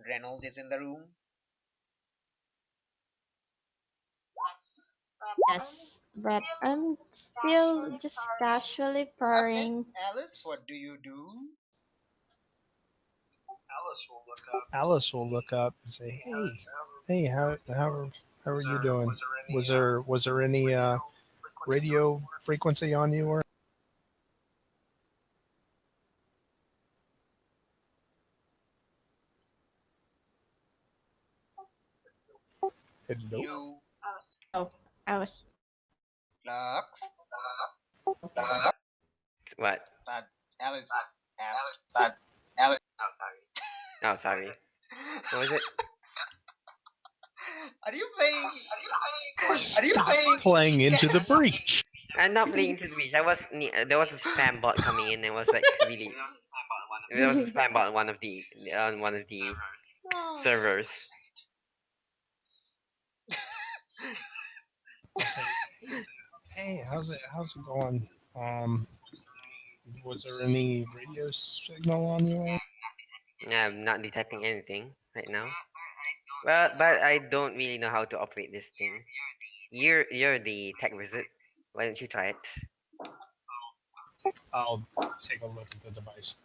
Reynolds is in the room. Yes, but I'm still just casually Okay, purring. Alice, what do you do? Alice will look up and say, "Hey, how are you doing? Was there any radio frequency on you or?" Hello. You, Oh, I was. Lux, What? Alice, Alice. Oh, sorry. What was it? Are you playing? Stop playing into the breach. I'm not playing into the beach. There was a spam bot coming in. And was like really. There was a spam bot on one of the servers. I'll say, "Hey, how's it going? Was there any radio signal on you?" I'm not detecting anything right now. Well, but I don't really know how to operate this thing. You're the tech wizard. Why don't you try it? I'll take a look at the device.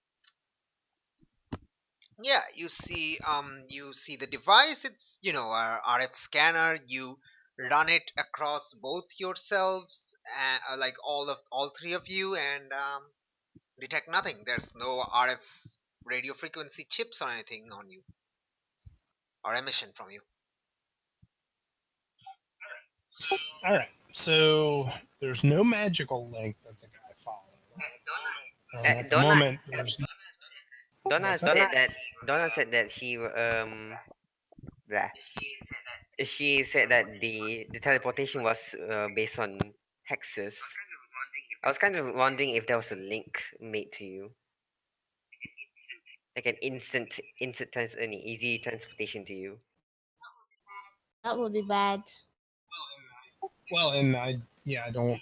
Yeah, you see the device. It's a RF scanner. You run it across both yourselves, like all three of you, and detect nothing. There's no RF radio frequency chips or anything on you, or emission from you. All right, so there's no magical link that the guy followed. And at the moment, there's Donna What's said that? that Donna said that blah. She said that the teleportation was based on hexes. I was kind of wondering if there was a link made to you, like an easy transportation to you. That would be bad. well, and I don't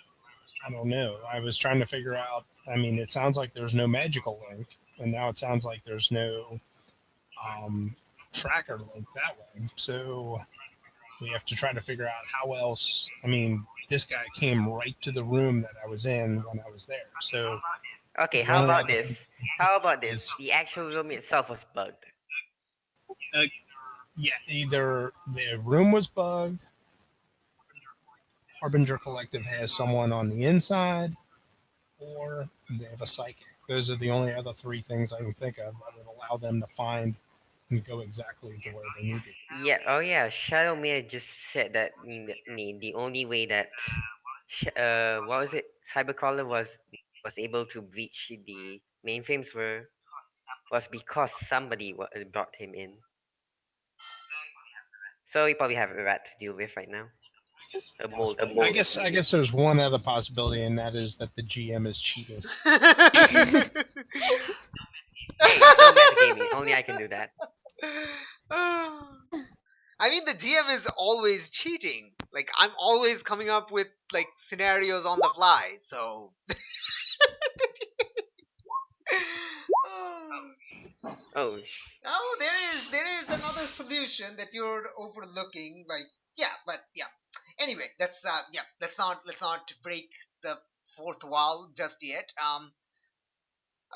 know. I was trying to figure out. I mean, it sounds like there's no magical link, and now it sounds like there's no tracker link that way. So we have to try to figure out how else. I mean, this guy came right to the room that I was in when I was there. So Okay, the how only about other this? thing How about this? is, The actual room itself was bugged. yeah, either the room was bugged, Harbinger Collective has someone on the inside, or they have a psychic. Those are the only other three things I can think of that would allow them to find and go exactly to where they need to. Yeah. Oh yeah. Shadow Mia just said that the only way that what was it? Cybercaller was able to breach the mainframes was because somebody brought him in. So we probably have a rat to deal with right now. A mold. I guess there's one other possibility, and that is that the GM is cheating. Hey, no metagaming. Only I can do that. I mean, the GM is always cheating. Like, I'm always coming up with like scenarios on the fly. So. Oh. Oh, there is another solution that you're overlooking. Like, yeah, but yeah. Anyway, let's let's not break the fourth wall just yet.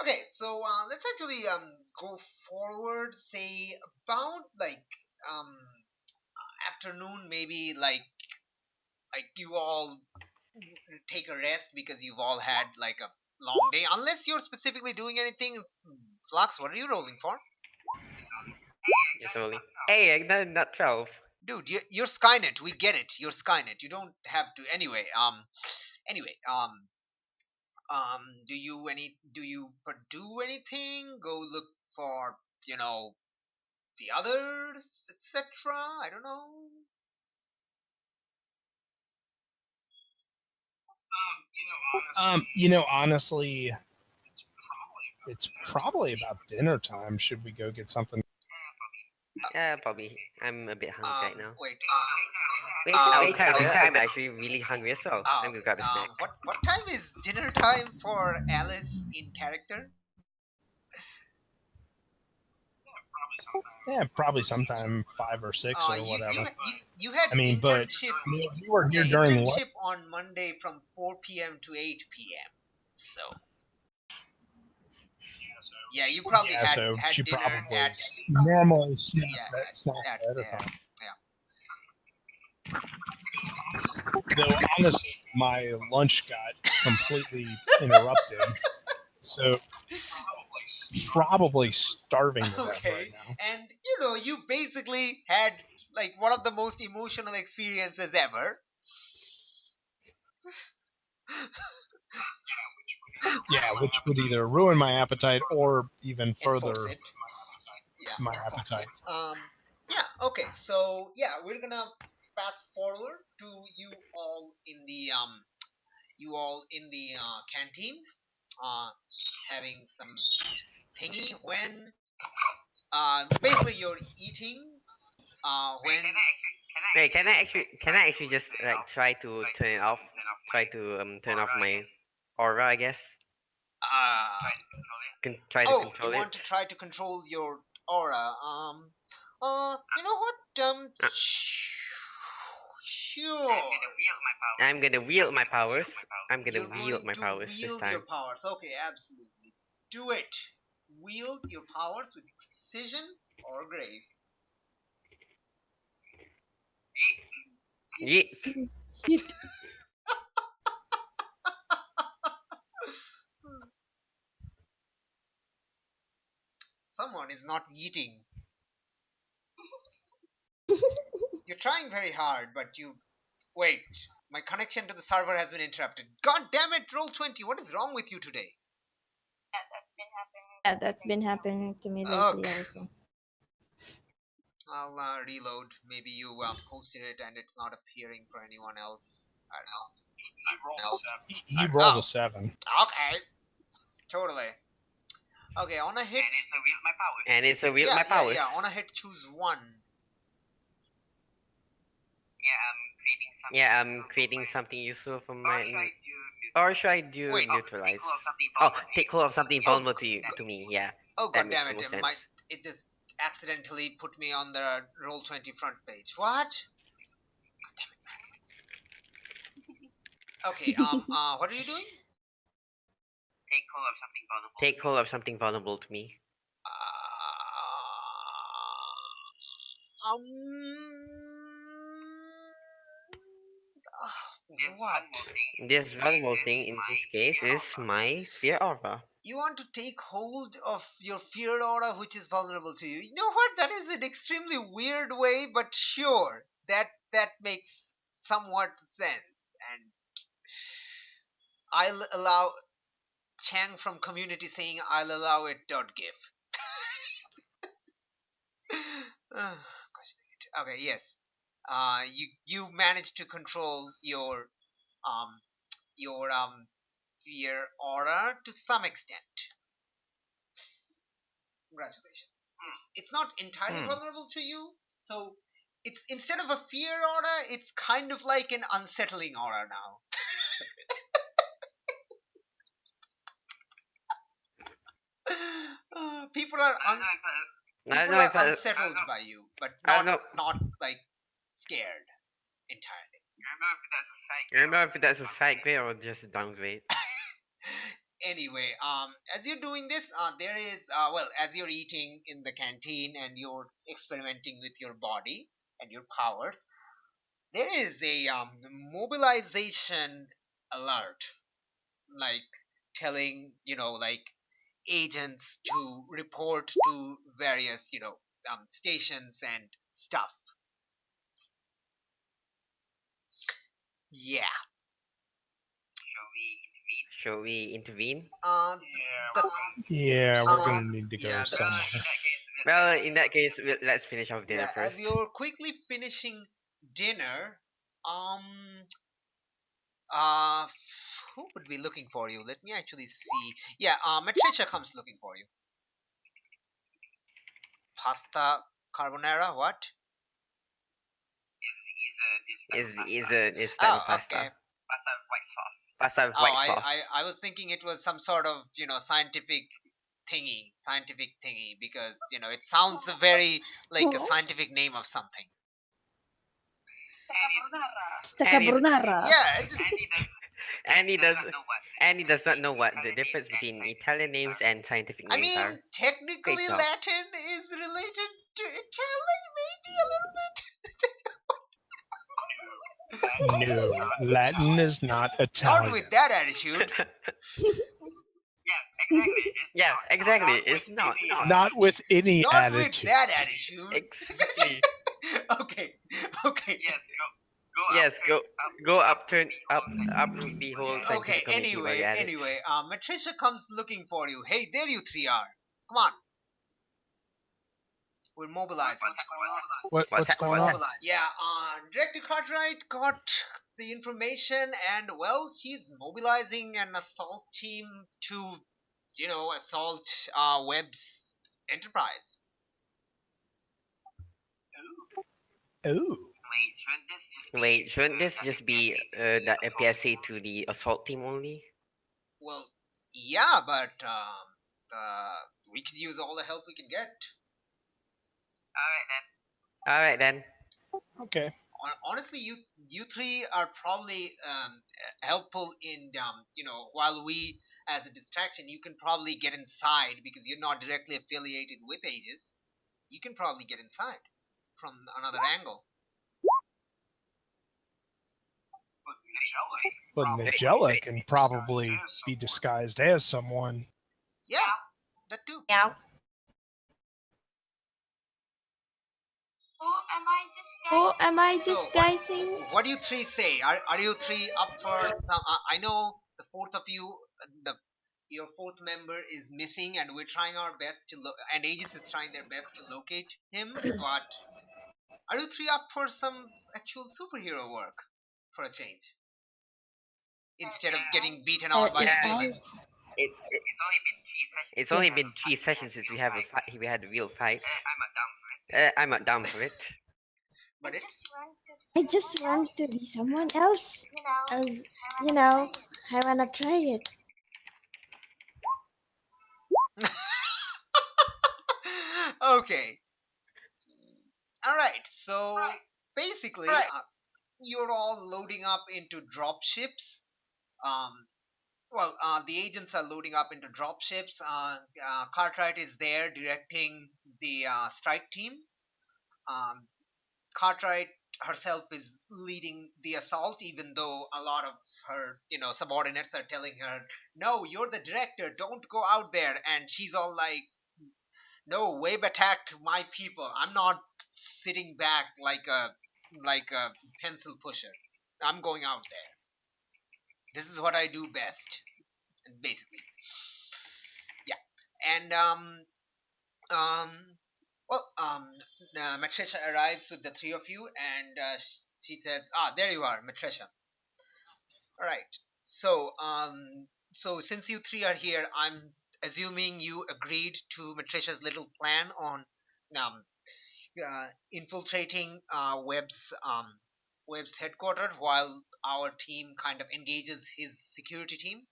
Okay, so let's actually go forward. Say about like um afternoon, maybe like you all take a rest because you've all had like a long day. Unless you're specifically doing anything. Flux, what are you rolling for? Just only. Hey, not 12. Dude, you're Skynet. We get it. You're Skynet. You don't have to. Anyway, do you do anything? Go look for the others, etc. I don't know. Honestly, it's probably about dinner time. Should we go get something? Yeah, probably. I'm a bit hungry right now. Wait. Wait, our character. I'm actually really hungry as well. I'm gonna grab a snack. What time is dinner time for Alice in character? Yeah, probably sometime 5 or 6 or You whatever. you had I mean, but internship. you were here Yeah, during what? internship on Monday from 4 p.m. to 8 p.m. So yeah, you probably Yeah, so had she dinner probably at normally snacks yeah at ahead of there. time. Yeah. Though honestly, my lunch got completely interrupted, so probably starving to death Okay, right now. and you basically had like one of the most emotional experiences ever. Yeah, which would either ruin my appetite or even further Enforce it. Yeah. my appetite. Yeah. Okay. So yeah, we're gonna fast forward to you all in the canteen, having some thingy when basically you're eating when Wait, can I actually just like try to turn it off? Try to turn off my aura, I guess. Try to you control want it. to try to control your aura. You know what? Sure. I'm gonna wield my powers. I'm gonna You're wield going my to powers this wield time. your powers. Okay, absolutely. Do it. Wield your powers with precision or grace. Yeet. Someone is not eating. You're trying very hard, but you. Wait. My connection to the server has been interrupted. God damn it, Roll20. What is wrong with you today? Yeah, that's been happening to me lately Okay. also. I'll reload. Maybe you posted it and it's not appearing for anyone else. I don't know. He rolled a 7. Okay. Totally. Okay, on a hit. And it's a wield my powers. Yeah. On a hit, choose one. Yeah, I'm creating something useful for my. Or should I do Wait. neutralize? Oh, take hold of something vulnerable to me. Yeah. Oh That god makes damn it! the most sense. It just accidentally put me on the Roll20 front page. What? Okay. What are you doing? Take hold of something vulnerable to me. Uh, um. What? This vulnerable thing in this case is my fear aura. You want to take hold of your fear aura, which is vulnerable to you. You know what? That is an extremely weird way, but sure, that makes somewhat sense. And I'll allow Chang from community saying I'll allow it. .gif. Okay, yes. You managed to control your fear aura to some extent. Congratulations. It's not entirely vulnerable to you, so it's instead of a fear aura, it's kind of like an unsettling aura now. People are unsettled by you, but not like scared entirely. I don't know if that's a side grade or just a downgrade. Anyway, as you're doing this, there is as you're eating in the canteen and you're experimenting with your body and your powers, there is a mobilization alert, like telling agents to report to various stations and stuff. Yeah. Shall we intervene? Yeah, we're going to need to go somewhere. Well, in that case, let's finish off dinner first. As you're quickly finishing dinner, who would be looking for you? Let me actually see. Yeah, Matricia comes looking for you. Pasta carbonara, what? Is type of pasta. Okay. Pasta with white sauce. I was thinking it was some sort of, scientific thingy, scientific thingy, because it sounds a very like a What? scientific name of something. Stacabronara. Yeah, Annie does. Annie does not know what the difference between Italian names and scientific I names mean, are. technically Great job. Latin is related to Italy, maybe a little bit. No, Latin is not Not Italian. with that attitude. Yeah, exactly. It's not. Not with any Not with attitude. that attitude. Exactly. Okay. Yes, go up, turn up, uproot the whole Okay. scientific community while you're at it. Anyway, Matricia comes looking for you. Hey, there you three are. Come on. We're mobilizing. What's going on? Yeah, Director Cartwright got the information, and well, she's mobilizing an assault team to, assault Webb's enterprise. Oh, Wait, shouldn't this just be the PSA to the assault team only? Well, yeah, but we could use all the help we can get. Alright then. okay. Honestly, you three are probably helpful in while we, as a distraction, you can probably get inside because you're not directly affiliated with AEGIS. You can probably get inside from another angle. But Nigella can probably be disguised as someone. Yeah, that too. Yeah. Who am I So, disguising? What do you three say? Are you three up for some? I know the fourth of you, your fourth member is missing, and we're trying our best to and Aegis is trying their best to locate him. But are you three up for some actual superhero work for a change? Instead of getting beaten on by the Yeah. villains. It's only been 3 sessions since we have a fight. We had a real fight. I'm not down for it. But it's I just want to be someone else. As you know, I wanna try it. okay. All right. So basically, you're all loading up into drop ships. The agents are loading up into drop ships. Cartwright is there directing the strike team. Cartwright herself is leading the assault, even though a lot of her, subordinates are telling her, "No, you're the director. Don't go out there." And she's all like, "No, Wave attacked my people. I'm not sitting back like a pencil pusher. I'm going out there. This is what I do best." Basically, yeah. And Matricia arrives with the three of you, and she says, there you are, Matricia. All right. So since you three are here, I'm assuming you agreed to Matricia's little plan on um, infiltrating Webb's headquarters while our team kind of engages his security team.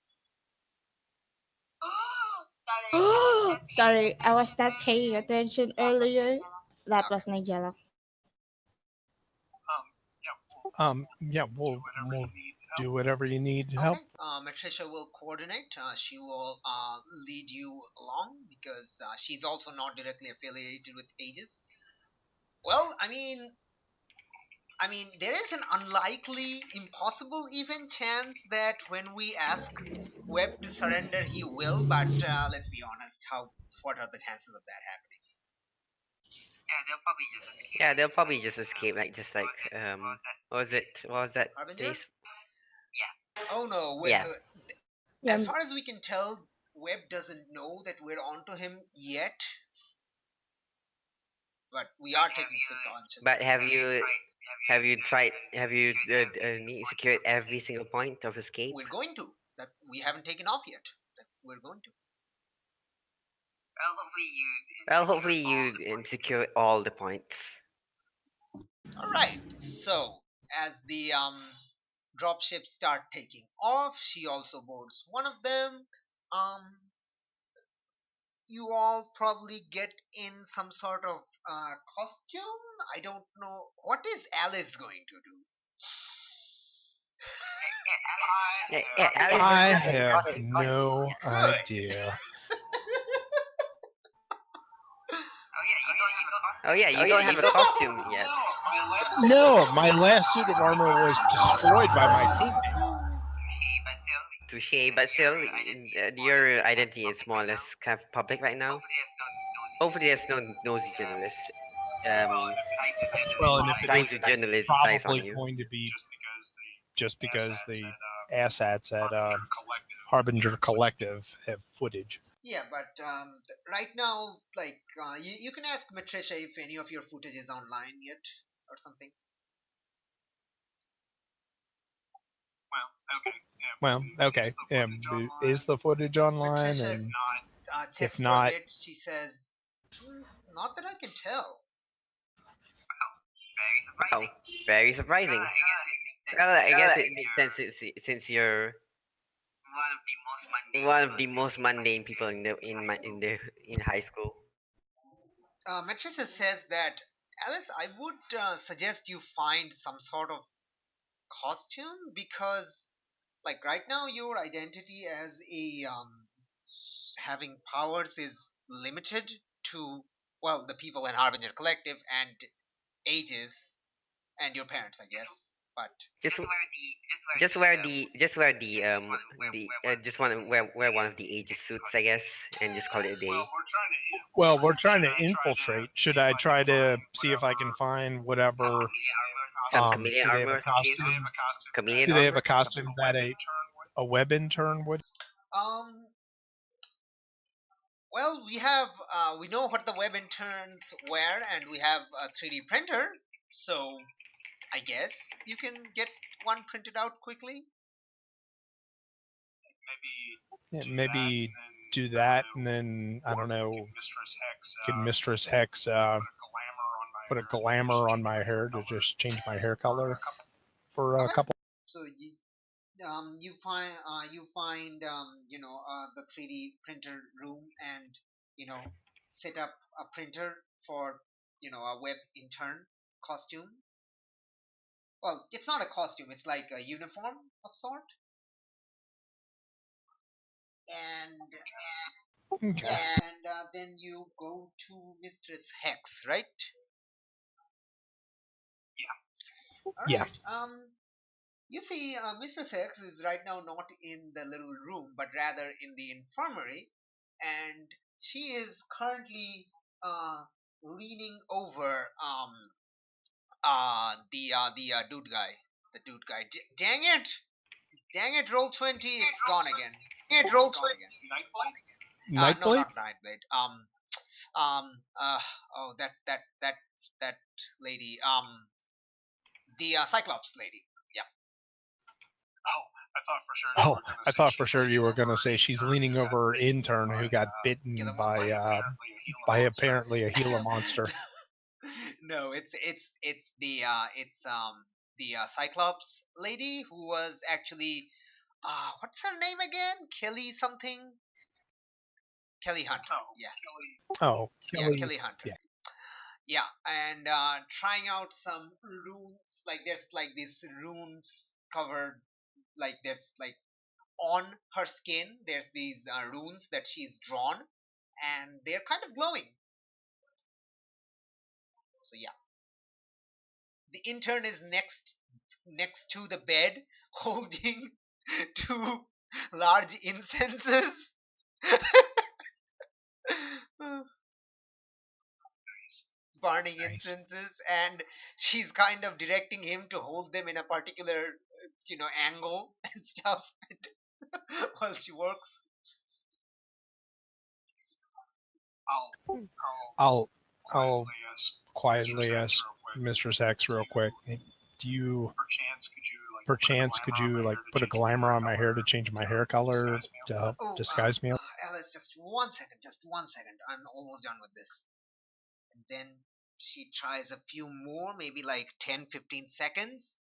Sorry, I was not paying attention earlier. That was Nigella. Yeah, we'll do whatever you need help. Okay. Matricia will coordinate. She will lead you along because she's also not directly affiliated with AEGIS. Well, I mean, there is an unlikely, impossible even chance that when we ask Webb to surrender, he will. But let's be honest. What are the chances of that happening? Yeah, they'll probably just escape, what was that Harbinger? place? Oh no. Yeah. As far as we can tell, Webb doesn't know that we're onto him yet. But we are taking precautions. But have you secured every single point of escape? We're going to. That we haven't taken off yet. That we're going to. Well, hopefully you secure all the points. All right. So as the dropships start taking off, she also boards one of them. you all probably get in some sort of costume. I don't know. What is Alice going to do? Yeah, Alice I just has a have costume. no idea. Oh yeah, you don't have a costume yet. No, my last suit of armor was destroyed by my teammate. Touche, but still, your identity is more or less kind of public right now. Hopefully, there's no nosy journalists Well, and if it trying is, to it's journalize on probably you. going to be just because the asshats at Harbinger Collective have footage. Yeah, but right now, like, you can ask Matricia if any of your footage is online yet or something. Well, okay. Is the footage online? Matricia And checks if not, for it. She says, "Not that I can tell." Wow, very surprising. Well, I guess it makes sense since you're one of the most mundane people in high school. Matricia says that, Alice, I would suggest you find some sort of costume because, like, right now your identity as a having powers is limited to, well, the people in Harbinger Collective and AEGIS and your parents, I guess. But Just wear one of the Aegis suits, I guess, and just call it a day. well, we're trying to infiltrate. Should I try to see if I can find whatever? Some Do chameleon they have armor a or something. costume? Chameleon Do they have armor? a costume that a web intern would? um, well, we know what the web interns wear, and we have a 3D printer, so I guess you can get one printed out quickly. Yeah, maybe do that, and then I don't know. Could Mistress Hex put a glamour on my hair to just change my hair color for a Okay. couple? So you find the 3D printer room, and set up a printer for a web intern costume. Well, it's not a costume, it's like a uniform of sort. And Okay. then you go to Mistress Hex, right? Yeah. Alright. You see, Mistress Hex is right now not in the little room, but rather in the infirmary, and she is currently leaning over the dude guy. The dude guy. Dang it! Dang it! Roll 20. It's gone again. It's gone again. No, Nightblade? not Nightblade. Oh, that lady. The Cyclops lady. Yeah. Oh, I thought for sure you were going to say she's leaning over her intern who got bitten by apparently a Gila monster. No, it's the Cyclops lady who was actually what's her name again? Kelly something. Kelly Hunter. Yeah. Oh, Yeah, Kelly. Kelly Hunter. Yeah. Yeah, and trying out some runes. Like there's like these runes covered. Like there's like on her skin. There's these runes that she's drawn, and they're kind of glowing. So yeah, the intern is next to the bed, holding two large incenses. Burning Nice. incenses, and she's kind of directing him to hold them in a particular angle and stuff while she works. I'll quietly ask Mistress X real quick. Do you perchance could you like put a glamour on my hair to change my hair color to help disguise me? Alice, just 1 second, I'm almost done with this. And then she tries a few more, maybe like 10-15 seconds,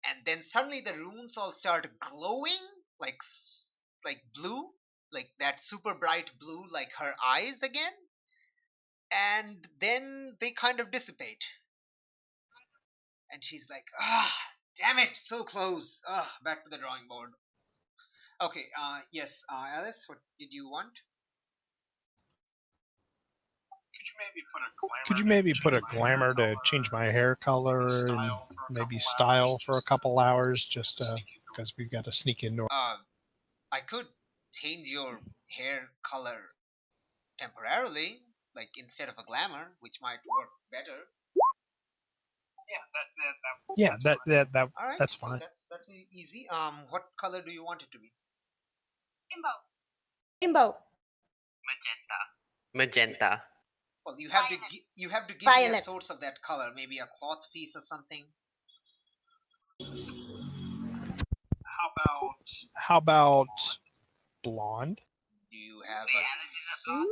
and then suddenly the runes all start glowing like blue, like that super bright blue, like her eyes again, and then they kind of dissipate. And she's like, damn it, so close. Back to the drawing board. Okay, yes, Alice, what did you want? Could you maybe put a glamour to change my hair color and maybe style for a couple hours, just because we've got to sneak into. I could change your hair color temporarily, like instead of a glamour, which might work better. Yeah, that All right, that's so fine. that's easy. What color do you want it to be? Rainbow. Magenta. Well, you have to you have to give me a Violet. source of that color, maybe a cloth piece or something. How about blonde? Do you have a?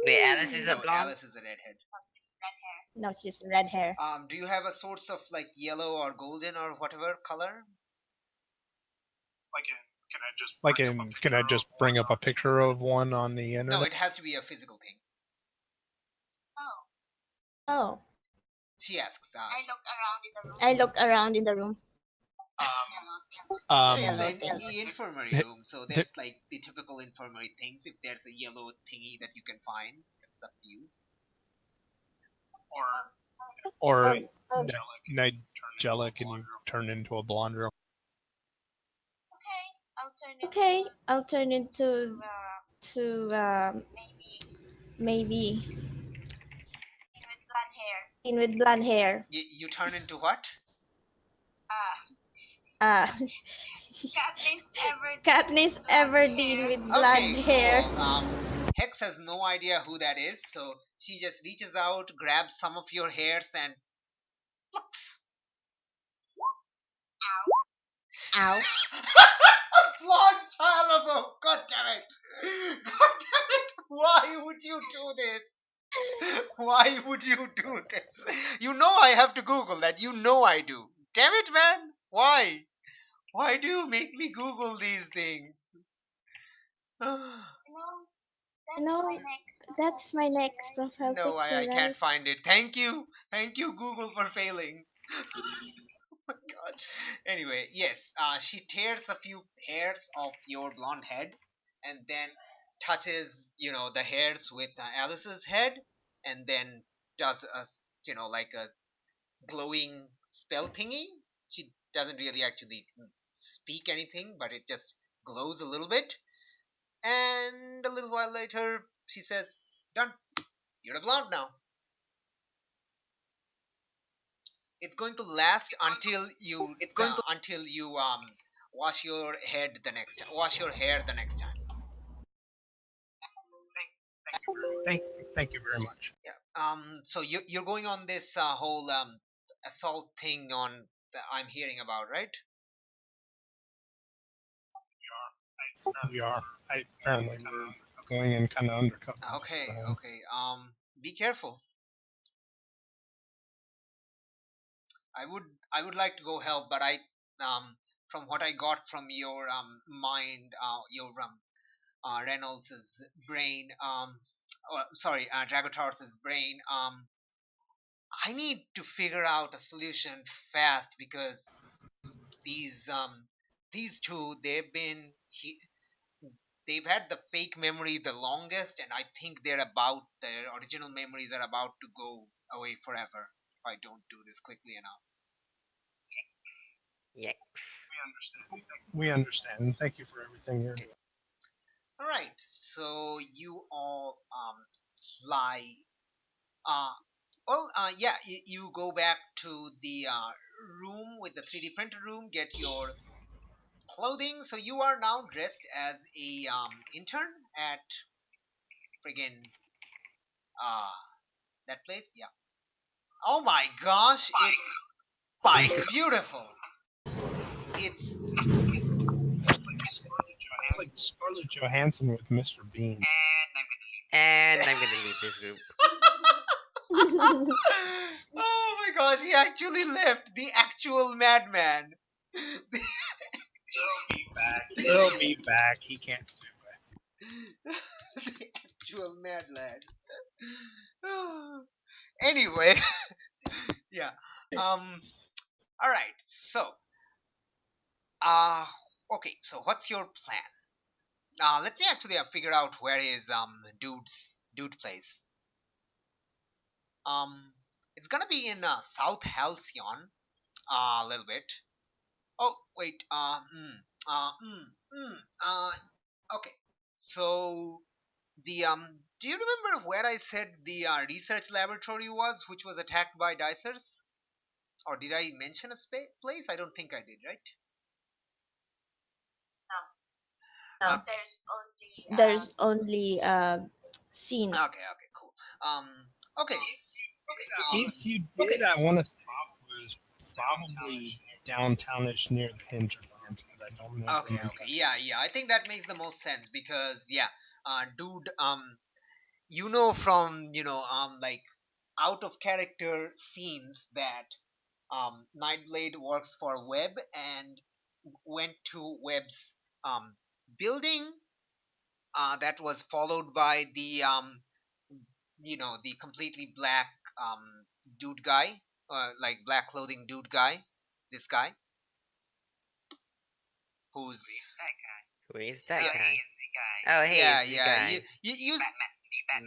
Wait, Alice is a No, blonde? Alice is a redhead. No, she's red hair. Do you have a source of like yellow or golden or whatever color? Can I just bring up a picture of one on the internet? No, it has to be a physical thing. Oh, She asks. I look around in the room. It's Yellow an things. infirmary room, so there's like the typical infirmary things. If there's a yellow thingy that you can find, that's up to you. Or Oh, Nigella, can you turn into a blonde real? okay, I'll turn into maybe in with blonde hair. You turn into what? Katniss Everdeen with blonde hair. Cool. Hex has no idea who that is, so she just reaches out, grabs some of your hairs, and plucks. Ow. Blonde child of a... God damn it! God damn it! Why would you do this? Why would you do this? You know I have to Google that. You know I do. Damn it, man! Why? Why do you make me Google these things? No, that's my next profile No, picture, I can't right? find it. Thank you, Google, for failing. Oh my God. Anyway, yes, she tears a few hairs off your blonde head, and then touches, the hairs with Alice's head, and then does like a glowing spell thingy. She doesn't really actually speak anything, but it just glows a little bit. And a little while later, she says, "Done. You're a blonde now." It's going to last until you wash your hair the next time. Thank you very much. Yeah. So you're going on this whole assault thing on that I'm hearing about, right? We are. Apparently we're going in kind of undercover. Okay. Okay. Be careful. I would like to go help, but from what I got from your mind, your Reynolds's brain, Dragotaurus's brain, I need to figure out a solution fast, because these two, they've had the fake memory the longest, and I think their original memories are about to go away forever if I don't do this quickly enough. Yes. We understand. Thank you for everything you're doing. All right, so you all fly. You go back to the room with the 3D printer room, get your clothing. So you are now dressed as a intern at friggin' that place. Yeah. Oh my gosh, it's beautiful. It's like Scarlett Johansson with Mr. Bean. And I'm gonna leave this group. Oh my gosh, he actually left. The actual madman. He'll be back. He can't stay away. The actual mad lad. Anyway, yeah. All right. So, uh, okay. So, what's your plan? Let me actually figure out where is dude place. It's gonna be in South Halcyon. A little bit. Oh wait. Okay. So the do you remember where I said the research laboratory was, which was attacked by dicers? Or did I mention a place? I don't think I did, right? No. Okay. There's only scene. Okay. Cool. Um. Okay. If you did, I want to say it was probably downtownish near the hinterlands, but I don't know. Okay. Yeah. I think that makes the most sense because yeah, dude. You know from like out of character scenes that Nightblade works for Webb and went to Webb's building. That was followed by the the completely black dude guy, like black clothing dude guy. This guy who's Who is that yeah guy? Oh, hey, yeah it's the yeah guy. you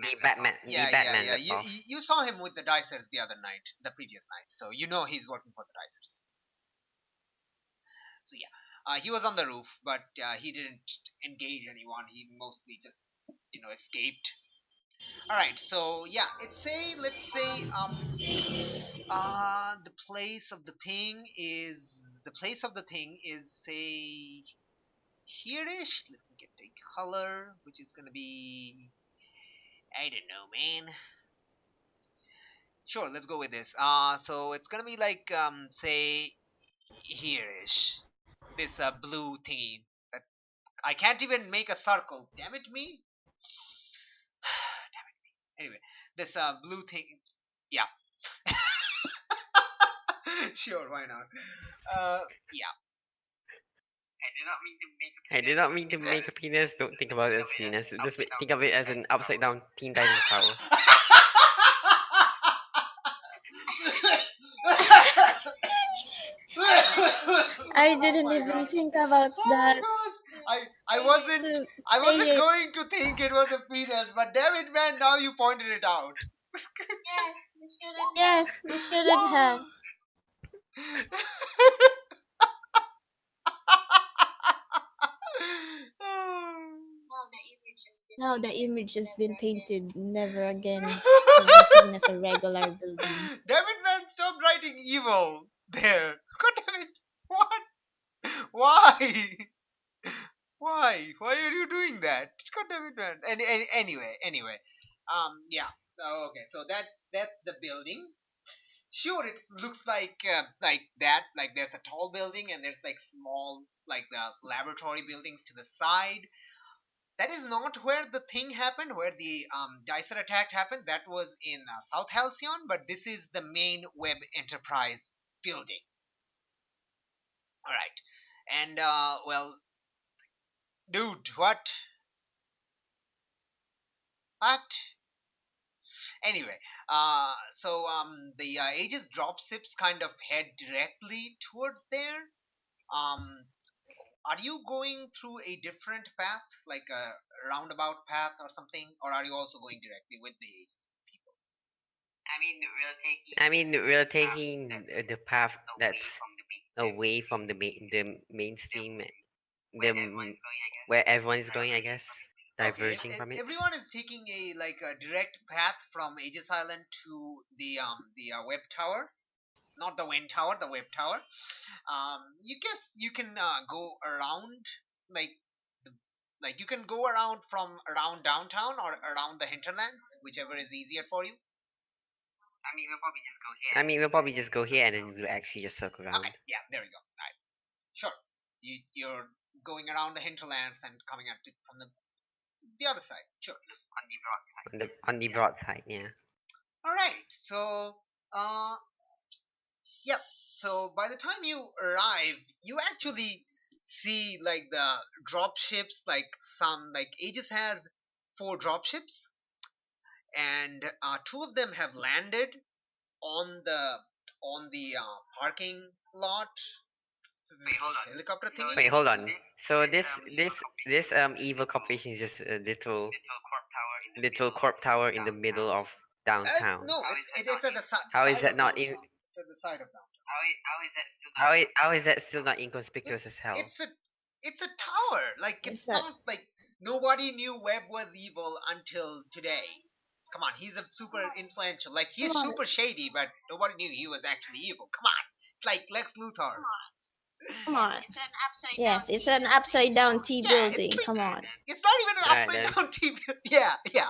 The Batman. yeah The Batman yeah ripoff. you saw him with the dicers the previous night, so you know he's working for the dicers. So yeah, he was on the roof, but he didn't engage anyone. He mostly just escaped. All right, so yeah, let's say the place of the thing is say here-ish. Let me get a color, which is gonna be I don't know, man. Sure, let's go with this. So it's gonna be like say here-ish. This blue thingy that I can't even make a circle. Damn it, me. Anyway, this blue thing. Yeah. Sure, why not? Yeah. I did not mean to make a penis. Don't think about it as penis. Just think of it as an upside down Teen Titans Tower. I didn't even think about that. I wasn't going to think it was a penis, but damn it, man! Now you pointed it out. Yes, we shouldn't have. Now the image has been painted. Never again to be seen as a regular building. Damn it, man! Stop writing evil there. God damn it! What? Why? Why? Why are you doing that? God damn it, man! Anyway. Yeah. Okay, so that's the building. Sure, it looks like that. Like there's a tall building and there's like small like the laboratory buildings to the side. That is not where the thing happened, where the Dicer attack happened. That was in South Halcyon, but this is the main Web Enterprise building. All right, and well, dude, what? What? Anyway, so the Aegis dropships kind of head directly towards there. Um, are you going through a different path, like a roundabout path or something, or are you also going directly with the Aegis people? I mean, we're taking the path that's away from the mainstream, where everyone is going, I guess, Okay, diverging from it. everyone is taking a direct path from Aegis Island to the web tower, not the wind tower, the web tower. You guess you can go around like you can go around from around downtown or around the hinterlands, whichever is easier for you. I mean, we'll probably just go here and then we'll actually just circle around. Okay, yeah, there we go. All right, sure. You're going around the hinterlands and coming at it from the other side. Sure. On the broad side, yeah. All right. So, yep. So by the time you arrive, you actually see like the drop ships, like some like Aegis has 4 drop ships, and 2 of them have landed on the parking lot. Wait, hold on. Helicopter thingy. Wait, hold on. So this evil corporation is just a little corp tower in the middle of downtown. No, it's at the How is side that of not downtown. in? It's at the side of downtown. How is that still not inconspicuous as hell? It's a tower. Like it's It's a- not like nobody knew Webb was evil until today. Come on, he's a super influential. Like he's Come on. super shady, but nobody knew he was actually evil. Come on, it's like Lex Luthor. Come on. Yes, it's an upside down T Yeah, building. it's like- Come on. It's not even an Alright, upside then. down TV. Yeah.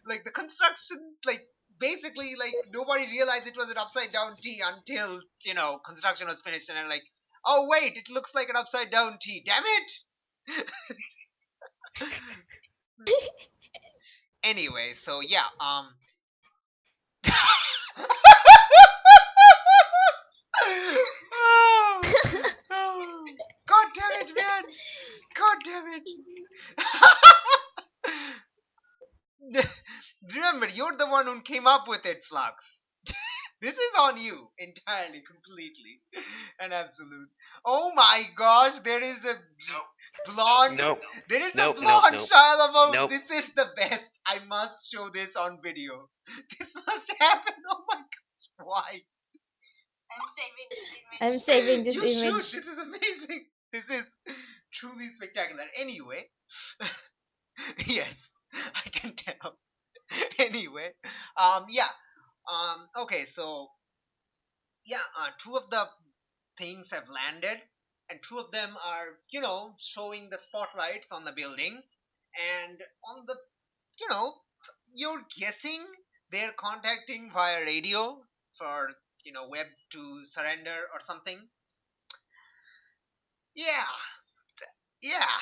Like the construction, like basically, like nobody realized it was an upside down T until construction was finished, and then like, oh wait, it looks like an upside down T. Damn it. Anyway, so yeah, oh, God damn it, man! God damn it! Remember, you're the one who came up with it, Flux. This is on you entirely, completely, and absolute. Oh my gosh, there is a blonde. Nope. There is Nope, a nope, blonde nope. Shia LaBeouf. Nope. This is the best. I must show this on video. This must happen. Oh my gosh, why? I'm saving this You image. should. This is amazing. This is truly spectacular. Anyway, yes, I can tell. Anyway, yeah. Okay, so yeah, 2 of the things have landed, and 2 of them are, showing the spotlights on the building, and on the, you're guessing they're contacting via radio for, Webb to surrender or something. Yeah, yeah.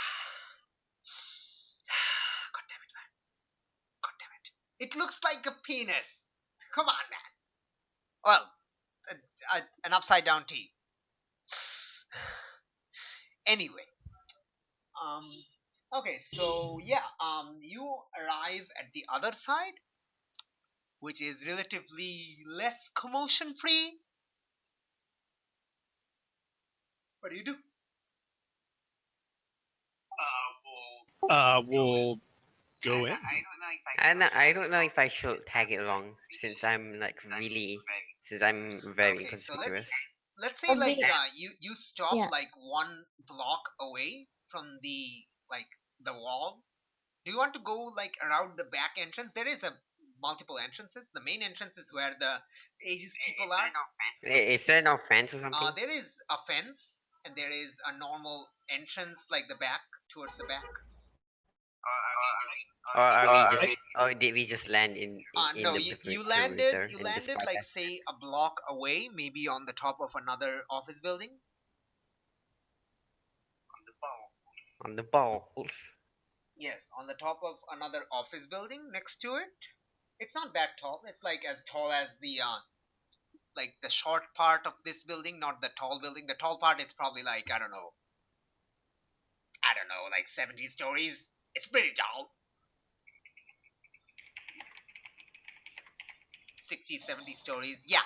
God damn it, man. God damn it. It looks like a penis. Come on, man. Well, an upside down T. Anyway, okay, so yeah, you arrive at the other side, which is relatively less commotion free. What do you do? We'll go in. I don't know if I should tag it along since I'm very Okay, so inconspicuous. let's say like Okay. you stop Yeah. like 1 block away from the wall. Do you want to go like around the back entrance? There is a multiple entrances. The main entrance is where the Aegis people are. Is there no fence or something? There is a fence, and there is a normal entrance like the back, towards the back. Or did we just land in No, the you perimeter landed and just like bypass say a block away, maybe on the top of another office building. on the balls? Yes, on the top of another office building next to it. It's not that tall. It's like as tall as the like the short part of this building, not the tall building. The tall part is probably like I don't know, like 70 stories. It's pretty tall. 60, 70 stories. Yeah.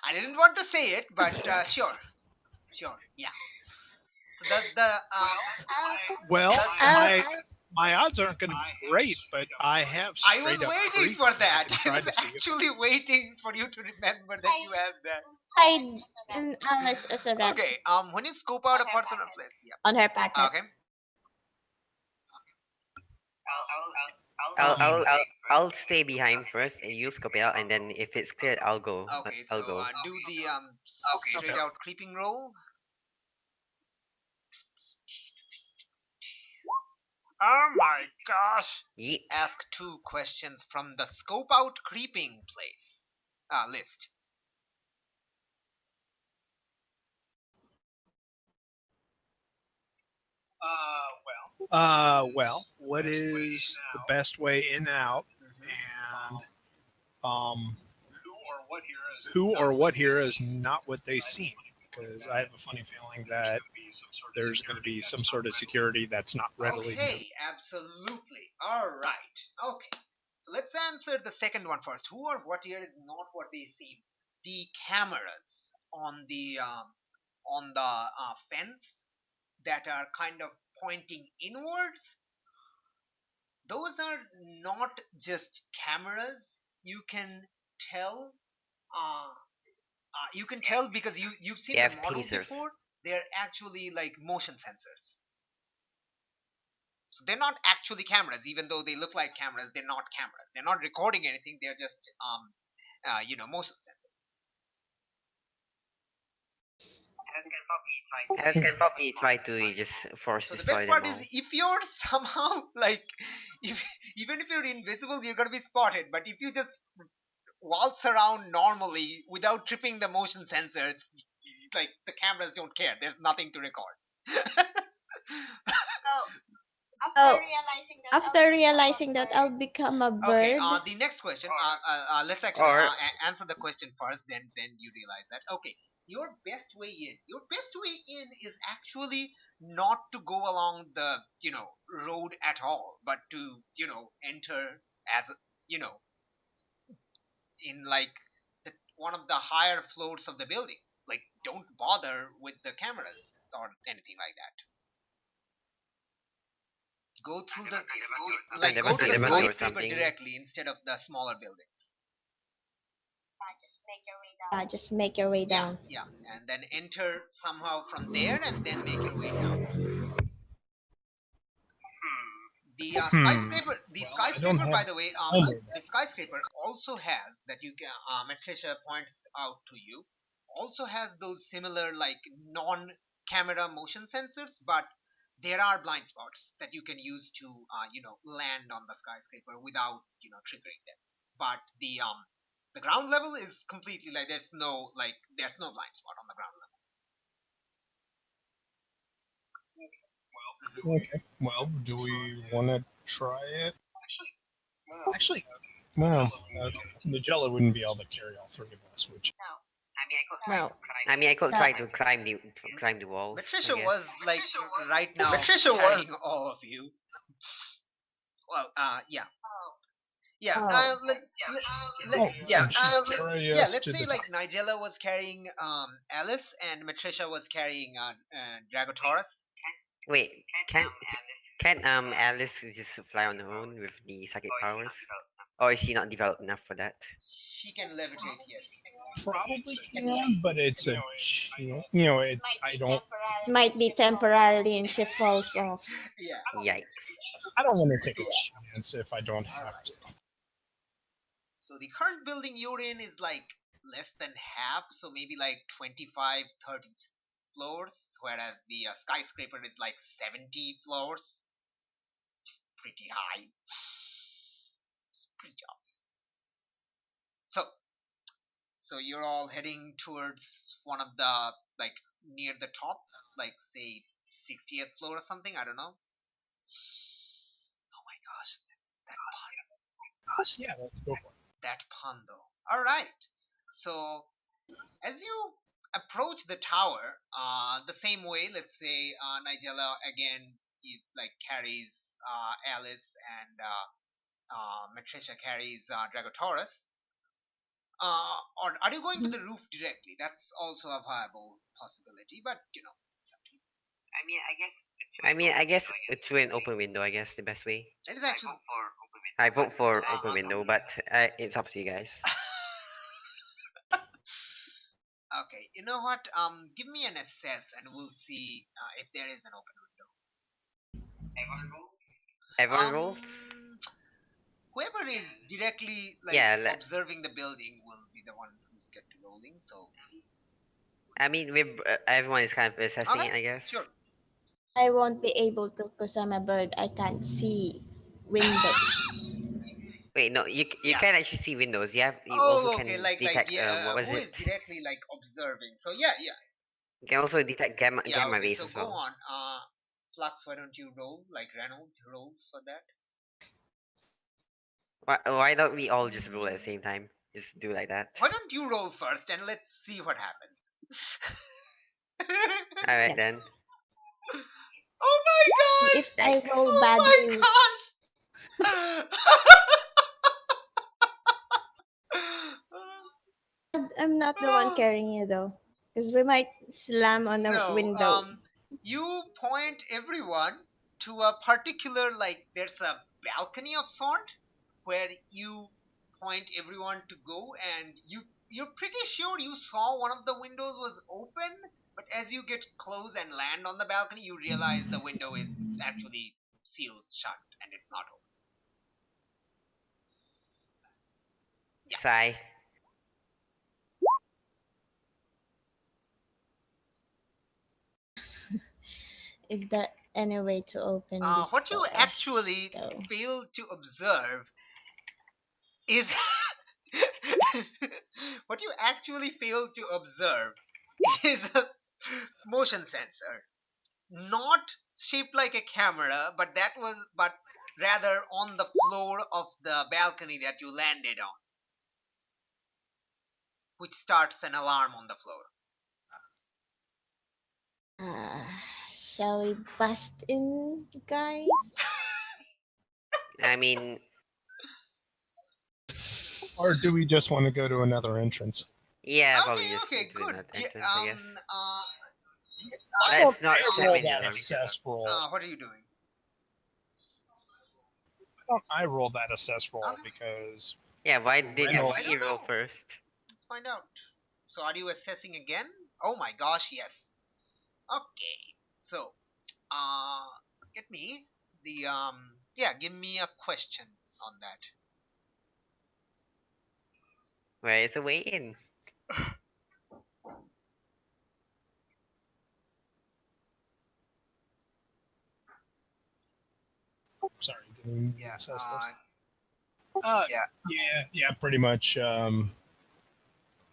I didn't want to say it, but sure, yeah. So Well, I- my odds aren't going to be great, but I have. I was straight up waiting creeped for and that. I tried was to see if- actually waiting for you to remember that you have that. Hide Alice as a rat Okay. When you scope out a personal place, yeah. on her packet. Okay. I'll stay behind first, and you scope it out, and then if it's cleared, I'll go. Okay. I'll So go. do the straight out creeping roll. Oh my gosh! Yeet. Ask 2 questions from the scope out creeping place list. Well, what is the best way in and out, and who or what here is not what they seem? Because I have a funny feeling that there's going to be some sort of security that's not readily. Okay, absolutely. All right. Okay. So let's answer the second one first. Who or what here is not what they seem? The cameras on the fence that are kind of pointing inwards. Those are not just cameras. You can tell. You can tell because you've seen They the have model tasers. before. They're actually like motion sensors. So they're not actually cameras, even though they look like cameras. They're not cameras. They're not recording anything. They're just motion sensors. Alice can probably try to just force So the destroy best part them all. is if you're somehow like, even if you're invisible, you're gonna be spotted. But if you just waltz around normally without tripping the motion sensors, like the cameras don't care. There's nothing to record. After realizing that I'll become a Okay. bird. The next question. Let's actually Or answer the question first. Then you realize that. Okay. Your best way in. Your best way in is actually not to go along the road at all, but to enter as in like one of the higher floors of the building. Like, don't bother with the cameras or anything like that. Go through the go to the Elevator or skyscraper something. directly instead of the smaller buildings. Just make your way down. Yeah, and then enter somehow from there, and then make your way down. The skyscraper, by the way, the skyscraper also has that you can. Matricia points out to you, also has those similar like non-camera motion sensors, but there are blind spots that you can use to land on the skyscraper without triggering them. But the ground level is completely like there's no blind spot on the ground level. Okay. Well, do we want to try it? Actually, well, okay. Magella wouldn't be able to carry all three of us, which. No. I mean, I could try to climb the walls. Matricia I guess. was like right now Matricia was- carrying all of you. Well, yeah. Yeah, Oh. let's say like Nigella was carrying Alice and Matricia was carrying Dragotaurus. Wait, can Alice just fly on her own with the psychic powers, or is she not developed enough for that? She can levitate, yes. Probably can, but it's a, it's, I don't, Might be temporarily and she falls off. Yeah. Yikes! I don't want to take a chance if I don't have to. So the current building you're in is like less than half, so maybe like 25, 30 floors, whereas the skyscraper is like 70 floors. It's pretty high. It's pretty tough. So you're all heading towards one of the like near the top, like say 60th floor or something. I don't know. Oh my gosh, that pun. Yeah, let's go for it. That pun though. All right. So as you approach the tower, the same way, let's say Nigella again like carries Alice and Matricia carries Dragotaurus. Or are you going to the roof directly? That's also a viable possibility, but it's up to you. I guess through an open window. I guess the best way. It is actually. I vote for open window, but it's up to you guys. Okay, you know what? Give me an assess, and we'll see if there is an open window. Everyone rolls. Whoever is directly like observing the building will be the one who's get to rolling. So. I mean, everyone is kind of assessing Okay, it, I guess. Sure. I won't be able to because I'm a bird. I can't see windows. Wait, no, you can actually see windows. You Oh, also okay, can like detect what was who it? is directly like observing? So yeah. You can also detect gamma Okay, rays so as go well. on. Flux, why don't you roll like Reynolds rolls for that? Why don't we all just roll at the same time? Just do like that. Why don't you roll first and let's see what happens? All right Yes. then. Oh my god! If I Yikes. roll Oh badly, my gosh! I'm not the one carrying you though, because we might slam on a No, window. you point everyone to a particular, like, there's a balcony of sort where you point everyone to go, and you're pretty sure you saw one of the windows was open, but as you get close and land on the balcony, you realize the window is actually sealed shut and it's not open. Yeah. Sigh. Is there any way to open this What you door? actually though? fail to observe is what you actually fail to observe is a motion sensor, not shaped like a camera, but rather on the floor of the balcony that you landed on, which starts an alarm on the floor. Shall we bust in, guys? I mean, Or do we just want to go to another entrance? yeah, probably Okay, just okay, into good. that Yeah, entrance, I guess. I Let's not I step roll in the that room. assess roll. what are you doing? I roll that assess roll Okay. because Yeah, why did Reynolds- I you don't roll know. first? Let's find out. So, are you assessing again? Oh my gosh, yes. Okay. So, get me the give me a question on that. Where is the way in? sorry, getting Yeah. assess list. Yeah. Yeah, pretty much.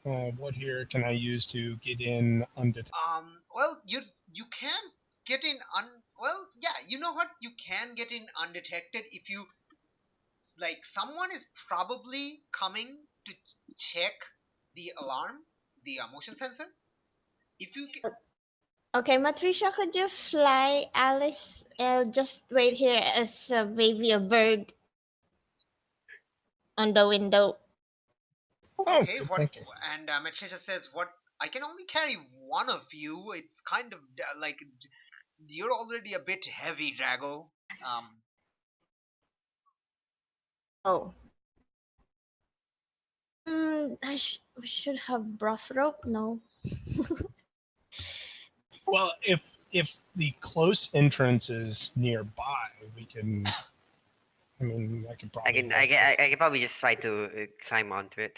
What here can I use to get in undetected? Well, you can get in you know what? You can get in undetected if you, like, someone is probably coming to check the alarm, the motion sensor. If you get, Okay, Matricia, could you fly Alice? I'll just wait here as maybe a bird on the window. okay, good what? thinking. And Matricia says, "What? I can only carry one of you. It's kind of like you're already a bit heavy, Drago." Oh. I should have brought rope. No. Well, if the close entrance is nearby, we can. I mean, I could probably. I can probably just try to climb onto it.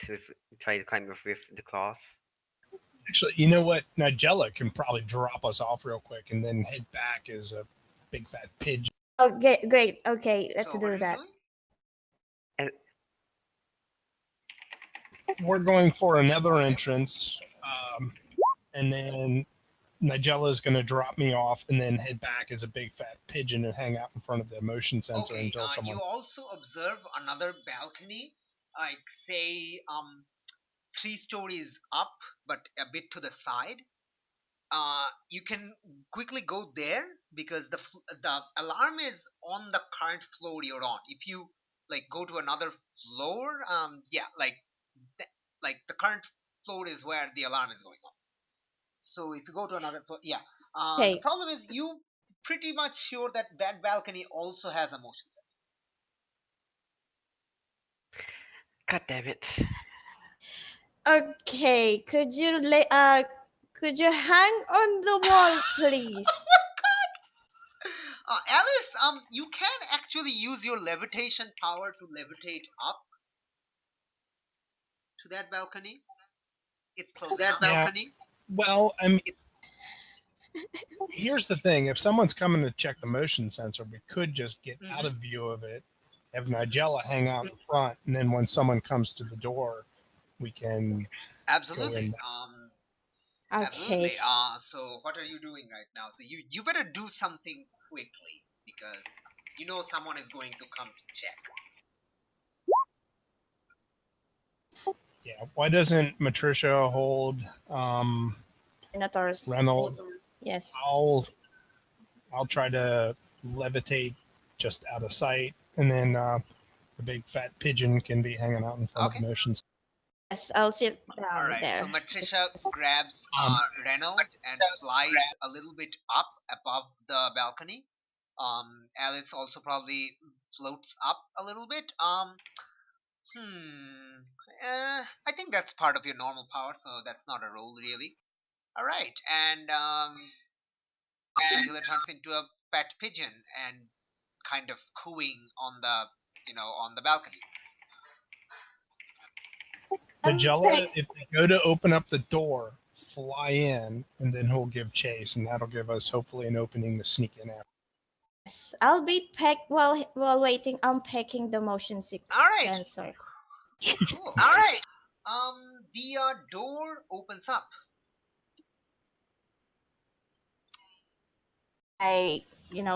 Try to climb with the claws. Actually, you know what? Nigella can probably drop us off real quick and then head back as a big fat pigeon. Okay, great. Okay, let's So what are do you that. doing? We're going for another entrance, and then Nigella is going to drop me off and then head back as a big fat pigeon and hang out in front of the motion sensor Okay, until someone. you also observe another balcony, like, say 3 stories up, but a bit to the side. You can quickly go there because the alarm is on the current floor you're on. If you, like, go to another floor, like the current floor is where the alarm is going on. So if you go to another floor, the Okay. problem is you pretty much sure that that balcony also has a motion sensor. God damn it! Okay, could you could you hang on the wall, please? Alice, you can actually use your levitation power to levitate up to that balcony. It's close enough. Yeah. Well, I mean, here's the thing: if someone's coming to check the motion sensor, we could just get out of view of it, have Nigella hang out in front, and then when someone comes to the door, we can. Absolutely. Okay. Absolutely. So what are you doing right now? So you better do something quickly because you know someone is going to come to check. Yeah. Why doesn't Matricia hold Minotaurus. Reynolds? Yes. I'll I'll try to levitate just out of sight, and then the big fat pigeon can be hanging out in front Okay. of the motions. Yes, I'll sit down All right. there. So Matricia grabs Um, Reynolds and flies a little bit up above the balcony. Alice also probably floats up a little bit. I think that's part of your normal power, so that's not a roll really. All right, and Angela turns into a pet pigeon and kind of cooing on the balcony. Magella, if they go to open up the door, fly in, and then he'll give chase, and that'll give us hopefully an opening to sneak in after. Yes, I'll be while waiting. I'm packing the motion All right. sensor. Cool. All right. The door opens up. I,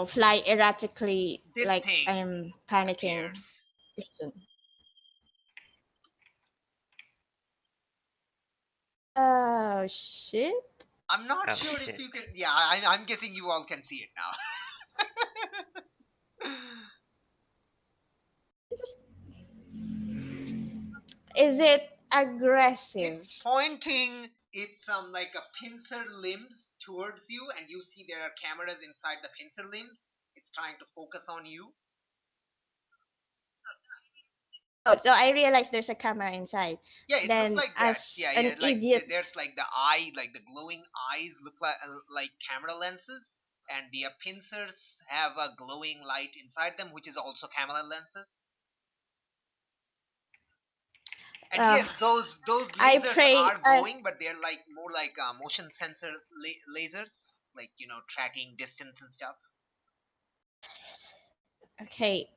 fly erratically This like thing I'm panicking. appears. Oh shit! I'm not Oh, sure shit. if you can. Yeah, I'm guessing you all can see it now. Just is it aggressive? It's pointing its like a pincer limbs towards you, and you see there are cameras inside the pincer limbs. It's trying to focus on you. Oh, so I realized there's a camera inside. Yeah, it Then, looks like that. as Yeah, an like idiot, there's like the eye, like the glowing eyes look like camera lenses, and the pincers have a glowing light inside them, which is also camera lenses. And yes, those I lasers pray. are glowing, but they're like more like motion sensor lasers, like tracking distance and stuff. Okay.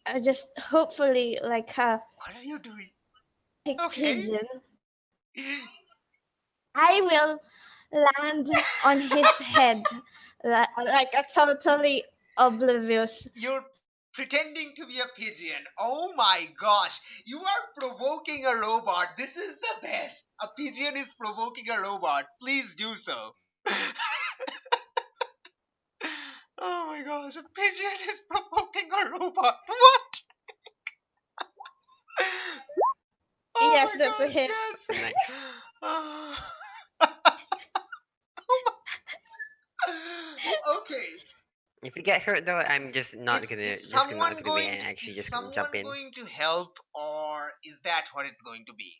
I just hopefully like a What are you doing? pig Okay. pigeon. I will land on his head like a totally oblivious. You're pretending to be a pigeon. Oh my gosh, you are provoking a robot. This is the best. A pigeon is provoking a robot. Please do so. Oh my gosh, a pigeon is provoking a robot. What? Oh Yes, my that's a gosh, hit. yes. Nice. Okay. If you get hurt though, I'm just not Is, gonna is just gonna someone not gonna going be and to, actually is just gonna someone jump in. going to help, or is that what it's going to be?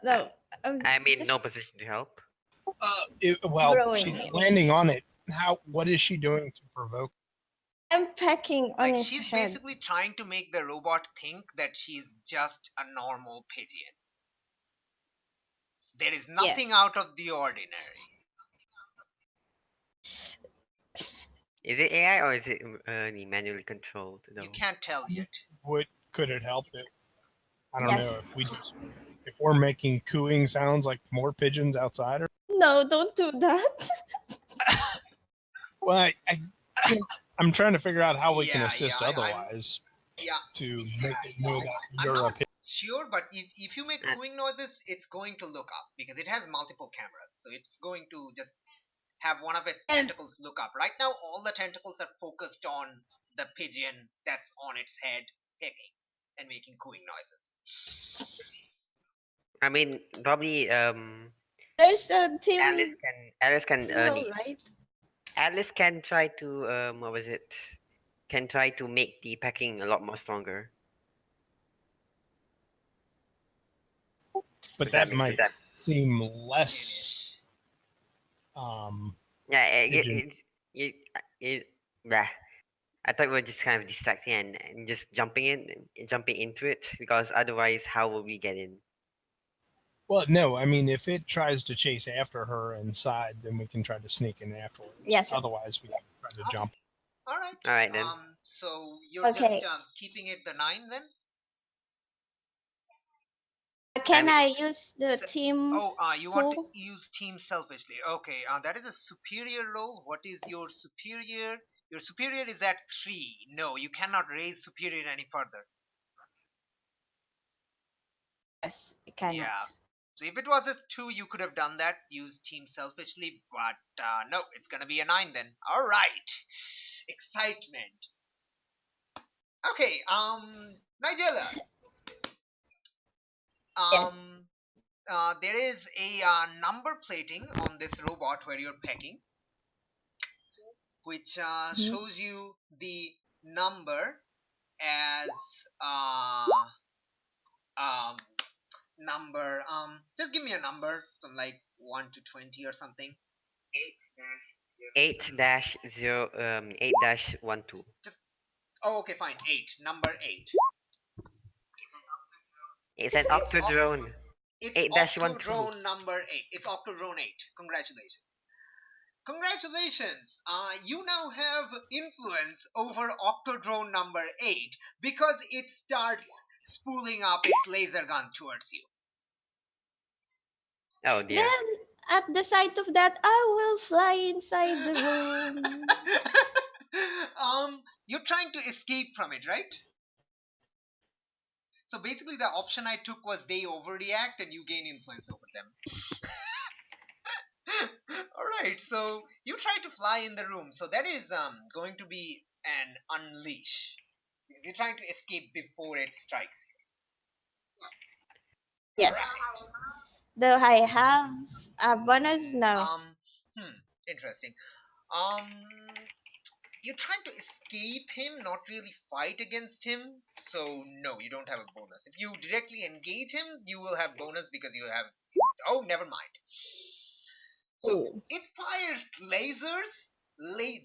No. I'm in just no position to help. Well, Growing. she's landing on it. What is she doing to provoke? I'm pecking on Like his she's head. basically trying to make the robot think that she's just a normal pigeon. There is nothing Yes. out of the ordinary. Is it AI or is it manually controlled though? You can't tell yet. Could it help it? I don't Yes. know if we're making cooing sounds like more pigeons outside. Or No, don't do that. well, I'm trying to figure out how we can Yeah, assist yeah, otherwise Yeah, to make it know that I'm you're a not pigeon. sure, but if you make cooing noises, it's going to look up because it has multiple cameras. So it's going to just have one of its And- tentacles look up. Right now, all the tentacles are focused on the pigeon that's on its head, pecking and making cooing noises. I mean, probably There's a team Alice can roll, right? Alice can try to what was it? Can try to make the packing a lot more stronger. But If that makes might sense. seem less. Yeah, pigeon. yeah. I thought we were just kind of distracting and just jumping into it because otherwise, how will we get in? Well, no, I mean, if it tries to chase after her inside, then we can try to sneak in afterwards. Yes. Otherwise, we can try to jump. All right. All right then. So you're Okay. just keeping it the 9 then? Can I I use the team? Oh, you want to pool? use team selfishly. Okay, that is a superior roll. What is your superior? Your superior is at 3. No, you cannot raise superior any further. Yes, I cannot. Yeah. So if it was a 2, you could have done that, used team selfishly, but no, it's gonna be a 9 then. All right, excitement. Okay, Nigella. Yes. There is a number plating on this robot where you're pecking, which shows you the number as um number just give me a number from like 1 to 20 or something. 8-0 8-12. Oh, okay, fine. 8, number 8. It's an It's octodrone. It's 8-12. Octodrone number 8. It's Octodrone 8. Congratulations. Congratulations. You now have influence over Octodrone number 8 because it starts spooling up its laser gun towards you. Oh dear. Then, at the sight of that, I will fly inside the room. You're trying to escape from it, right? So basically the option I took was they overreact and you gain influence over them. Alright, so you try to fly in the room. So that is going to be an unleash. You're trying to escape before it strikes you. Yes. Though I have a bonus now. Interesting. You're trying to escape him, not really fight against him. So no, you don't have a bonus. If you directly engage him, you will have bonus because you have. Oh, never mind. So it fires lasers,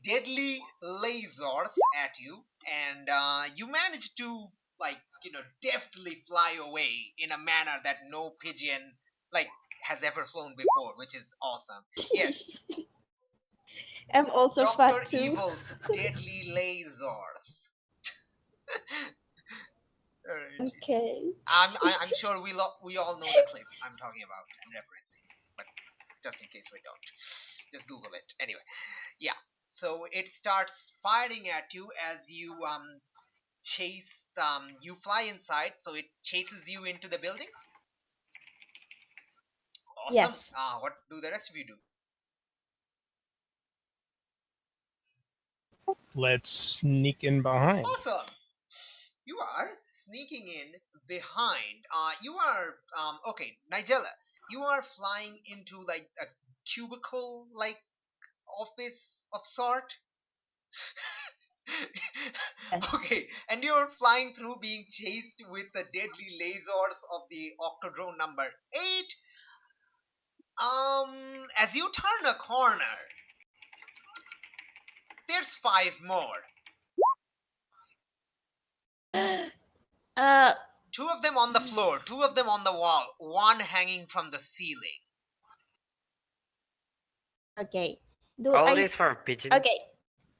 deadly lasers at you, and you manage to deftly fly away in a manner that no pigeon has ever flown before, which is awesome. Yes. I'm also Dr. fat too. Evil's deadly lasers. Alright. Okay. I'm sure we all know the clip I'm talking about and referencing, but just in case we don't, just Google it. Anyway, yeah. So it starts firing at you as you chase. You fly inside, so it chases you into the building. Awesome. Yes. What do the rest of you do? Let's sneak in behind. Awesome. You are sneaking in behind. You are okay, Nigella. You are flying into like a cubicle office of sort. Yes. Okay, and you're flying through being chased with the deadly lasers of the Octodrone number 8. As you turn a corner, there's 5 more. 2 of them on the floor, 2 of them on the wall, 1 hanging from the ceiling. Okay. All this for a pigeon? Okay.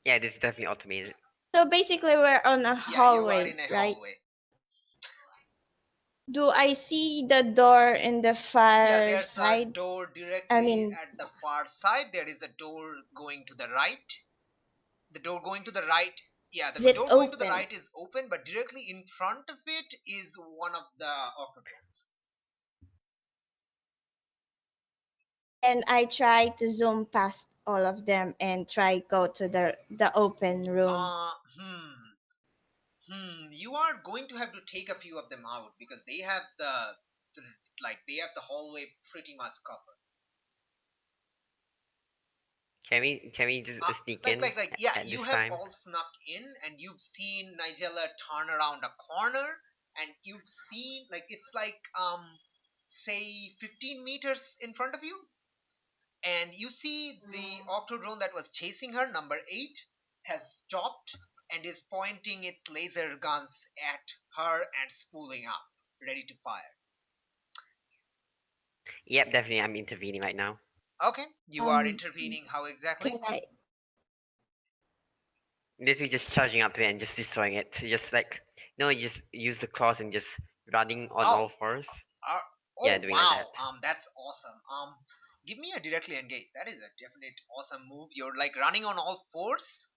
Yeah, this is definitely automated. So basically, we're on a hallway, you are in a right? hallway. Do I see the door in the far there's side? a door directly at the far side. There is a door going to the right. The door going to the right. Yeah, the door going to the right is open, but directly in front of it is one of the Octodrones. And I try to zoom past all of them and try go to the open room. You are going to have to take a few of them out because they have the hallway pretty much covered. Can we just sneak in? You have all snuck in and you've seen Nigella turn around a corner and you've seen it's say 15 meters in front of you. And you see the Octodrone that was chasing her, number 8, has stopped and is pointing its laser guns at her and spooling up, ready to fire. Yep, definitely. I'm intervening right now. Okay, you are intervening. How exactly? Literally just charging up to it and just destroying it. Just you just use the claws and just running on all fours. Doing wow. that. That's awesome. Give me a directly engage. That is a definite awesome move. You're running on all fours,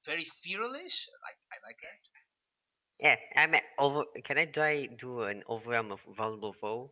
very fearless. I like that. Yeah, Can I do an overwhelm of vulnerable foe?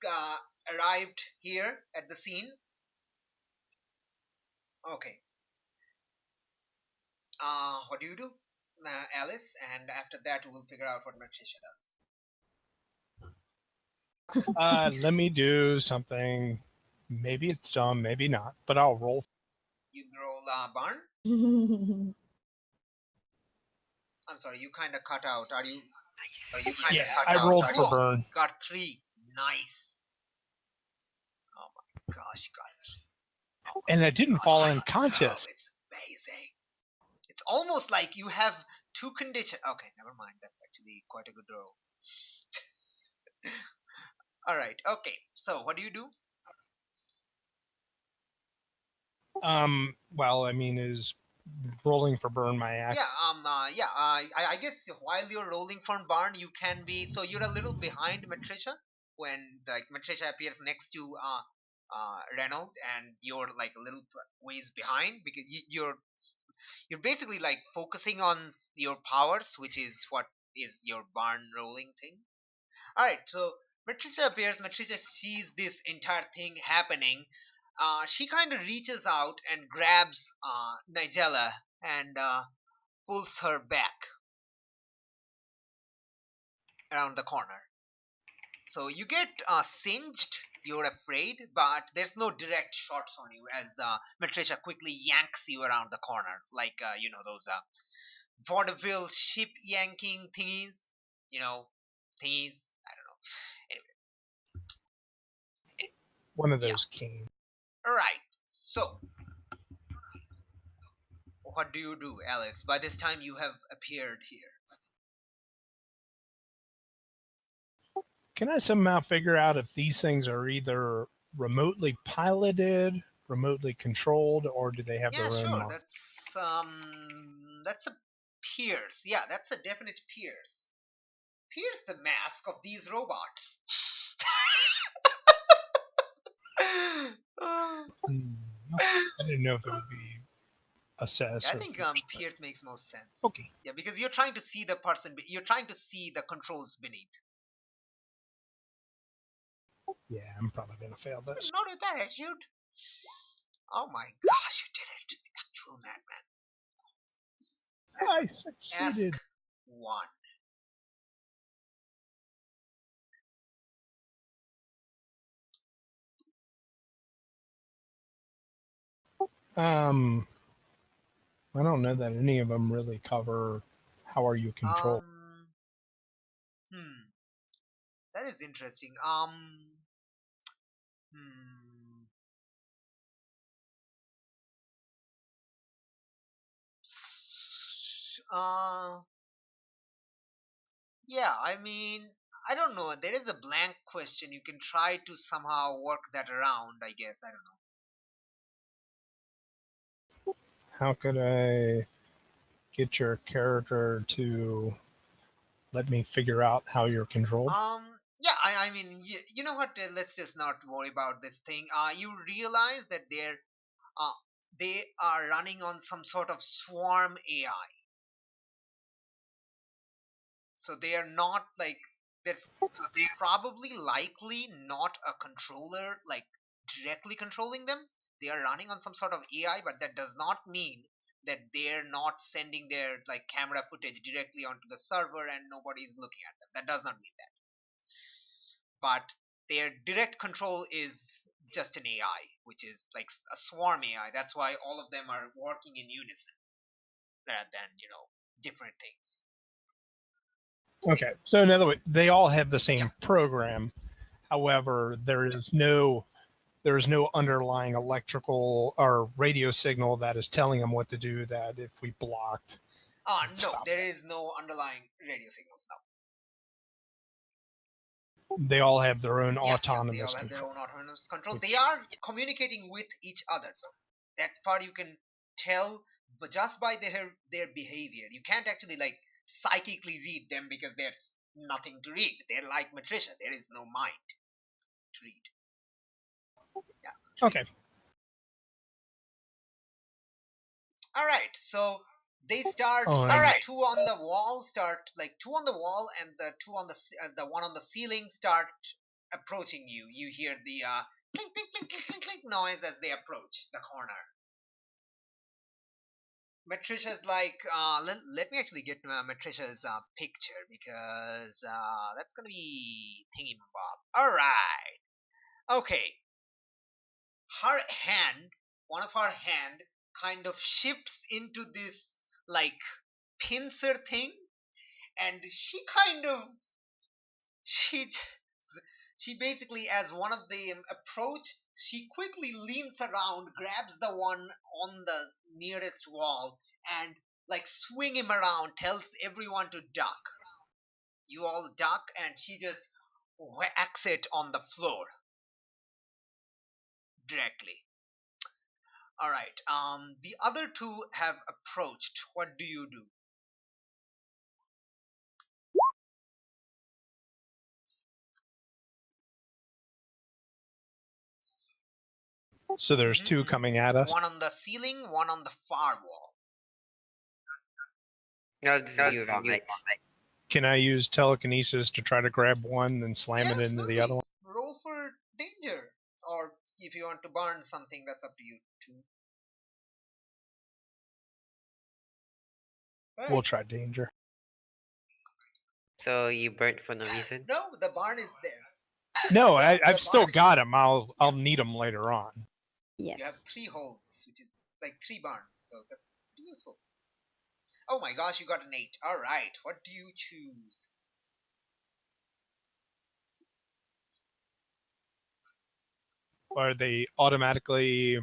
arrived here at the scene. Okay. What do you do, Alice? And after that, we'll figure out what Matricia does. Let me do something. Maybe it's dumb, maybe not, but I'll roll. You roll barn. I'm sorry, you kind of cut out. Are you kind Yeah, of cut I out? rolled for Oh, burn. got 3. Nice. Oh my gosh, you got 3. And I didn't fall Oh, unconscious. it's amazing. It's almost like you have 2 conditions. Okay, never mind. That's actually quite a good roll. All right. Okay. So, what do you do? Well, I mean, is rolling for burn my action? Yeah. I guess while you're rolling for barn, you can be. So you're a little behind Matricia when like Matricia appears next to Reynolds, and you're like a little ways behind because you're basically like focusing on your powers, which is what is your barn rolling thing. All right. So Matricia appears. Matricia sees this entire thing happening. She kind of reaches out and grabs Nigella and pulls her back around the corner. So you get singed, you're afraid, but there's no direct shots on you as Matricia quickly yanks you around the corner, like, those vaudeville ship yanking thingies, thingies, I don't know. Anyway, One of those canes. alright, so what do you do, Alice? By this time you have appeared here. Can I somehow figure out if these things are either remotely piloted, remotely controlled, or do they have Yeah, their own sure. mind? That's a Pierce. Yeah, that's a definite Pierce. Pierce the mask of these robots. I didn't know if it would be assessed. I think Pierce makes most sense. Okay. Yeah, because you're trying to see the person. You're trying to see the controls beneath. Yeah, I'm probably gonna fail this. Not with that attitude. Oh my gosh, you did it! The actual madman. I succeeded. Ask 1. I don't know that any of them really cover how are you controlled. That is interesting. Hmm. Yeah, I mean, I don't know. There is a blank question. You can try to somehow work that around, I guess. I don't know. How could I get your character to let me figure out how you're controlled? Yeah, I mean, you know what? Let's just not worry about this thing. You realize that they are running on some sort of swarm AI. So they are not like there's so they're probably likely not a controller like directly controlling them. They are running on some sort of AI, but that does not mean that they're not sending their like camera footage directly onto the server and nobody's looking at them. That does not mean that. But their direct control is just an AI, which is like a swarm AI. That's why all of them are working in unison rather than, different things. Okay, so in other words, they all have the same program. However, there is no underlying electrical or radio signal that is telling them what to do. That if we blocked, No, there is no underlying radio signals now. They all have their own autonomous they all have control. their own autonomous control. They are communicating with each other, though. That part you can tell, but just by their behavior, you can't actually like psychically read them because there's nothing to read. They're like Matricia. There is no mind to read. Yeah. Okay. All right. So they start. Oh, all right. Two on the wall start like two on the wall, and the two on the one on the ceiling start approaching you. You hear the clink, clink, clink, clink, clink, clink noise as they approach the corner. Matricia's like, let me actually get Matricia's picture because that's gonna be thingy bob. Alright. Okay. Her hand, one of her hand, kind of shifts into this like pincer thing, and she she basically, as one of them approach, she quickly leans around, grabs the one on the nearest wall, and like swing him around, tells everyone to duck. You all duck, and she just whacks it on the floor directly. All right. The other two have approached. What do you do? So there's two coming at us. One on the ceiling, one on the far wall. No, this is you wrong, right? Can I use telekinesis to try to grab one and slam Yeah, it into the other one? Roll for danger, or if you want to burn something, that's up to you too. Right. We'll try danger. So you burnt for no reason? No, the barn is there. No, The I've still barn is- got them. I'll need them later on. Yes. You have 3 holes, which is like 3 barns, so that's pretty useful. Oh my gosh, you got an 8. Alright, what do you choose? Are they automatically?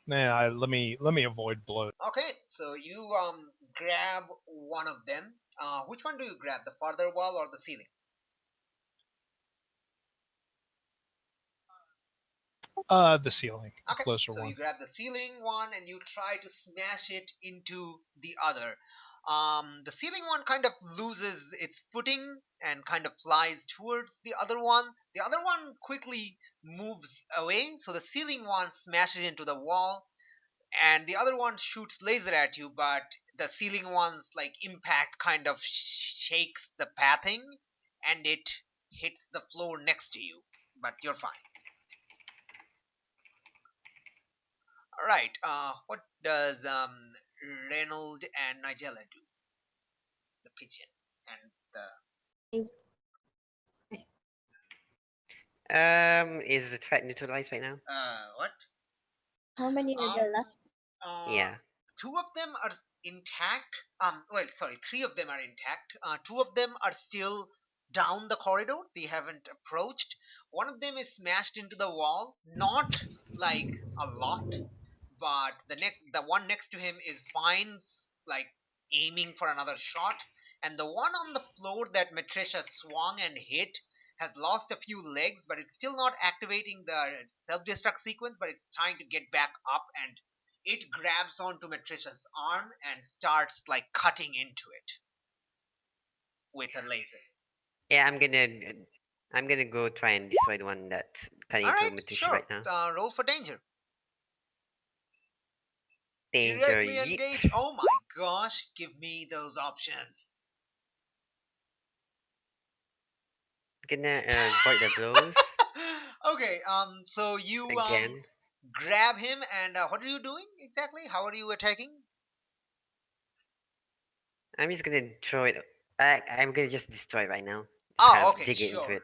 Nah, let me avoid blow. Okay, so you grab one of them. Which one do you grab, the farther wall or the ceiling? The ceiling, the Okay, closer so one. you grab the ceiling one and you try to smash it into the other. The ceiling one kind of loses its footing and kind of flies towards the other one. The other one quickly moves away, so the ceiling one smashes into the wall, and the other one shoots laser at you, but the ceiling one's like impact kind of shakes the pathing, and it hits the floor next to you, but you're fine. Alright, what does Reynold and Nigella do? The pigeon and the... Is the threat neutralized right now? What? How many are there left? Yeah. 2 of them are intact. Well, sorry, 3 of them are intact. 2 of them are still down the corridor. They haven't approached. One of them is smashed into the wall. Not like a lot, but the one next to him is fine, like aiming for another shot. And the one on the floor that Matricia swung and hit has lost a few legs, but it's still not activating the self-destruct sequence, but it's trying to get back up, and it grabs onto Matricia's arm and starts like cutting into it with a laser. Yeah, I'm gonna go try and destroy the one that's cutting into Alright, Matisha sure. right now. Roll for danger. Danger, Directly yeet. engage. Oh my gosh, give me those options. Gonna avoid the blows Okay, so you again. grab him, and what are you doing exactly? How are you attacking? I'm just gonna throw it. I'm gonna just destroy it right now. Just kind Oh, of okay, dig into sure. it.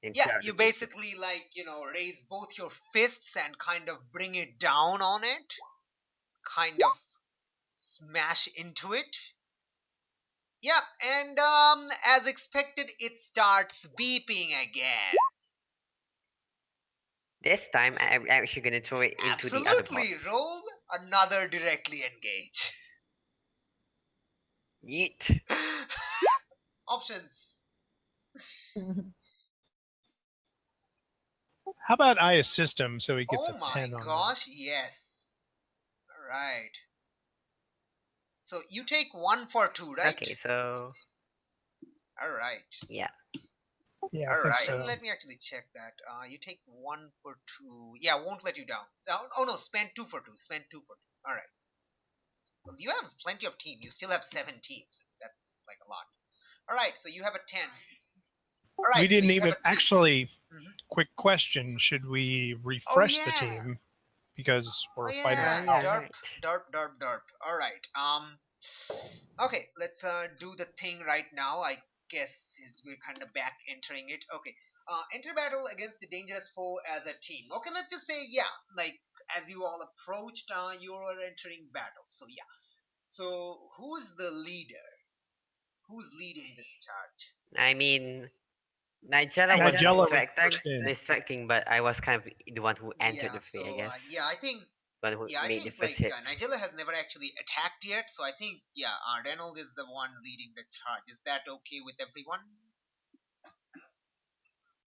and Yeah, tear you the piece. basically like, raise both your fists and kind of bring it down on it. Kind of smash into it. Yeah, and as expected, it starts beeping again. This time, I'm actually gonna throw it into the other Absolutely, box. roll another directly engage. Yeet. Options. How about I assist him so he gets Oh a my 10 on gosh, yes. Alright. So you take 1 for 2, right? Okay, so Alright. yeah. that? Yeah, I think Alright, so. let me actually check that. You take 1 for 2. Yeah, won't let you down. Oh no, spend 2 for 2. Spend 2 for 2. Alright. Well, you have plenty of team. You still have 7 teams. That's like a lot. Alright, so you have a 10. All right. We didn't so you have even a team. actually. Mhm. Quick question: should we Oh refresh the yeah. team because Oh we're fighting? yeah. Oh yeah, Derp. right. Derp. Derp. Derp. All right. Okay. Let's do the thing right now. I guess we're kind of back entering it. Okay. Enter battle against a dangerous foe as a team. Okay. Let's just say yeah. Like as you all approached, you are entering battle. So yeah. So who's the leader? Who's leading this charge? I mean, Nigella was Nigella was distracting, first in. distracting, but I was kind of the one who entered Yeah. the fray, I So guess. yeah. I think. One who Yeah, I made the think first like hit. Nigella has never actually attacked yet, so I think yeah, Reynold is the one leading the charge. Is that okay with everyone?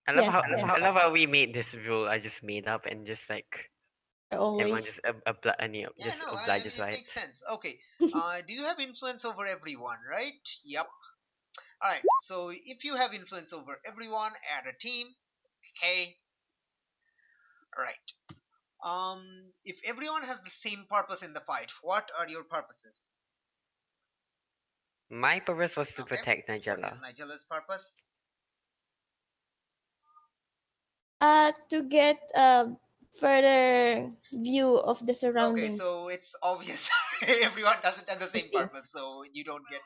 Yes, I yes. love how we made this rule. I just made up and just like everyone Always. just Yeah, just no, I obliges mean it by it. makes sense. Okay, do you have influence over everyone, right? Yep. All right. So if you have influence over everyone, add a team. Okay. All right. If everyone has the same purpose in the fight, what are your purposes? My purpose was to Okay. protect What is Nigella. Nigella's purpose? To get a further view of the Okay, surroundings. so it's obvious everyone doesn't have the same Safety. purpose, so you don't get.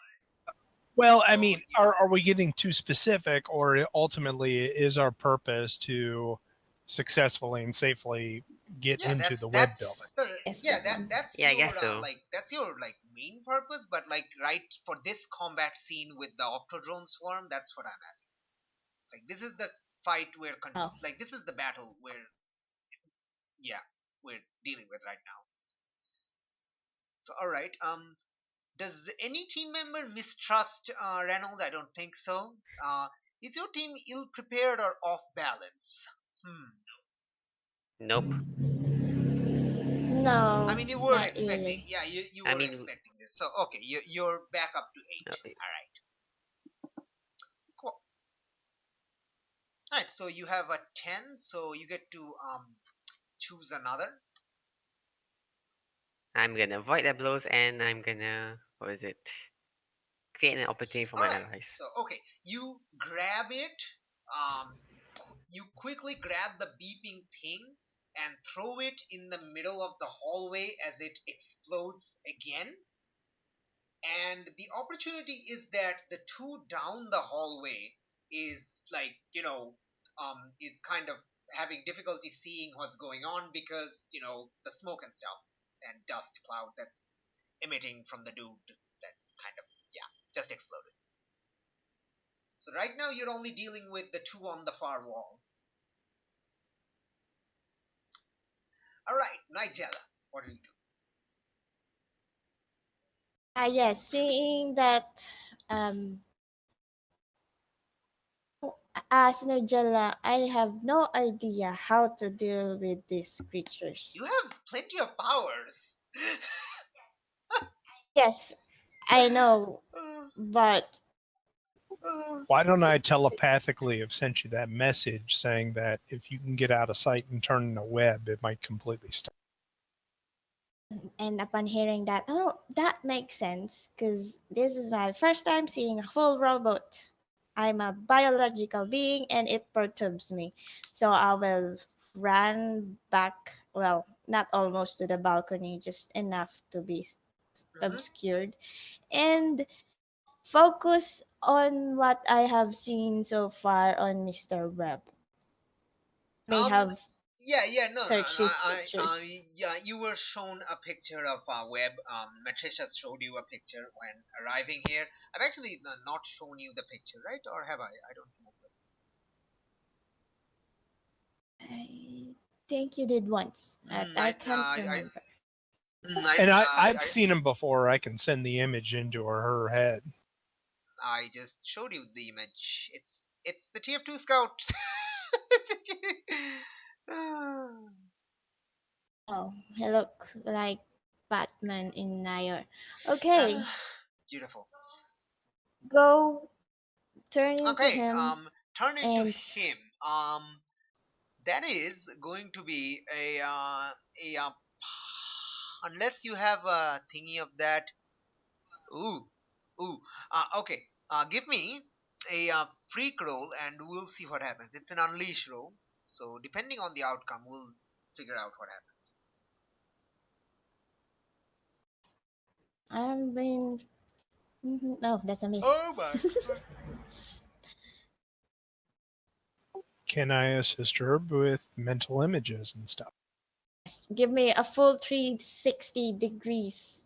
Well, I So, mean, you know. are we getting too specific, or ultimately is our purpose to successfully and safely get Yeah, into that's the web building? Yes, yeah, that one. that's Yeah, I your guess so. that's your like main purpose, but like right for this combat scene with the Octodrone swarm, that's what I'm asking. Like this is the fight Oh. like this is the battle yeah we're dealing with right now. So all right, does any team member mistrust Reynolds? I don't think so. Is your team ill prepared or off balance? Nope. No, I mean, you were not expecting. really. Yeah, you I were mean, expecting this. So okay, you're back up to 8. All right, cool. All right, so you have a 10. So you get to choose another. I'm gonna avoid the blows and I'm gonna what is it? Create an opportunity for All my right. allies. So okay, you grab it. Um, you quickly grab the beeping thing and throw it in the middle of the hallway as it explodes again. And the opportunity is that the two down the hallway is like is kind of having difficulty seeing what's going on because the smoke and stuff and dust cloud that's emitting from the dude that kind of just exploded. So right now you're only dealing with the two on the far wall. All right, Nigella, what do you do? Yes, seeing that um as Nigella, I have no idea how to deal with these creatures. You have plenty of powers. Yes, I know, but Why don't I telepathically have sent you that message saying that if you can get out of sight and turn in a web, it might completely stop? and upon hearing that, oh, that makes sense because this is my first time seeing a full robot. I'm a biological being and it perturbs me. So I will run back, well, not almost to the balcony, just enough to be Mhm. obscured, and focus on what I have seen so far on Mr. Webb. May Um, have yeah, no, no, searched his pictures. yeah, you were shown a picture of Webb. Matricia showed you a picture when arriving here. I've actually not shown you the picture, right? Or have I? I don't remember. I think you did once, but Mm, I can't I, remember. And I've seen him before. I can send the image into her head. I just showed you the image. It's the TF2 Scout. Oh, he looks like Batman in Nayor. Okay, Beautiful. go turn into Okay, him turn into and him. That is going to be a unless you have a thingy of that. Ooh, ooh. Okay. Give me a freak roll and we'll see what happens. It's an unleash roll, so depending on the outcome, we'll figure out what happens. I've been. No, that's a miss. Oh my! Can I assist her with mental images and stuff? Give me a full 360 degrees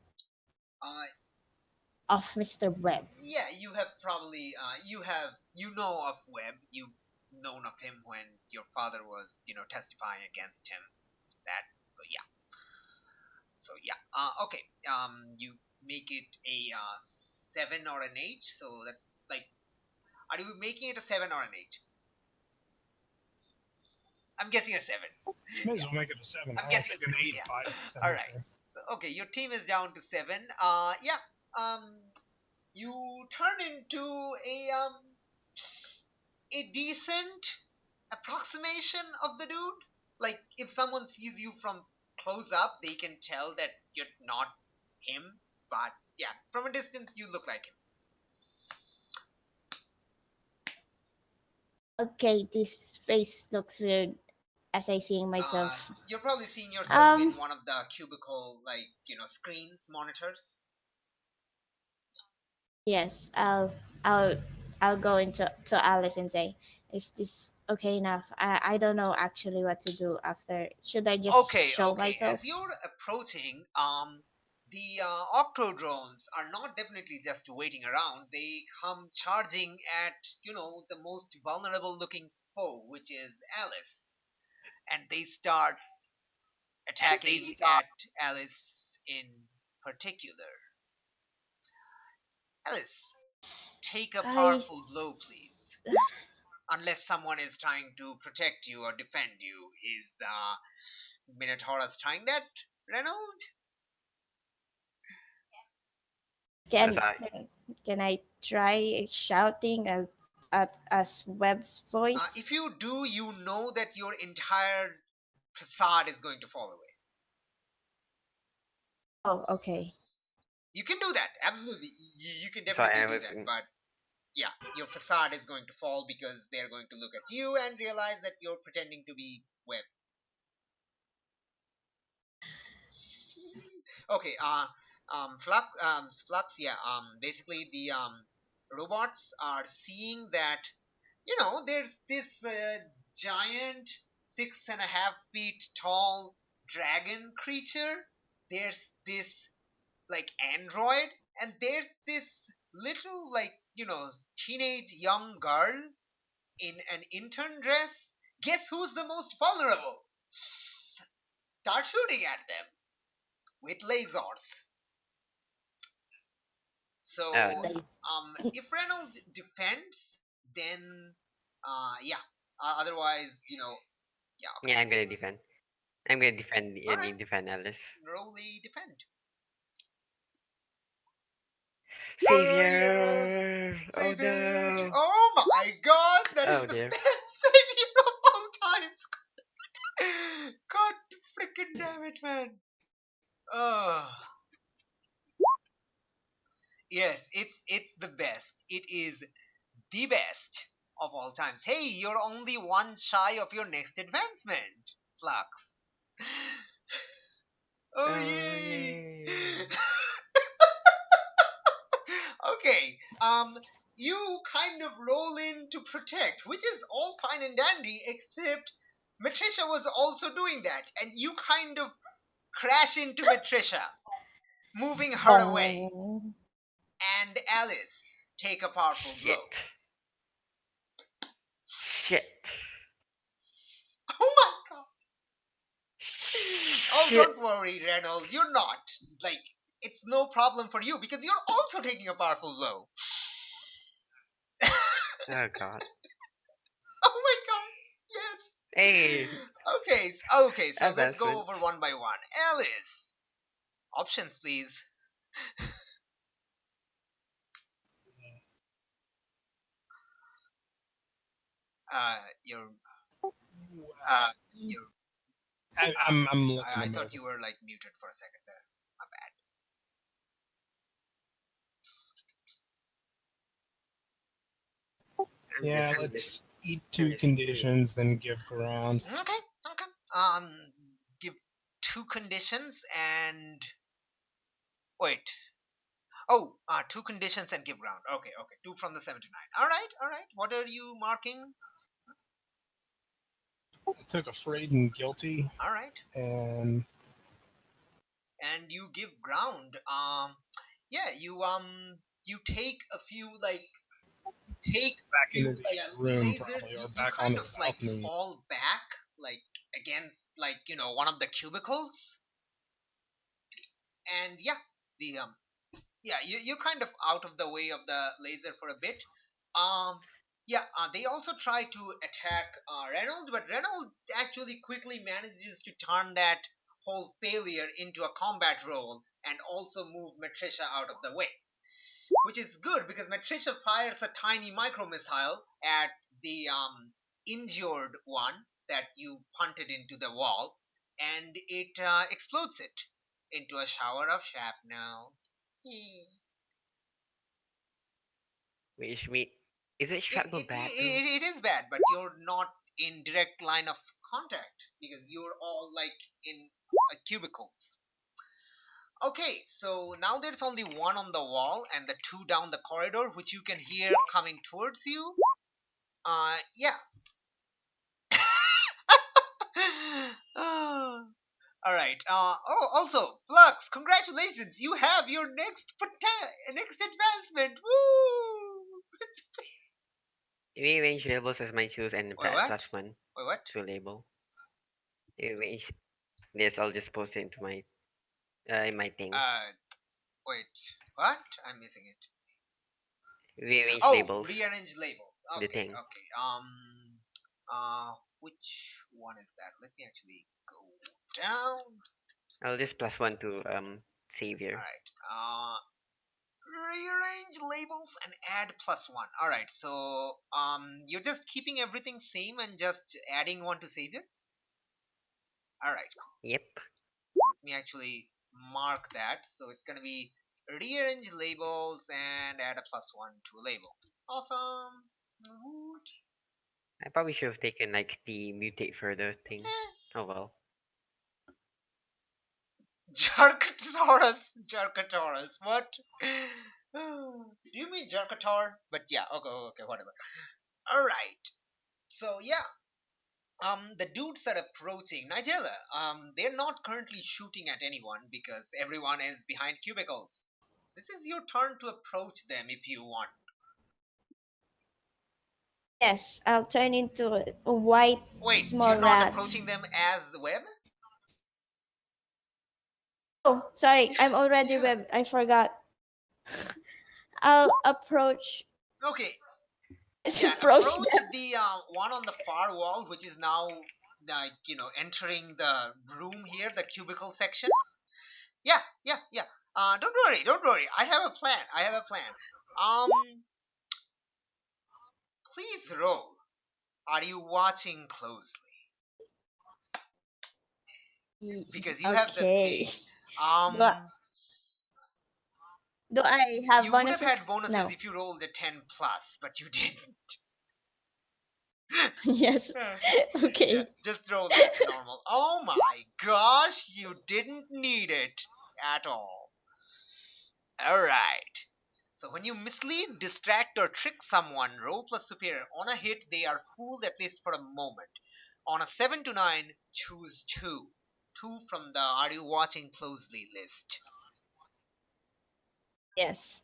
of Mr. Webb. Yeah, you have probably you know of Webb. You've known of him when your father was testifying against him. That so yeah. So yeah. Okay. You make it a 7 or an 8. So that's like, are you making it a 7 or an 8? I'm guessing a 7. May as well make it a 7. I'm I'll guessing take an 8, yeah. 5, 6, 7. All right. So okay, your team is down to 7. Yeah. You turn into a decent approximation of the dude. Like, if someone sees you from close up, they can tell that you're not him. But yeah, from a distance, you look like him. Okay, this face looks weird as I seeing myself. You're probably seeing yourself in Um, one of the cubicle, like, screens, monitors. yes, I'll go into Alice and say, "Is this okay enough? I don't know actually what to do after. Should I just show myself?" As you're approaching, the octodrones are not definitely just waiting around. They come charging at the most vulnerable looking foe, which is Alice, and they start attacking at Alice in particular. Alice, take a powerful blow, please. Unless someone is trying to protect you or defend you. Is Minotaurus trying that, Reynolds? Can I try shouting at us Webb's voice? If you do, you know that your entire facade is going to fall away. Oh, okay. You can do that, absolutely. You can definitely do that, but yeah, your facade is going to fall because they're going to look at you and realize that you're pretending to be Webb. Okay, Flux, yeah, basically the robots are seeing that, there's this giant 6.5 feet tall dragon creature. There's this, like, android, and there's this little, like, teenage young girl in an intern dress. Guess who's the most vulnerable? Start shooting at them with lasers. So, if Reynolds defends, then, yeah. Otherwise, yeah. Okay. Yeah, I'm gonna defend. I'm gonna defend Alright. defend Alice. Roll a defend. Savior! Oh Savior. no! Oh my gosh, that is the dear. best savior of all times. God freaking damn it, man. Yes, it's the best. It is the best of all times. Hey, you're only one shy of your next advancement, Flux. Oh, yay! Okay, you kind of roll in to protect, which is all fine and dandy, except Matricia was also doing that, and you kind of crash into Matricia, moving her away. And Alice, take a powerful blow. Shit. Oh my god. Oh, don't worry, Reynolds, you're not. Like, it's no problem for you, because you're also taking a powerful blow. Oh god. Oh my god, yes. Hey. Okay, so let's go over one by one. Alice, options please. I'm looking. I thought you were, like, muted for a second there. My bad. Yeah, let's eat two conditions, then give ground. Okay, okay. Give 2 conditions and wait. Oh, 2 conditions and give ground. Okay, okay. 2 from the 7 to 9. All right, all right. What are you marking? I took afraid and guilty, All right. and You give ground. Yeah, you take a few like take back into the yeah, room lasers. probably, or You back kind onto of the like balcony. fall back like against like one of the cubicles, and yeah, the yeah, you're kind of out of the way of the laser for a bit. Yeah, they also try to attack Reynolds, but Reynolds actually quickly manages to turn that whole failure into a combat roll and also move Matricia out of the way, which is good because Matricia fires a tiny micro missile at the injured one that you punted into the wall, and it explodes it into a shower of shrapnel. Which mean, is it It, shrapnel it, bad though? it, it is bad, but you're not in direct line of contact because you're all like in cubicles. Okay, so now there's only one on the wall and the 2 down the corridor, which you can hear coming towards you. Yeah. Ah, all right. Oh, also, Flux, congratulations! You have your next advancement. Woo! Rearrange labels as my choose and Wait, what? +1 Wait, what? to label. Rearrange this. I'll just post it into my in my thing. Wait. What? I'm missing it. Rearrange Oh, labels. rearrange labels. The Okay, thing. okay. Which one is that? Let me actually go down. I'll just +1 to savior. All right. Rearrange labels and add +1. All right. So you're just keeping everything same and just adding one to savior. All right. Yep. Let me actually mark that. So it's gonna be rearrange labels and add a +1 to a label. Awesome. Woot. I probably should have taken like the mutate further thing. Oh well. Jerkatosaurus. What? Do you mean Jerkator? But yeah, okay, whatever. Alright. So yeah. The dudes are approaching Nigella. They're not currently shooting at anyone because everyone is behind cubicles. This is your turn to approach them if you want. Yes, I'll turn into a white Wait, small you're not rat. approaching them as Web? Oh, sorry, I'm already Yeah. web. I forgot. I'll approach. Okay, yeah, approach approach them. the one on the far wall, which is now like entering the room here, the cubicle section. Yeah, yeah, yeah. Don't worry, don't worry. I have a plan. I have a plan. Please roll. Are you watching closely? Because you have the Okay. thing. Do I have You would have bonuses? had bonuses No. if you rolled a 10 plus, but you didn't. Yes. Okay. Yeah, just roll that normal. Oh my gosh, you didn't need it at all. Alright. So when you mislead, distract, or trick someone, roll plus superior. On a hit, they are fooled at least for a moment. On a 7 to 9, choose 2. 2 from the Are You Watching Closely list. Yes.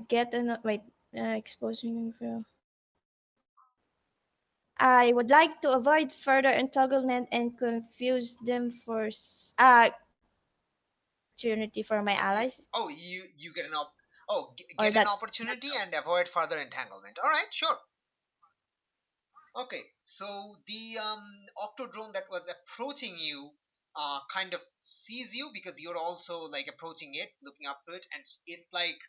Get an wait. Expose me. I would like to avoid further entanglement and confuse them for opportunity for my allies. Oh, you get Or get an that's opportunity and avoid further entanglement. All right, sure. Okay, so the octodrone that was approaching you kind of sees you because you're also like approaching it, looking up to it, and it's like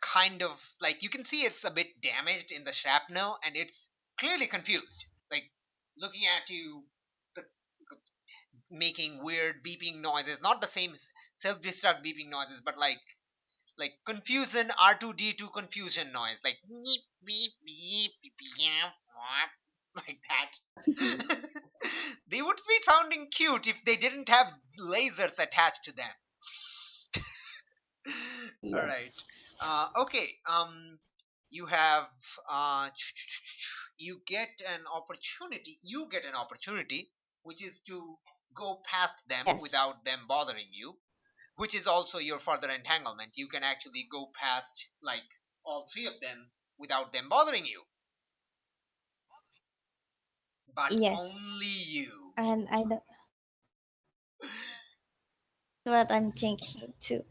kind of like you can see it's a bit damaged in the shrapnel, and it's clearly confused, like looking at you, the, making weird beeping noises, not the same self-destruct beeping noises, but like like confusion R2D2 confusion noise, like beep, beep, beep, beep, beep, like that. They would be sounding cute if they didn't have lasers attached to them. All right. Yes. Okay. You have you get an opportunity. You get an opportunity, which is to go past them Yes. without them bothering you, which is also your further entanglement. You can actually go past like all three of them without them bothering you, but Yes. only you. And I don't what I'm thinking too.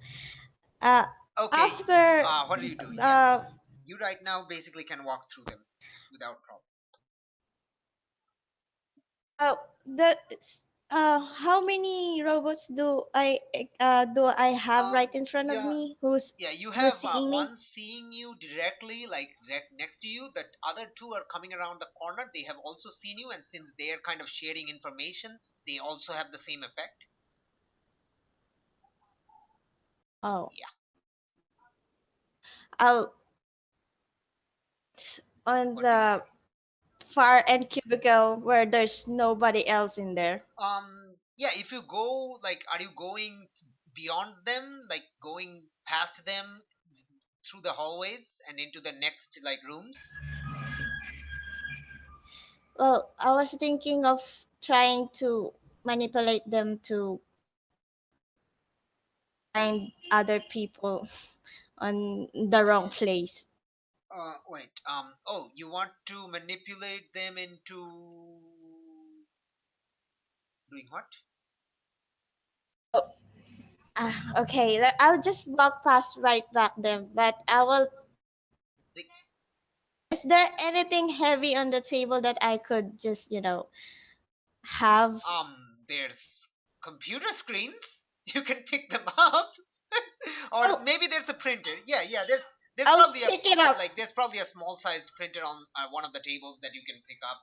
Okay. After What do you do? Yeah. uh You right now basically can walk through them without problem. the how many robots do I have right in front of Yeah, me? Who's you who's have seeing me? one seeing you directly, like next to you. The other two are coming around the corner. They have also seen you, and since they are kind of sharing information, they also have the same effect. Oh, Yeah. I'll on What do you the far end cubicle where there's nobody else in there. Yeah, if you go, like, are you going beyond them, like going past them through the hallways and into the next like rooms? Well, I was thinking of trying to manipulate them to find other people on the wrong place. Wait. Oh, you want to manipulate them into doing what? Okay, I'll just walk past right back them, but I will. Like, Is there anything heavy on the table that I could just, have? there's computer screens. You can pick them up, or Oh, maybe there's a printer. Yeah. There's I'll probably pick it up. there's probably a small sized printer on one of the tables that you can pick up.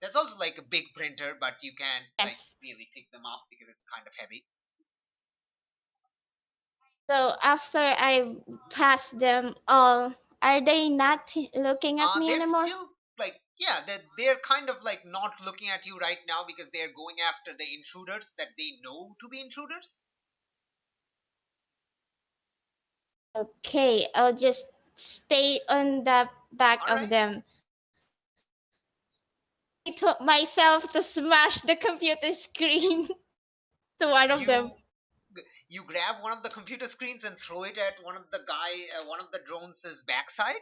There's also like a big printer, but you can't like Yes. really pick them up because it's kind of heavy. So after I pass them all, are they not looking at me They're anymore? still like, yeah, they're kind of like not looking at you right now because they're going after the intruders that they know to be intruders. Okay, I'll just stay on the back All of right. them. I took myself to smash the computer screen to one of them. You grab one of the computer screens and throw it at one of the drones' backside.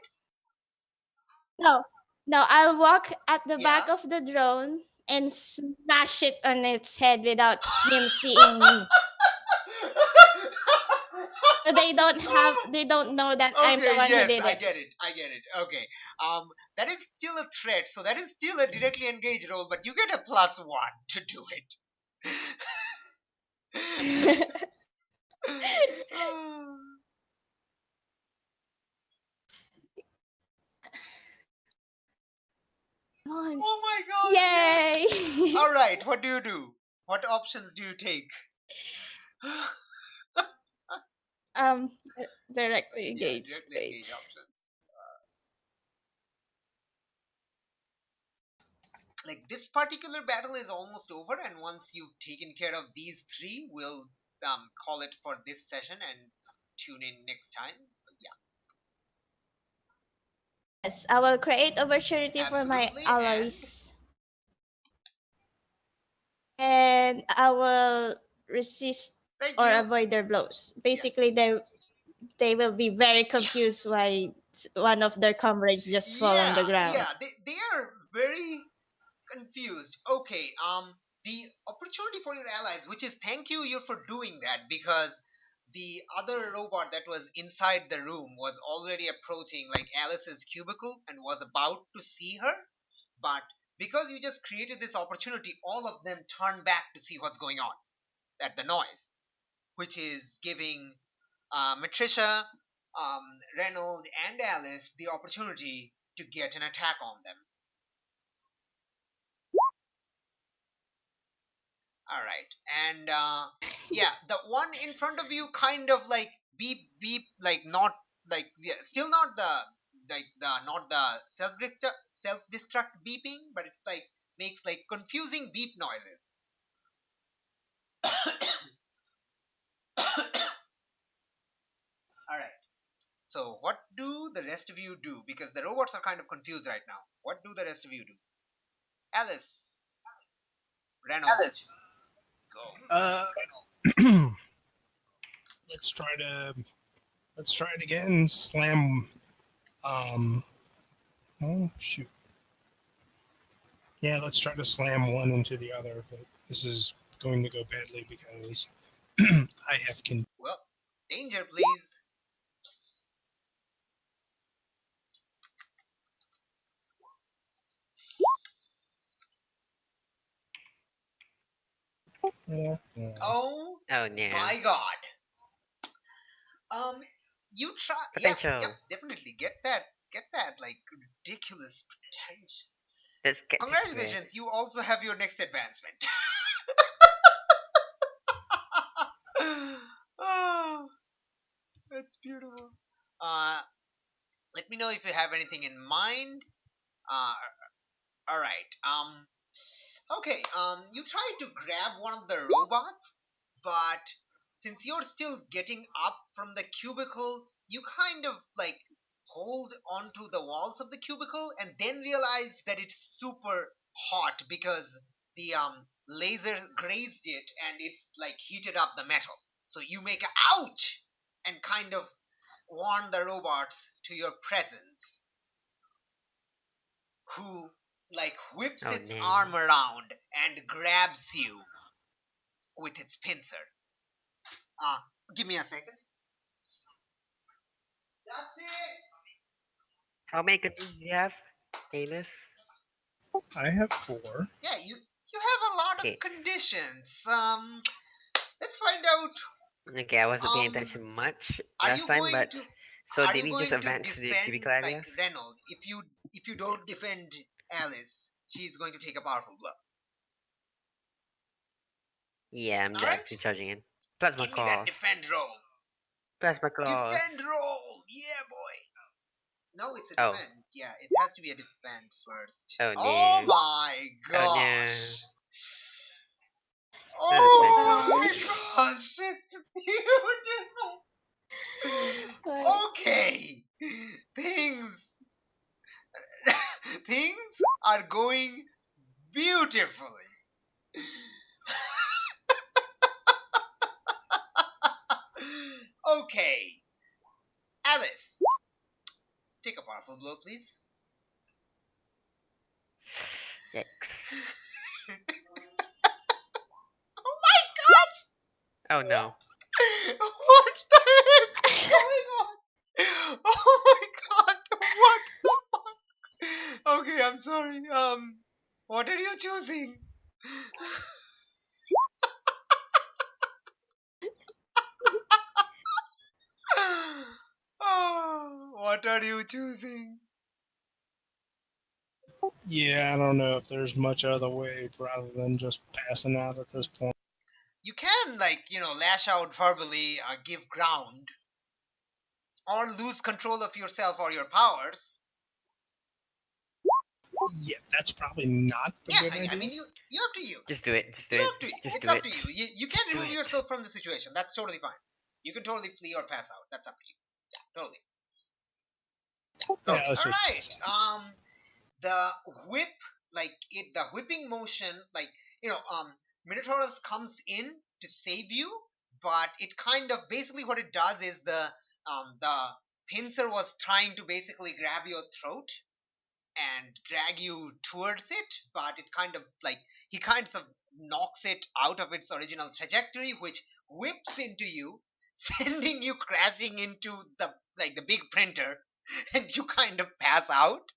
No, no, I'll walk at the Yeah. back of the drone and smash it on its head without him seeing me. So they don't know that I'm the Okay, one who yes, did I it. get it. Okay. That is still a threat, so that is still a directly engaged roll, but you get a +1 to do it. Oh my god. Yay! All right, what do you do? What options do you take? um, directly Yeah, engage. directly Wait. engage options. Like this particular battle is almost over, and once you've taken care of these three, we'll call it for this session and tune in next time. So yeah, Yes, I will create opportunity for my absolutely. allies. And I will resist Right, or you avoid their blows. Basically, they will be very confused why one of their comrades just fall on the ground. they are very confused. Okay, the opportunity for your allies, which is thank you for doing that, because the other robot that was inside the room was already approaching like Alice's cubicle and was about to see her, but because you just created this opportunity, all of them turn back to see what's going on at the noise, which is giving Matricia, Reynolds, and Alice the opportunity to get an attack on them. All right, and yeah, the one in front of you kind of like beep beep, like not like still not the not the self destruct beeping, but it's like makes like confusing beep noises. All right. So what do the rest of you do? Because the robots are kind of confused right now. What do the rest of you do? Alice, Reynolds, go. Let's try it again. Slam. Oh shoot. Yeah, let's try to slam one into the other, but this is going to go badly because I have Well, danger, please. yeah. Oh Oh no. my God. You try. Yeah, Potential. definitely get that like ridiculous potential. Let's get this red. Congratulations, you also have your next advancement. Oh, that's beautiful. Uh, let me know if you have anything in mind. Uh, all right. Okay. You try to grab one of the robots, but since you're still getting up from the cubicle, you kind of like hold onto the walls of the cubicle and then realize that it's super hot because the laser grazed it and it's like heated up the metal. So you make a ouch and kind of warn the robots to your presence, who like whips Oh its no. arm around and grabs you with its pincer. Uh, give me a second. That's it. How many conditions do you have, Alice? I have 4. Yeah, you have a lot Okay. of conditions. Let's find out. Okay, I wasn't paying Um, attention much are last you time, going but to so are did you we just going to advance to the defend cubicle like areas? Reynolds? If you don't defend Alice, she's going to take a powerful blow. Yeah, I'm All right, definitely charging in. Plasma give me that claws. defend roll. Plasma claws. Defend roll, yeah, boy. No, it's a Oh. defend. Yeah, it has to be a defend first. Oh Oh no. my Oh no. gosh. Not a Oh potential. my gosh, it's beautiful. What? Okay, things things are going beautifully. Okay, Alice, take a powerful blow, please. Yikes. Oh my gosh! Oh no. What the heck is going on? Oh my god! What the fuck? Okay, I'm sorry. What are you choosing? Oh, what are you choosing? Yeah, I don't know if there's much other way rather than just passing out at this point. You can, like, lash out verbally, give ground, or lose control of yourself or your powers. Yeah, that's probably not the Yeah, good I idea. mean, you up to you. Just do it. Just do You it. up to you. Just It's do up it. to you. You Just can do remove it. yourself from the situation. That's totally fine. You can totally flee or pass out. That's up to you. Yeah, totally. Yeah, Totally. let's All just right. pass out. The whip, like the whipping motion, like Minotaurus comes in to save you, but it kind of basically what it does is the pincer was trying to basically grab your throat and drag you towards it, but it kind of like he kind of knocks it out of its original trajectory, which whips into you, sending you crashing into the big printer, and you kind of pass out.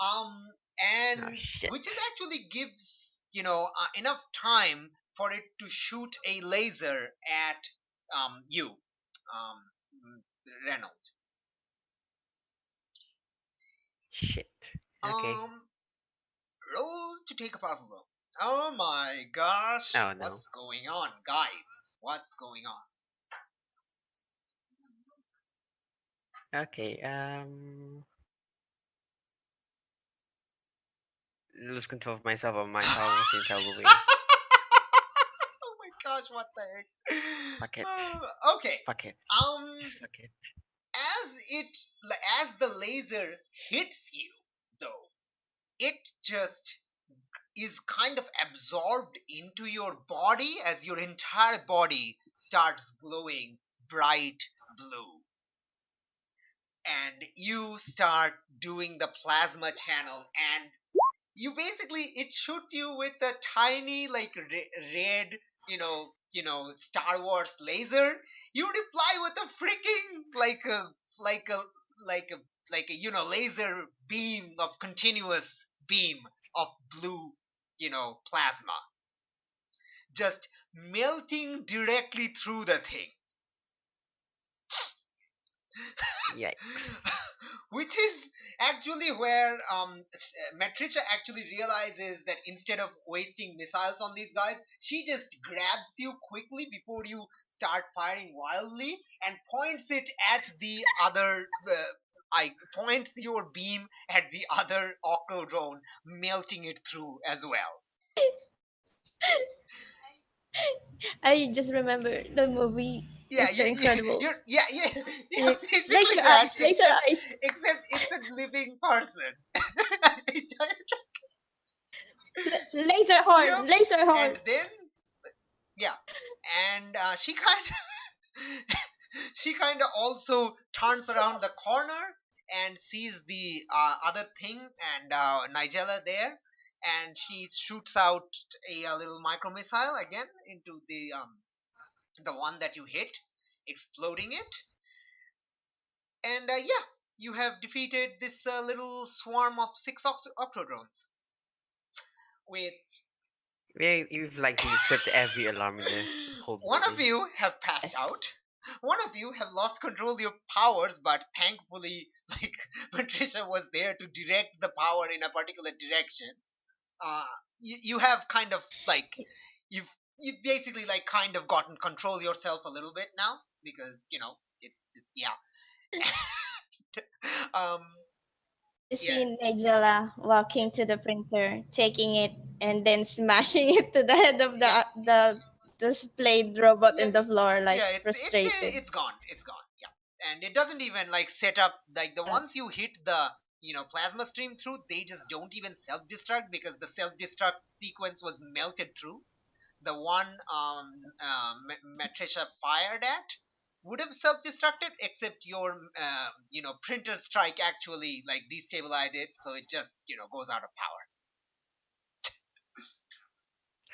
Um, Oh and shit. which is actually gives enough time for it to shoot a laser at you, Reynolds. Shit. Okay. Roll to take a powerful blow. Oh my gosh! Oh no. What's going on, guys? What's going on? Okay. Lose control of myself or my powers in terrible way. Oh my gosh, what the heck? Fuck it. Okay. Fuck it. Um, Fuck it. as the laser hits you, though, it just is kind of absorbed into your body as your entire body starts glowing bright blue. And you start doing the plasma channel, and you basically it shoot you with a tiny like red, Star Wars laser. You reply with a freaking like a like a laser beam of continuous beam of blue, plasma, just melting directly through the thing. Yikes. Which is actually where Matricia actually realizes that instead of wasting missiles on these guys, she just grabs you quickly before you start firing wildly and points it at the other. Points your beam at the other octodrone, melting it through as well. I just remember the movie Yeah, Mr. Incredibles. yeah, basically Laser that, eyes, laser eyes. except it's a living person. Laser horn, Yep. laser horn. And then, yeah, and she kind of also turns around the corner and sees the other thing and Nigella there, and she shoots out a little micro missile again into the one that you hit, exploding it. And yeah, you have defeated this little swarm of 6 octodrones. With You've likely tripped every alarm in the whole one of movie. you have passed out. One of you have lost control of your powers, but thankfully, like Patricia was there to direct the power in a particular direction. You have kind of like you've basically like kind of gotten control yourself a little bit now because it's yeah. um You yeah see Nigella walking to the printer, taking it, and then smashing it to the head of Yeah. the displayed robot in the floor, like yeah, frustrated. it's gone. It's gone. Yeah, and it doesn't even like set up like the ones you hit the plasma stream through. They just don't even self destruct because the self destruct sequence was melted through. The one Matricia fired at would have self destructed, except your printer strike actually like destabilized it, so it just goes out of power.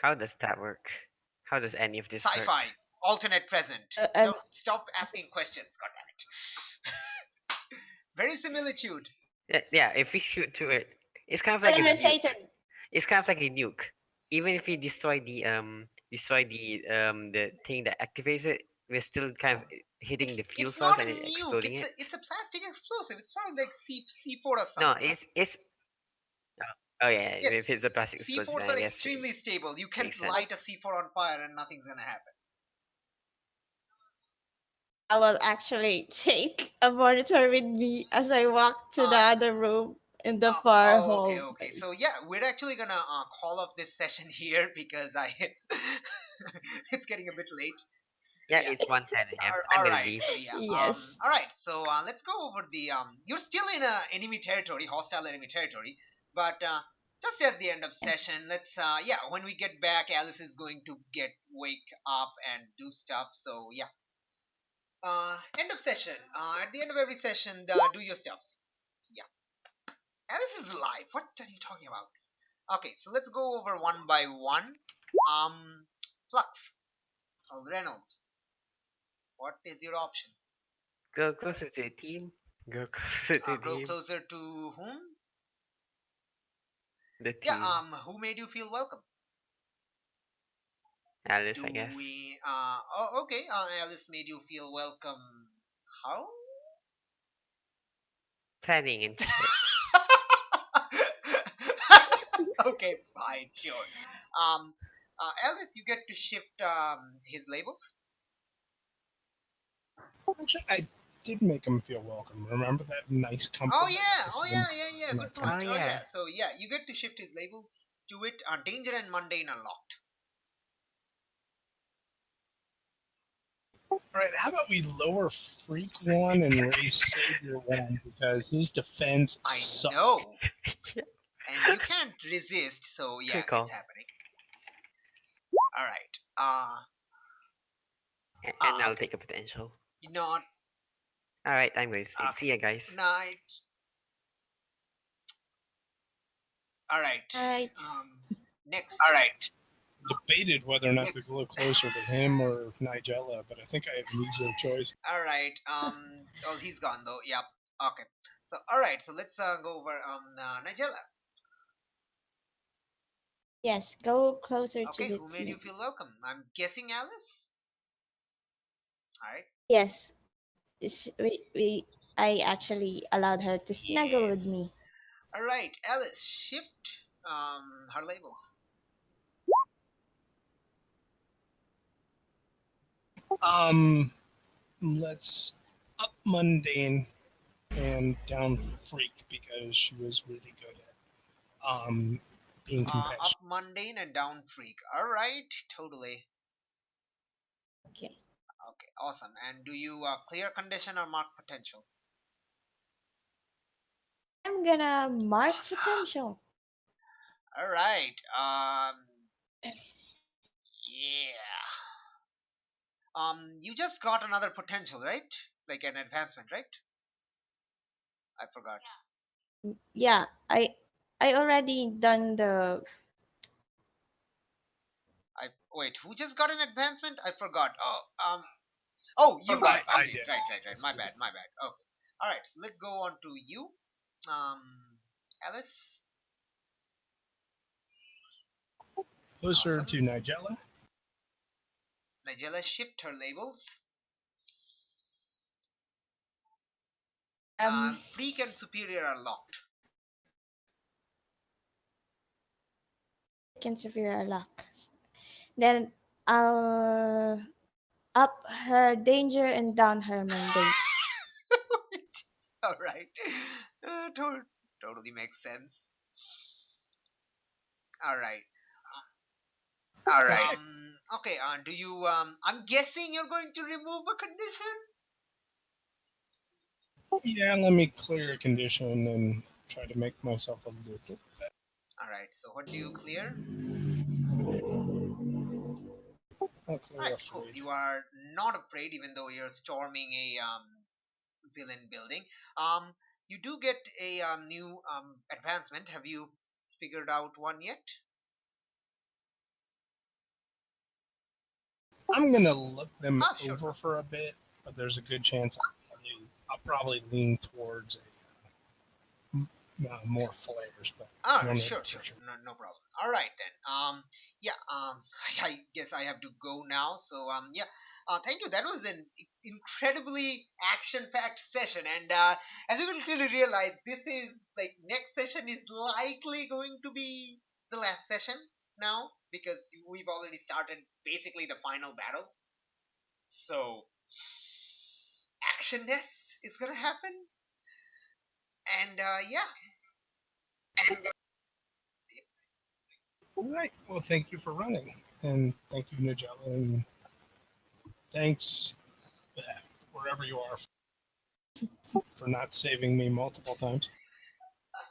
How does that work? How does any of this work? Sci-fi, alternate present. I'm Don't stop asking questions. God damn it. Very similitude. Yeah, if we shoot through it, it's kind of like a nuke. Satan. It's kind of like a nuke. Even if we destroy the thing that activates it, we're still kind of hitting the fuel It's source not a and nuke. exploding it. It's a plastic explosive. It's probably like C4 or No, something. it's. Oh yeah, Yes, if it's a plastic explosive, C4s I are guess. extremely stable. You can Makes sense. light a C4 on fire and nothing's gonna happen. I will actually take a monitor with me as I walk to the other room in the far hall. Okay. So yeah, we're actually gonna call off this session here because it's getting a bit late. Yeah, Yeah. it's 1:10 a.m. I'm All gonna right. leave. So yeah. Yes. All right. So let's go over the. You're still in enemy territory, hostile enemy territory, but just at the end of session, let's. Yeah. When we get back, Alice is going to wake up and do stuff. So yeah. End of session. At the end of every session, do your stuff. So, yeah. Alice is alive. What are you talking about? Okay. So let's go over one by one. Flux. Reynolds. What is your option? Go closer to the team. Go closer to the Grow team. closer to whom? The team. Yeah. Who made you feel welcome? Alice, I guess. Oh, okay. Alice made you feel welcome. How? Planning and shit. Okay, fine, sure. Alice, you get to shift his labels. Actually, I did make him feel welcome. Remember that nice comfort? Oh I got yeah, to oh see him yeah, in good that point. Oh, Oh yeah, yeah. so yeah, you get to shift his labels to it. Danger and mundane unlocked. All right, how about we lower Freak one and raise Savior one because his defense I sucks. know, and you can't resist. So yeah, Good call. it's happening. All right. And I'll Okay. take a potential. You know what? All right, I'm going to see. Okay. See ya, guys. Night. All right. Right. Next. All right. Debated whether or not to go closer to him or Nigella, but I think I have an easier choice. All right. Well, he's gone though. Yep. Okay. So all right. So let's go over Nigella. Yes, go closer Okay. to the Who made you team. feel welcome? I'm guessing Alice. All right. Yes, I actually allowed her to snuggle with Yes. me. All right. Alice, shift her labels. Let's up Mundane and down Freak because she was really good at being compassionate. Up mundane and down freak. All right. Totally. Okay. Okay. Awesome. And do you clear condition or mark potential? I'm gonna mark Awesome. potential. All right. Yeah. You just got another potential, right? Like an advancement, right? I forgot. Yeah, I already done the. Wait. Who just got an advancement? I forgot. Oh, you got it. I Okay, did. right. Yes, My I bad. did. Okay. All right. So let's go on to you, Alice. Closer Awesome. to Nigella. Nigella, shift her labels. Freak and superior are locked. Can severe luck. Then I'll up her danger and down her mundane. All right. Totally makes sense. All right. All right. Okay. Do you? I'm guessing you're going to remove a condition. Yeah, let me clear a condition and try to make myself a little better. All right. So what do you clear? I'll clear All right. a Cool. Freak. You are not afraid, even though you're storming a villain building. You do get a new advancement. Have you figured out one yet? I'm gonna look them Sure. over for a bit, but there's a good chance I'll probably lean towards more flares. But I don't know Sure. for sure. No problem. All right then. Yeah. I guess I have to go now. So yeah. Thank you. That was an incredibly action-packed session, and as you can clearly realize, this is like next session is likely going to be the last session now because we've already started basically the final battle. So actionness is gonna happen, and yeah. All right. Well, thank you for running, and thank you, Nigella, and thanks wherever you are for not saving me multiple times.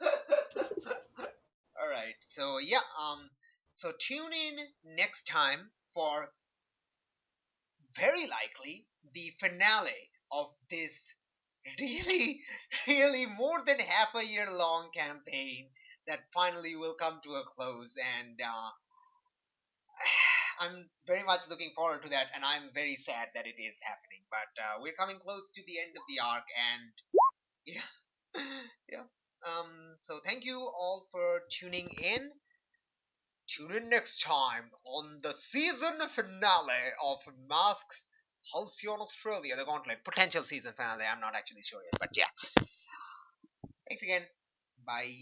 All right. So yeah. So tune in next time for very likely the finale of this really, really more than half a year long campaign that finally will come to a close. And I'm very much looking forward to that. And I'm very sad that it is happening. But we're coming close to the end of the arc. And yeah. Yeah. So thank you all for tuning in. Tune in next time on the season finale of Masks Halcyon Australia, the Gauntlet. Potential season finale, I'm not actually sure yet, but yeah. Thanks again. Bye.